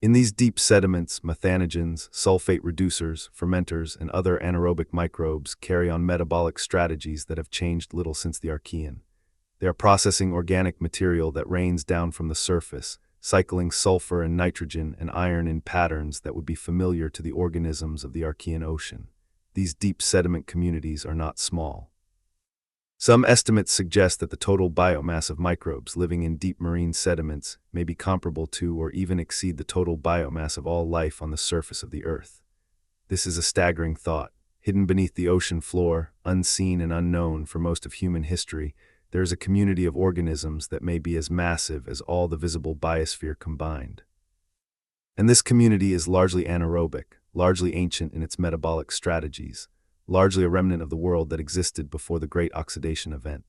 In these deep sediments, methanogens, sulfate reducers, fermenters, and other anaerobic microbes carry on metabolic strategies that have changed little since the Archean. They are processing organic material that rains down from the surface, cycling sulfur and nitrogen and iron in patterns that would be familiar to the organisms of the Archean Ocean. These deep sediment communities are not small. Some estimates suggest that the total biomass of microbes living in deep marine sediments may be comparable to or even exceed the total biomass of all life on the surface of the Earth. This is a staggering thought. Hidden beneath the ocean floor, unseen and unknown for most of human history, there is a community of organisms that may be as massive as all the visible biosphere combined. And this community is largely anaerobic, largely ancient in its metabolic strategies, largely a remnant of the world that existed before the Great Oxidation Event.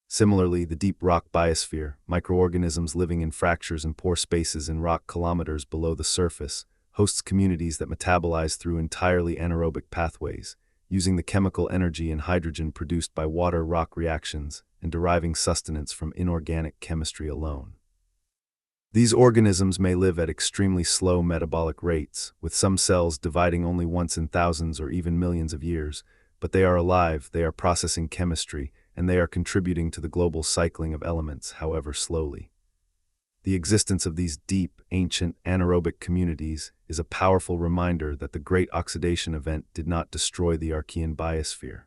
Similarly, the deep rock biosphere, microorganisms living in fractures and pore spaces in rock kilometers below the surface, hosts communities that metabolize through entirely anaerobic pathways, using the chemical energy and hydrogen produced by water-rock reactions and deriving sustenance from inorganic chemistry alone. These organisms may live at extremely slow metabolic rates, with some cells dividing only once in thousands or even millions of years, but they are alive, they are processing chemistry, and they are contributing to the global cycling of elements, however slowly. The existence of these deep, ancient, anaerobic communities is a powerful reminder that the Great Oxidation Event did not destroy the Archean biosphere.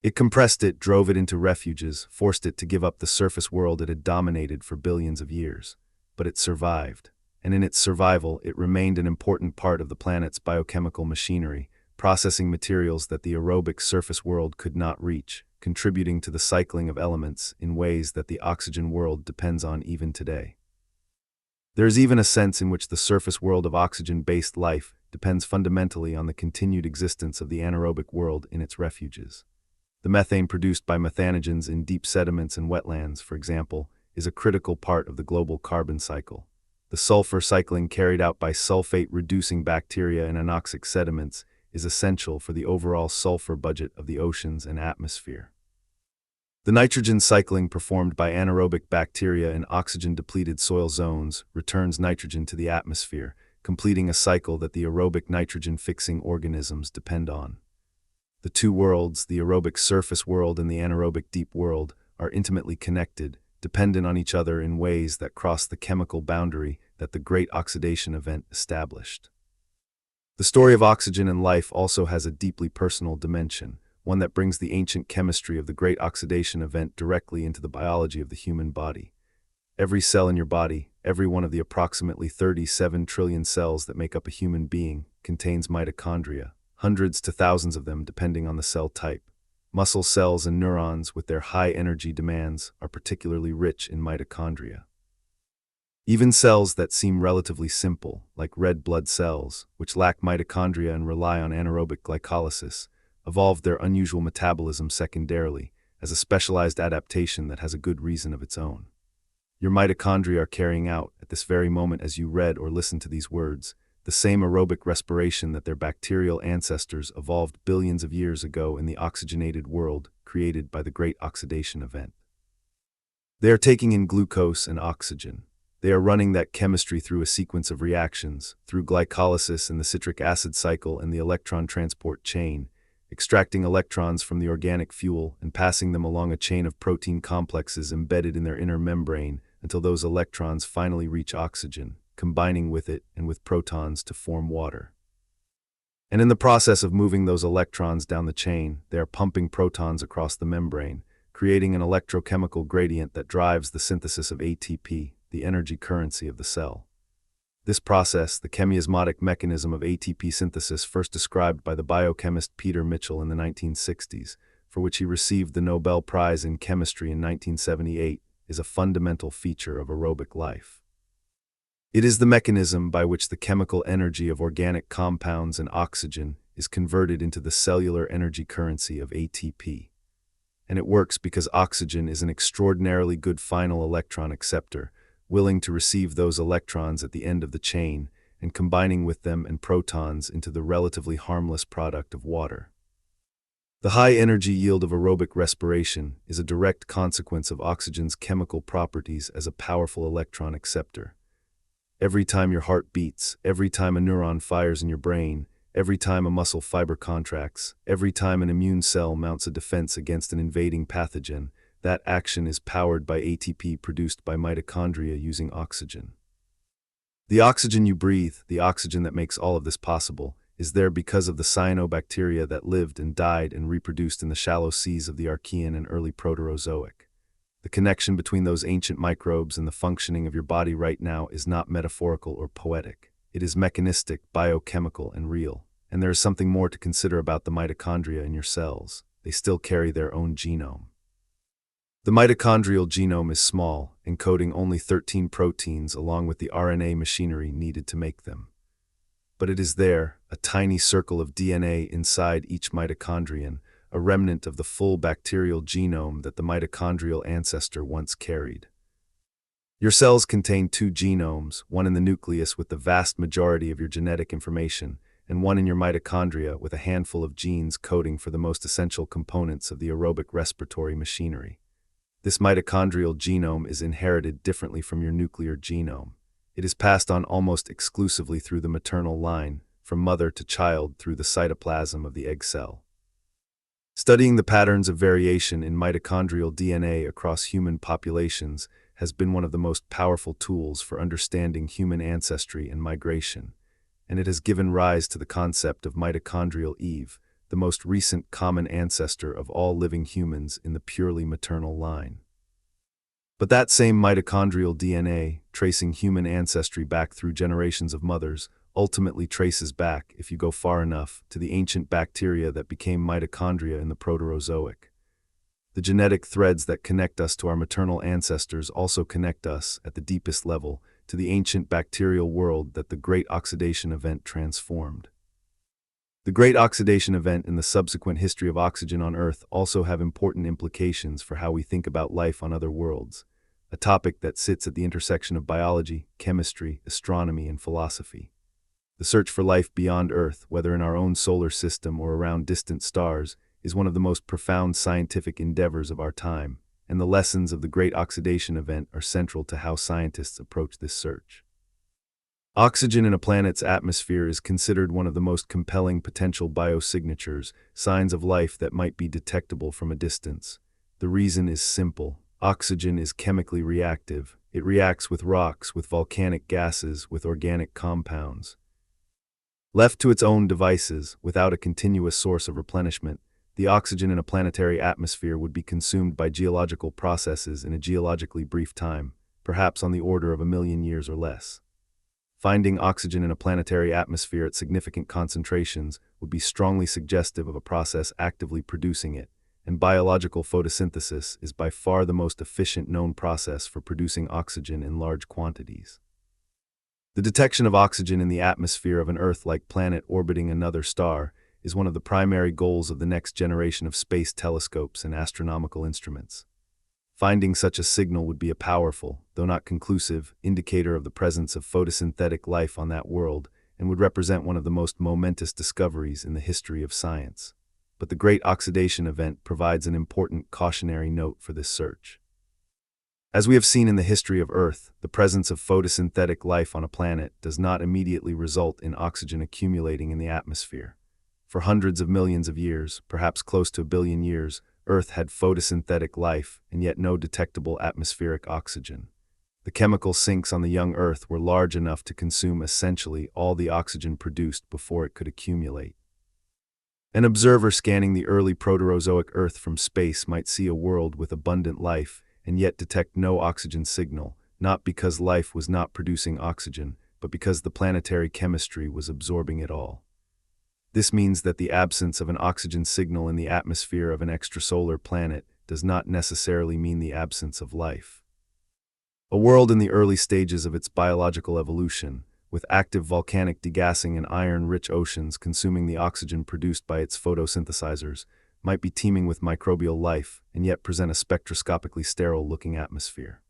It compressed it, drove it into refuges, forced it to give up the surface world it had dominated for billions of years. But it survived, and in its survival, it remained an important part of the planet's biochemical machinery, processing materials that the aerobic surface world could not reach, contributing to the cycling of elements in ways that the oxygen world depends on even today. There is even a sense in which the surface world of oxygen-based life depends fundamentally on the continued existence of the anaerobic world in its refuges. The methane produced by methanogens in deep sediments and wetlands, for example, is a critical part of the global carbon cycle. The sulfur cycling carried out by sulfate-reducing bacteria in anoxic sediments is essential for the overall sulfur budget of the oceans and atmosphere. The nitrogen cycling performed by anaerobic bacteria in oxygen-depleted soil zones returns nitrogen to the atmosphere, completing a cycle that the aerobic nitrogen-fixing organisms depend on. The two worlds, the aerobic surface world and the anaerobic deep world, are intimately connected, dependent on each other in ways that cross the chemical boundary that the Great Oxidation Event established. The story of oxygen and life also has a deeply personal dimension, one that brings the ancient chemistry of the Great Oxidation Event directly into the biology of the human body. Every cell in your body, every one of the approximately 37 trillion cells that make up a human being, contains mitochondria, hundreds to thousands of them depending on the cell type. Muscle cells and neurons, with their high energy demands, are particularly rich in mitochondria. Even cells that seem relatively simple, like red blood cells, which lack mitochondria and rely on anaerobic glycolysis, evolved their unusual metabolism secondarily, as a specialized adaptation that has a good reason of its own. Your mitochondria are carrying out, at this very moment as you read or listen to these words, the same aerobic respiration that their bacterial ancestors evolved billions of years ago in the oxygenated world created by the Great Oxidation Event. They are taking in glucose and oxygen. They are running that chemistry through a sequence of reactions, through glycolysis in the citric acid cycle and the electron transport chain, extracting electrons from the organic fuel and passing them along a chain of protein complexes embedded in their inner membrane until those electrons finally reach oxygen, combining with it and with protons to form water. And in the process of moving those electrons down the chain, they are pumping protons across the membrane, creating an electrochemical gradient that drives the synthesis of ATP, the energy currency of the cell. This process, the chemiosmotic mechanism of ATP synthesis first described by the biochemist Peter Mitchell in the 1960s, for which he received the Nobel Prize in Chemistry in 1978, is a fundamental feature of aerobic life. It is the mechanism by which the chemical energy of organic compounds and oxygen is converted into the cellular energy currency of ATP. And it works because oxygen is an extraordinarily good final electron acceptor, willing to receive those electrons at the end of the chain and combining with them and protons into the relatively harmless product of water. The high energy yield of aerobic respiration is a direct consequence of oxygen's chemical properties as a powerful electron acceptor. Every time your heart beats, every time a neuron fires in your brain, every time a muscle fiber contracts, every time an immune cell mounts a defense against an invading pathogen, that action is powered by ATP produced by mitochondria using oxygen. The oxygen you breathe, the oxygen that makes all of this possible, is there because of the cyanobacteria that lived and died and reproduced in the shallow seas of the Archean and early Proterozoic. The connection between those ancient microbes and the functioning of your body right now is not metaphorical or poetic. It is mechanistic, biochemical, and real. And there is something more to consider about the mitochondria in your cells. They still carry their own genome. The mitochondrial genome is small, encoding only 13 proteins along with the RNA machinery needed to make them. But it is there, a tiny circle of DNA inside each mitochondrion, a remnant of the full bacterial genome that the mitochondrial ancestor once carried. Your cells contain two genomes, one in the nucleus with the vast majority of your genetic information, and one in your mitochondria with a handful of genes coding for the most essential components of the aerobic respiratory machinery. This mitochondrial genome is inherited differently from your nuclear genome. It is passed on almost exclusively through the maternal line, from mother to child through the cytoplasm of the egg cell. Studying the patterns of variation in mitochondrial DNA across human populations has been one of the most powerful tools for understanding human ancestry and migration, and it has given rise to the concept of mitochondrial Eve, the most recent common ancestor of all living humans in the purely maternal line. But that same mitochondrial DNA, tracing human ancestry back through generations of mothers, ultimately traces back, if you go far enough, to the ancient bacteria that became mitochondria in the Proterozoic. The genetic threads that connect us to our maternal ancestors also connect us, at the deepest level, to the ancient bacterial world that the Great Oxidation Event transformed. The Great Oxidation Event and the subsequent history of oxygen on Earth also have important implications for how we think about life on other worlds, a topic that sits at the intersection of biology, chemistry, astronomy, and philosophy. The search for life beyond Earth, whether in our own solar system or around distant stars, is one of the most profound scientific endeavors of our time, and the lessons of the Great Oxidation Event are central to how scientists approach this search. Oxygen in a planet's atmosphere is considered one of the most compelling potential biosignatures, signs of life that might be detectable from a distance. The reason is simple. Oxygen is chemically reactive. It reacts with rocks, with volcanic gases, with organic compounds. Left to its own devices, without a continuous source of replenishment, the oxygen in a planetary atmosphere would be consumed by geological processes in a geologically brief time, perhaps on the order of 1,000,000 years or less. Finding oxygen in a planetary atmosphere at significant concentrations would be strongly suggestive of a process actively producing it, and biological photosynthesis is by far the most efficient known process for producing oxygen in large quantities. The detection of oxygen in the atmosphere of an Earth-like planet orbiting another star is one of the primary goals of the next generation of space telescopes and astronomical instruments. Finding such a signal would be a powerful, though not conclusive, indicator of the presence of photosynthetic life on that world and would represent one of the most momentous discoveries in the history of science. But the Great Oxidation Event provides an important cautionary note for this search. As we have seen in the history of Earth, the presence of photosynthetic life on a planet does not immediately result in oxygen accumulating in the atmosphere. For hundreds of millions of years, perhaps close to 1 billion years, Earth had photosynthetic life and yet no detectable atmospheric oxygen. The chemical sinks on the young Earth were large enough to consume essentially all the oxygen produced before it could accumulate. An observer scanning the early Proterozoic Earth from space might see a world with abundant life and yet detect no oxygen signal, not because life was not producing oxygen, but because the planetary chemistry was absorbing it all. This means that the absence of an oxygen signal in the atmosphere of an extrasolar planet does not necessarily mean the absence of life. A world in the early stages of its biological evolution, with active volcanic degassing and iron-rich oceans consuming the oxygen produced by its photosynthesizers, might be teeming with microbial life and yet present a spectroscopically sterile-looking atmosphere.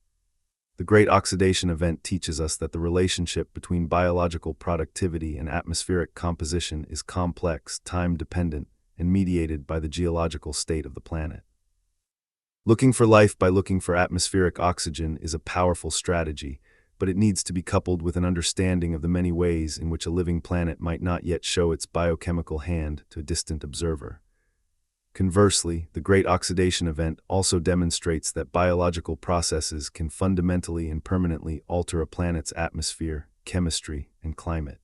The Great Oxidation Event teaches us that the relationship between biological productivity and atmospheric composition is complex, time-dependent, and mediated by the geological state of the planet. Looking for life by looking for atmospheric oxygen is a powerful strategy, but it needs to be coupled with an understanding of the many ways in which a living planet might not yet show its biochemical hand to a distant observer. Conversely, the Great Oxidation Event also demonstrates that biological processes can fundamentally and permanently alter a planet's atmosphere, chemistry, and climate.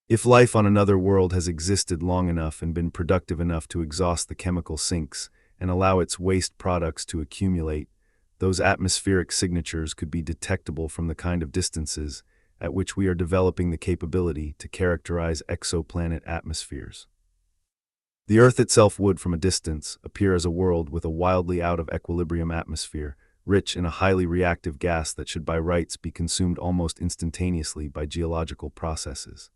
If life on another world has existed long enough and been productive enough to exhaust the chemical sinks and allow its waste products to accumulate, those atmospheric signatures could be detectable from the kind of distances at which we are developing the capability to characterize exoplanet atmospheres. The Earth itself would, from a distance, appear as a world with a wildly out of equilibrium atmosphere, rich in a highly reactive gas that should by rights be consumed almost instantaneously by geological processes.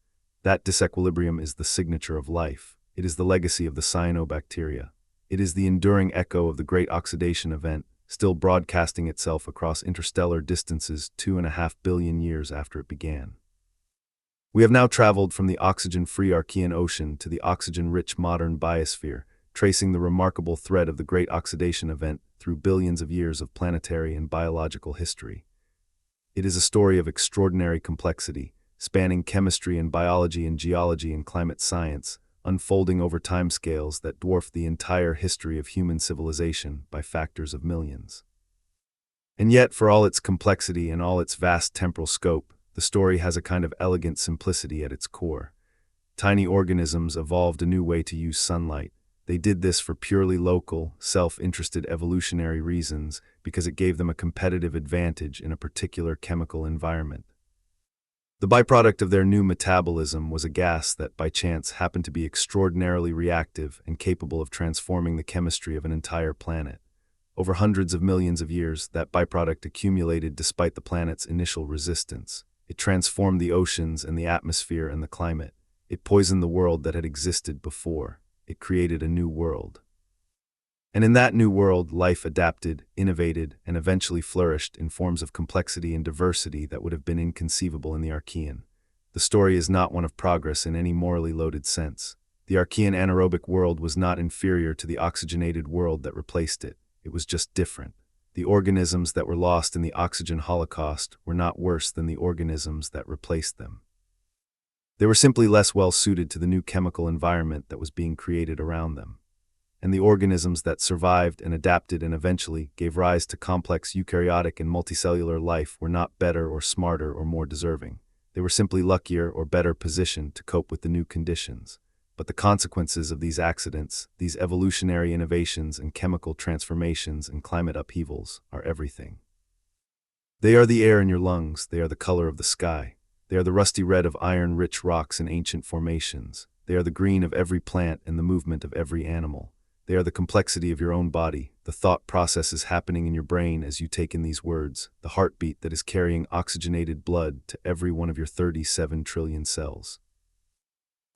That disequilibrium is the signature of life. It is the legacy of the cyanobacteria. It is the enduring echo of the Great Oxidation Event, still broadcasting itself across interstellar distances 2.5 billion years after it began. We have now traveled from the oxygen-free Archean Ocean to the oxygen-rich modern biosphere, tracing the remarkable thread of the Great Oxidation Event through billions of years of planetary and biological history. It is a story of extraordinary complexity, spanning chemistry and biology and geology and climate science, unfolding over timescales that dwarf the entire history of human civilization by factors of millions. And yet, for all its complexity and all its vast temporal scope, the story has a kind of elegant simplicity at its core. Tiny organisms evolved a new way to use sunlight. They did this for purely local, self-interested evolutionary reasons because it gave them a competitive advantage in a particular chemical environment. The byproduct of their new metabolism was a gas that, by chance, happened to be extraordinarily reactive and capable of transforming the chemistry of an entire planet. Over hundreds of millions of years, that byproduct accumulated despite the planet's initial resistance. It transformed the oceans and the atmosphere and the climate. It poisoned the world that had existed before. It created a new world. And in that new world, life adapted, innovated, and eventually flourished in forms of complexity and diversity that would have been inconceivable in the Archean. The story is not one of progress in any morally loaded sense. The Archean anaerobic world was not inferior to the oxygenated world that replaced it. It was just different. The organisms that were lost in the oxygen holocaust were not worse than the organisms that replaced them. They were simply less well suited to the new chemical environment that was being created around them. And the organisms that survived and adapted and eventually gave rise to complex eukaryotic and multicellular life were not better or smarter or more deserving. They were simply luckier or better positioned to cope with the new conditions. But the consequences of these accidents, these evolutionary innovations and chemical transformations and climate upheavals, are everything. They are the air in your lungs, they are the color of the sky, they are the rusty red of iron-rich rocks in ancient formations, they are the green of every plant and the movement of every animal. They are the complexity of your own body, the thought processes happening in your brain as you take in these words, the heartbeat that is carrying oxygenated blood to every one of your 37 trillion cells.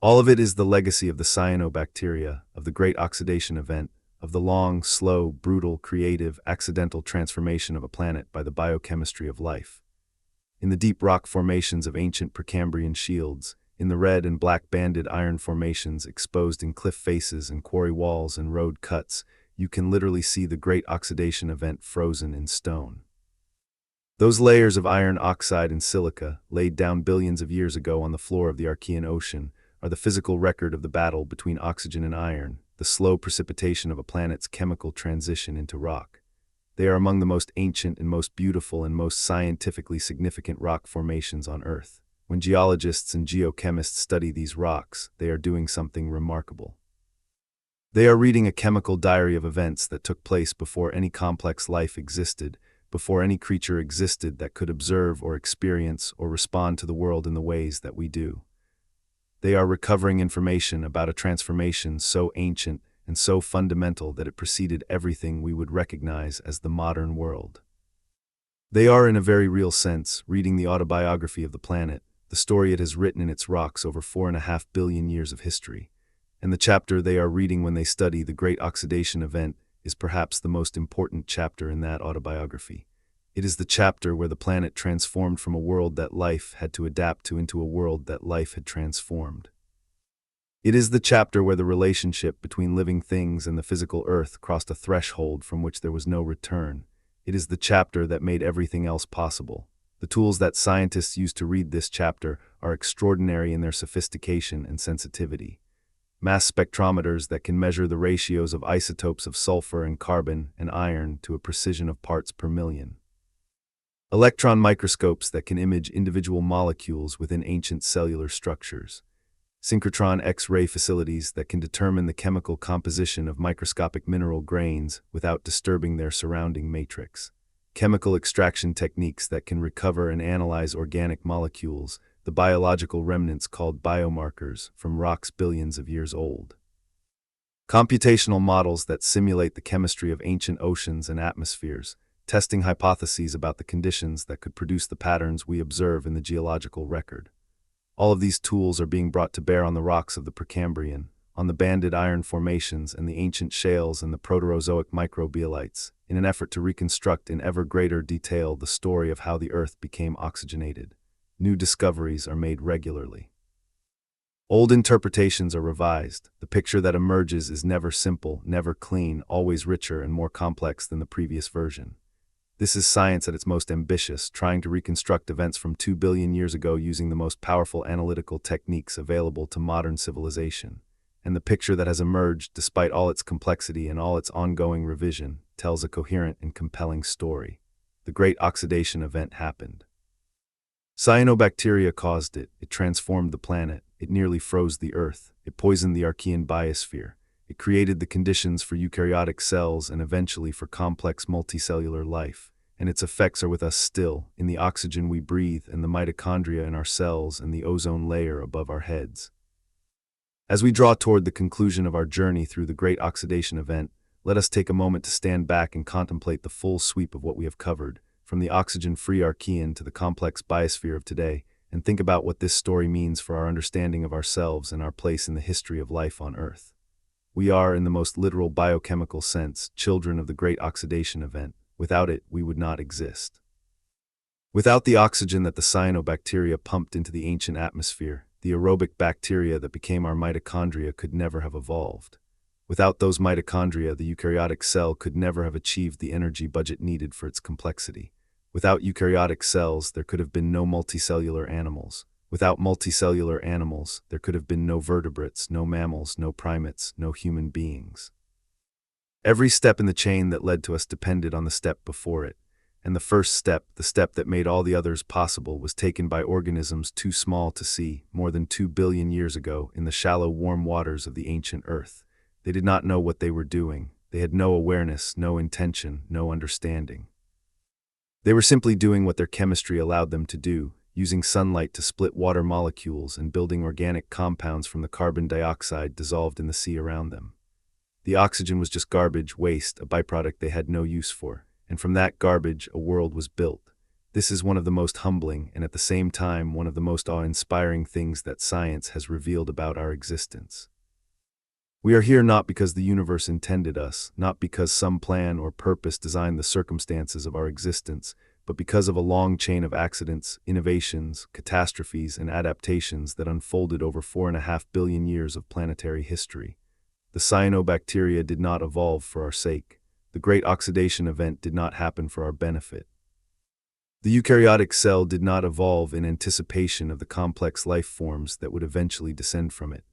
All of it is the legacy of the cyanobacteria, of the Great Oxidation Event, of the long, slow, brutal, creative, accidental transformation of a planet by the biochemistry of life. In the deep rock formations of ancient Precambrian shields, in the red and black banded iron formations exposed in cliff faces and quarry walls and road cuts, you can literally see the Great Oxidation Event frozen in stone. Those layers of iron oxide and silica, laid down billions of years ago on the floor of the Archean Ocean, are the physical record of the battle between oxygen and iron, the slow precipitation of a planet's chemical transition into rock. They are among the most ancient and most beautiful and most scientifically significant rock formations on Earth. When geologists and geochemists study these rocks, they are doing something remarkable. They are reading a chemical diary of events that took place before any complex life existed, before any creature existed that could observe or experience or respond to the world in the ways that we do. They are recovering information about a transformation so ancient and so fundamental that it preceded everything we would recognize as the modern world. They are, in a very real sense, reading the autobiography of the planet, the story it has written in its rocks over 4.5 billion years of history. And the chapter they are reading when they study the Great Oxidation Event is perhaps the most important chapter in that autobiography. It is the chapter where the planet transformed from a world that life had to adapt to into a world that life had transformed. It is the chapter where the relationship between living things and the physical earth crossed a threshold from which there was no return. It is the chapter that made everything else possible. The tools that scientists use to read this chapter are extraordinary in their sophistication and sensitivity. Mass spectrometers that can measure the ratios of isotopes of sulfur and carbon and iron to a precision of parts per million. Electron microscopes that can image individual molecules within ancient cellular structures. Synchrotron X-ray facilities that can determine the chemical composition of microscopic mineral grains without disturbing their surrounding matrix. Chemical extraction techniques that can recover and analyze organic molecules, the biological remnants called biomarkers, from rocks billions of years old. Computational models that simulate the chemistry of ancient oceans and atmospheres, testing hypotheses about the conditions that could produce the patterns we observe in the geological record. All of these tools are being brought to bear on the rocks of the Precambrian, on the banded iron formations and the ancient shales and the Proterozoic microbialites, in an effort to reconstruct in ever greater detail the story of how the Earth became oxygenated. New discoveries are made regularly. Old interpretations are revised. The picture that emerges is never simple, never clean, always richer and more complex than the previous version. This is science at its most ambitious, trying to reconstruct events from 2 billion years ago using the most powerful analytical techniques available to modern civilization. And the picture that has emerged, despite all its complexity and all its ongoing revision, tells a coherent and compelling story. The Great Oxidation Event happened. Cyanobacteria caused it. It transformed the planet. It nearly froze the Earth. It poisoned the Archean biosphere. It created the conditions for eukaryotic cells and eventually for complex multicellular life. And its effects are with us still, in the oxygen we breathe and the mitochondria in our cells and the ozone layer above our heads. As we draw toward the conclusion of our journey through the Great Oxidation Event, let us take a moment to stand back and contemplate the full sweep of what we have covered, from the oxygen-free Archean to the complex biosphere of today, and think about what this story means for our understanding of ourselves and our place in the history of life on Earth. We are, in the most literal biochemical sense, children of the Great Oxidation Event. Without it, we would not exist. Without the oxygen that the cyanobacteria pumped into the ancient atmosphere, the aerobic bacteria that became our mitochondria could never have evolved. Without those mitochondria, the eukaryotic cell could never have achieved the energy budget needed for its complexity. Without eukaryotic cells, there could have been no multicellular animals. Without multicellular animals, there could have been no vertebrates, no mammals, no primates, no human beings. Every step in the chain that led to us depended on the step before it. And the first step, the step that made all the others possible, was taken by organisms too small to see, more than 2 billion years ago, in the shallow, warm waters of the ancient Earth. They did not know what they were doing. They had no awareness, no intention, no understanding. They were simply doing what their chemistry allowed them to do, using sunlight to split water molecules and building organic compounds from the carbon dioxide dissolved in the sea around them. The oxygen was just garbage, waste, a byproduct they had no use for. And from that garbage, a world was built. This is one of the most humbling and at the same time one of the most awe-inspiring things that science has revealed about our existence. We are here not because the universe intended us, not because some plan or purpose designed the circumstances of our existence, but because of a long chain of accidents, innovations, catastrophes, and adaptations that unfolded over 4.5 billion years of planetary history. The cyanobacteria did not evolve for our sake. The Great Oxidation Event did not happen for our benefit. The eukaryotic cell did not evolve in anticipation of the complex life forms that would eventually descend from it.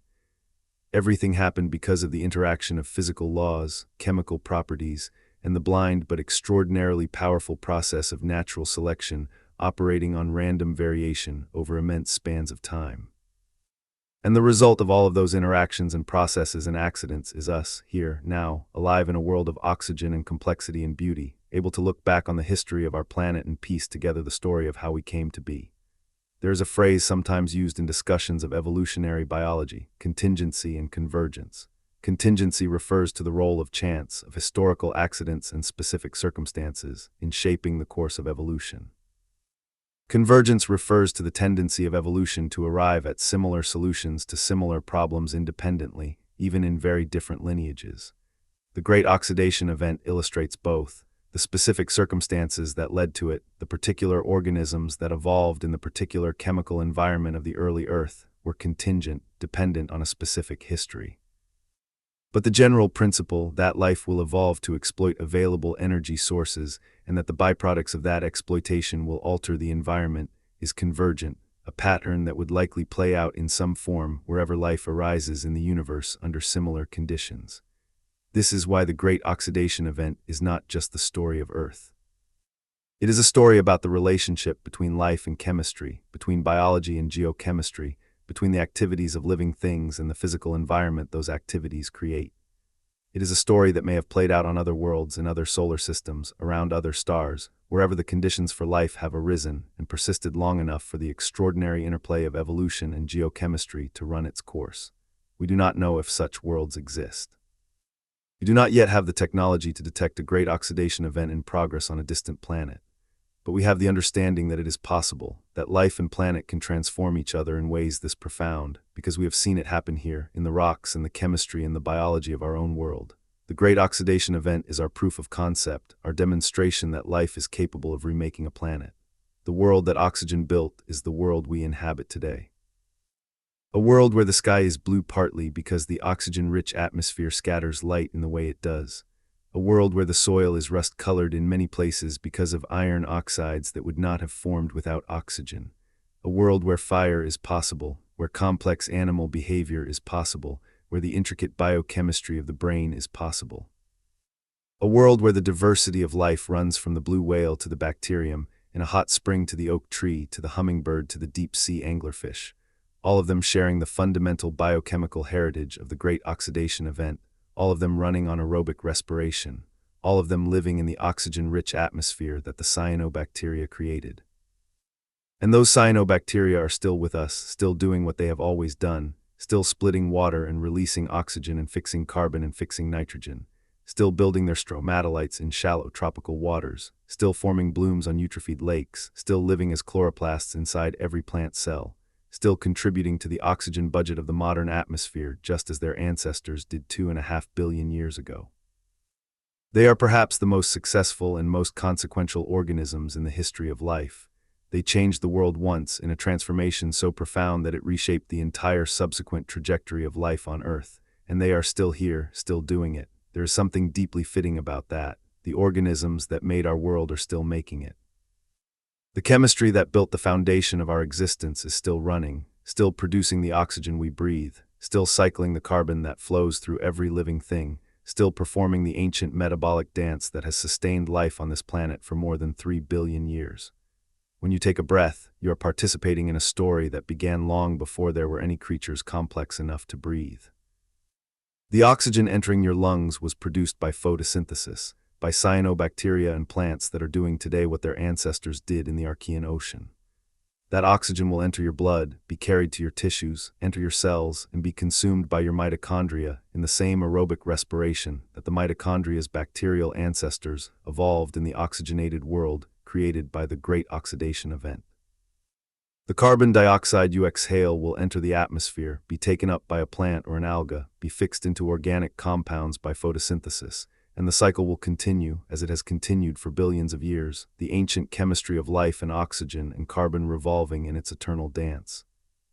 Everything happened because of the interaction of physical laws, chemical properties, and the blind but extraordinarily powerful process of natural selection operating on random variation over immense spans of time. And the result of all of those interactions and processes and accidents is us, here, now, alive in a world of oxygen and complexity and beauty, able to look back on the history of our planet and piece together the story of how we came to be. There is a phrase sometimes used in discussions of evolutionary biology: contingency and convergence. Contingency refers to the role of chance, of historical accidents and specific circumstances, in shaping the course of evolution. Convergence refers to the tendency of evolution to arrive at similar solutions to similar problems independently, even in very different lineages. The Great Oxidation Event illustrates both. The specific circumstances that led to it, the particular organisms that evolved in the particular chemical environment of the early Earth, were contingent, dependent on a specific history. But the general principle that life will evolve to exploit available energy sources and that the byproducts of that exploitation will alter the environment is convergent, a pattern that would likely play out in some form wherever life arises in the universe under similar conditions. This is why the Great Oxidation Event is not just the story of Earth. It is a story about the relationship between life and chemistry, between biology and geochemistry, between the activities of living things and the physical environment those activities create. It is a story that may have played out on other worlds, in other solar systems, around other stars, wherever the conditions for life have arisen and persisted long enough for the extraordinary interplay of evolution and geochemistry to run its course. We do not know if such worlds exist. We do not yet have the technology to detect a great oxidation event in progress on a distant planet, but we have the understanding that it is possible, that life and planet can transform each other in ways this profound, because we have seen it happen here, in the rocks and the chemistry and the biology of our own world. The great oxidation event is our proof of concept, our demonstration that life is capable of remaking a planet. The world that oxygen built is the world we inhabit today. A world where the sky is blue partly because the oxygen-rich atmosphere scatters light in the way it does. A world where the soil is rust-colored in many places because of iron oxides that would not have formed without oxygen. A world where fire is possible, where complex animal behavior is possible, where the intricate biochemistry of the brain is possible. A world where the diversity of life runs from the blue whale to the bacterium, in a hot spring to the oak tree, to the hummingbird to the deep-sea anglerfish, all of them sharing the fundamental biochemical heritage of the great oxidation event, all of them running on aerobic respiration, all of them living in the oxygen-rich atmosphere that the cyanobacteria created. And those cyanobacteria are still with us, still doing what they have always done, still splitting water and releasing oxygen and fixing carbon and fixing nitrogen, still building their stromatolites in shallow tropical waters, still forming blooms on eutrophied lakes, still living as chloroplasts inside every plant cell, still contributing to the oxygen budget of the modern atmosphere just as their ancestors did 2.5 billion years ago. They are perhaps the most successful and most consequential organisms in the history of life. They changed the world once in a transformation so profound that it reshaped the entire subsequent trajectory of life on Earth, and they are still here, still doing it. There is something deeply fitting about that. The organisms that made our world are still making it. The chemistry that built the foundation of our existence is still running, still producing the oxygen we breathe, still cycling the carbon that flows through every living thing, still performing the ancient metabolic dance that has sustained life on this planet for more than 3 billion years. When you take a breath, you are participating in a story that began long before there were any creatures complex enough to breathe. The oxygen entering your lungs was produced by photosynthesis, by cyanobacteria and plants that are doing today what their ancestors did in the Archean Ocean. That oxygen will enter your blood, be carried to your tissues, enter your cells, and be consumed by your mitochondria in the same aerobic respiration that the mitochondria's bacterial ancestors evolved in the oxygenated world created by the great oxidation event. The carbon dioxide you exhale will enter the atmosphere, be taken up by a plant or an alga, be fixed into organic compounds by photosynthesis, and the cycle will continue as it has continued for billions of years, the ancient chemistry of life and oxygen and carbon revolving in its eternal dance.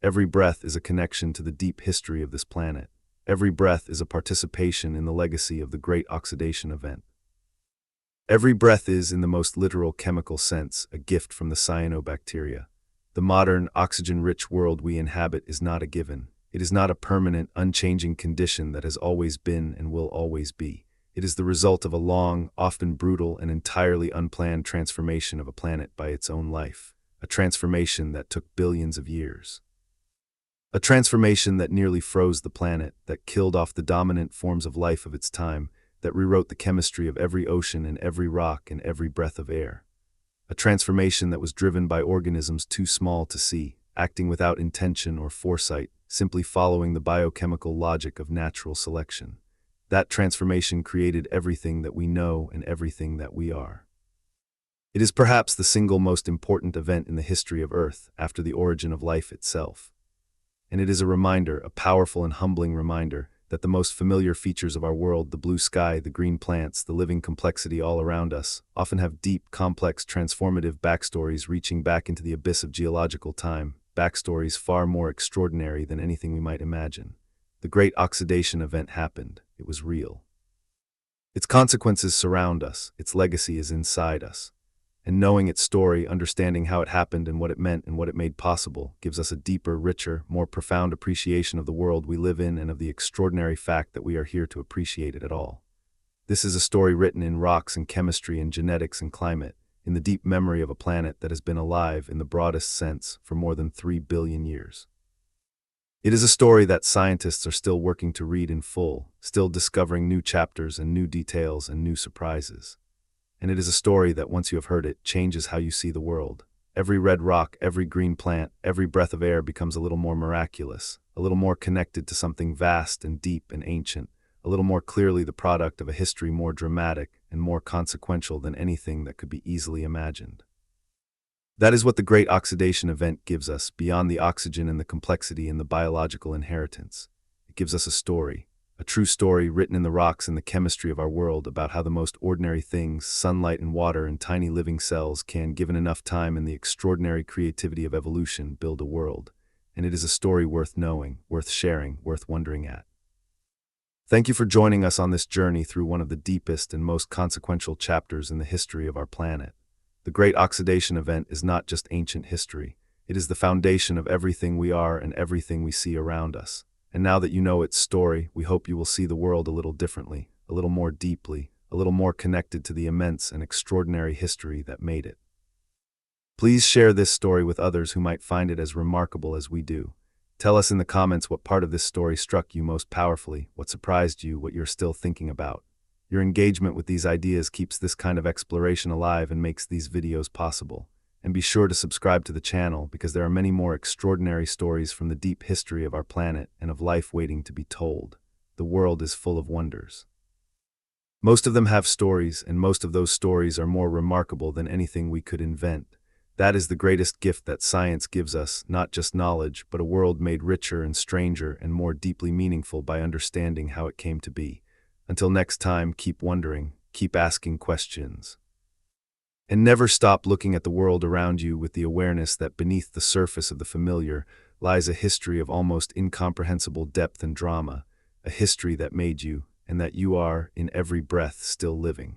Every breath is a connection to the deep history of this planet. Every breath is a participation in the legacy of the great oxidation event. Every breath is, in the most literal chemical sense, a gift from the cyanobacteria. The modern, oxygen-rich world we inhabit is not a given. It is not a permanent, unchanging condition that has always been and will always be. It is the result of a long, often brutal, and entirely unplanned transformation of a planet by its own life. A transformation that took billions of years. A transformation that nearly froze the planet, that killed off the dominant forms of life of its time, that rewrote the chemistry of every ocean and every rock and every breath of air. A transformation that was driven by organisms too small to see, acting without intention or foresight, simply following the biochemical logic of natural selection. That transformation created everything that we know and everything that we are. It is perhaps the single most important event in the history of Earth after the origin of life itself. And it is a reminder, a powerful and humbling reminder, that the most familiar features of our world, the blue sky, the green plants, the living complexity all around us, often have deep, complex, transformative backstories reaching back into the abyss of geological time, backstories far more extraordinary than anything we might imagine. The great oxidation event happened. It was real. Its consequences surround us. Its legacy is inside us. And knowing its story, understanding how it happened and what it meant and what it made possible, gives us a deeper, richer, more profound appreciation of the world we live in and of the extraordinary fact that we are here to appreciate it at all. This is a story written in rocks and chemistry and genetics and climate, in the deep memory of a planet that has been alive in the broadest sense for more than 3 billion years. It is a story that scientists are still working to read in full, still discovering new chapters and new details and new surprises. And it is a story that, once you have heard it, changes how you see the world. Every red rock, every green plant, every breath of air becomes a little more miraculous, a little more connected to something vast and deep and ancient, a little more clearly the product of a history more dramatic and more consequential than anything that could be easily imagined. That is what the Great Oxidation Event gives us, beyond the oxygen and the complexity and the biological inheritance. It gives us a story, a true story written in the rocks and the chemistry of our world about how the most ordinary things, sunlight and water and tiny living cells, can, given enough time and the extraordinary creativity of evolution, build a world. And it is a story worth knowing, worth sharing, worth wondering at. Thank you for joining us on this journey through one of the deepest and most consequential chapters in the history of our planet. The Great Oxidation Event is not just ancient history. It is the foundation of everything we are and everything we see around us. And now that you know its story, we hope you will see the world a little differently, a little more deeply, a little more connected to the immense and extraordinary history that made it. Please share this story with others who might find it as remarkable as we do. Tell us in the comments what part of this story struck you most powerfully, what surprised you, what you're still thinking about. Your engagement with these ideas keeps this kind of exploration alive and makes these videos possible. And be sure to subscribe to the channel because there are many more extraordinary stories from the deep history of our planet and of life waiting to be told. The world is full of wonders. Most of them have stories, and most of those stories are more remarkable than anything we could invent. That is the greatest gift that science gives us, not just knowledge, but a world made richer and stranger and more deeply meaningful by understanding how it came to be. Until next time, keep wondering, keep asking questions. And never stop looking at the world around you with the awareness that beneath the surface of the familiar lies a history of almost incomprehensible depth and drama, a history that made you, and that you are, in every breath, still living.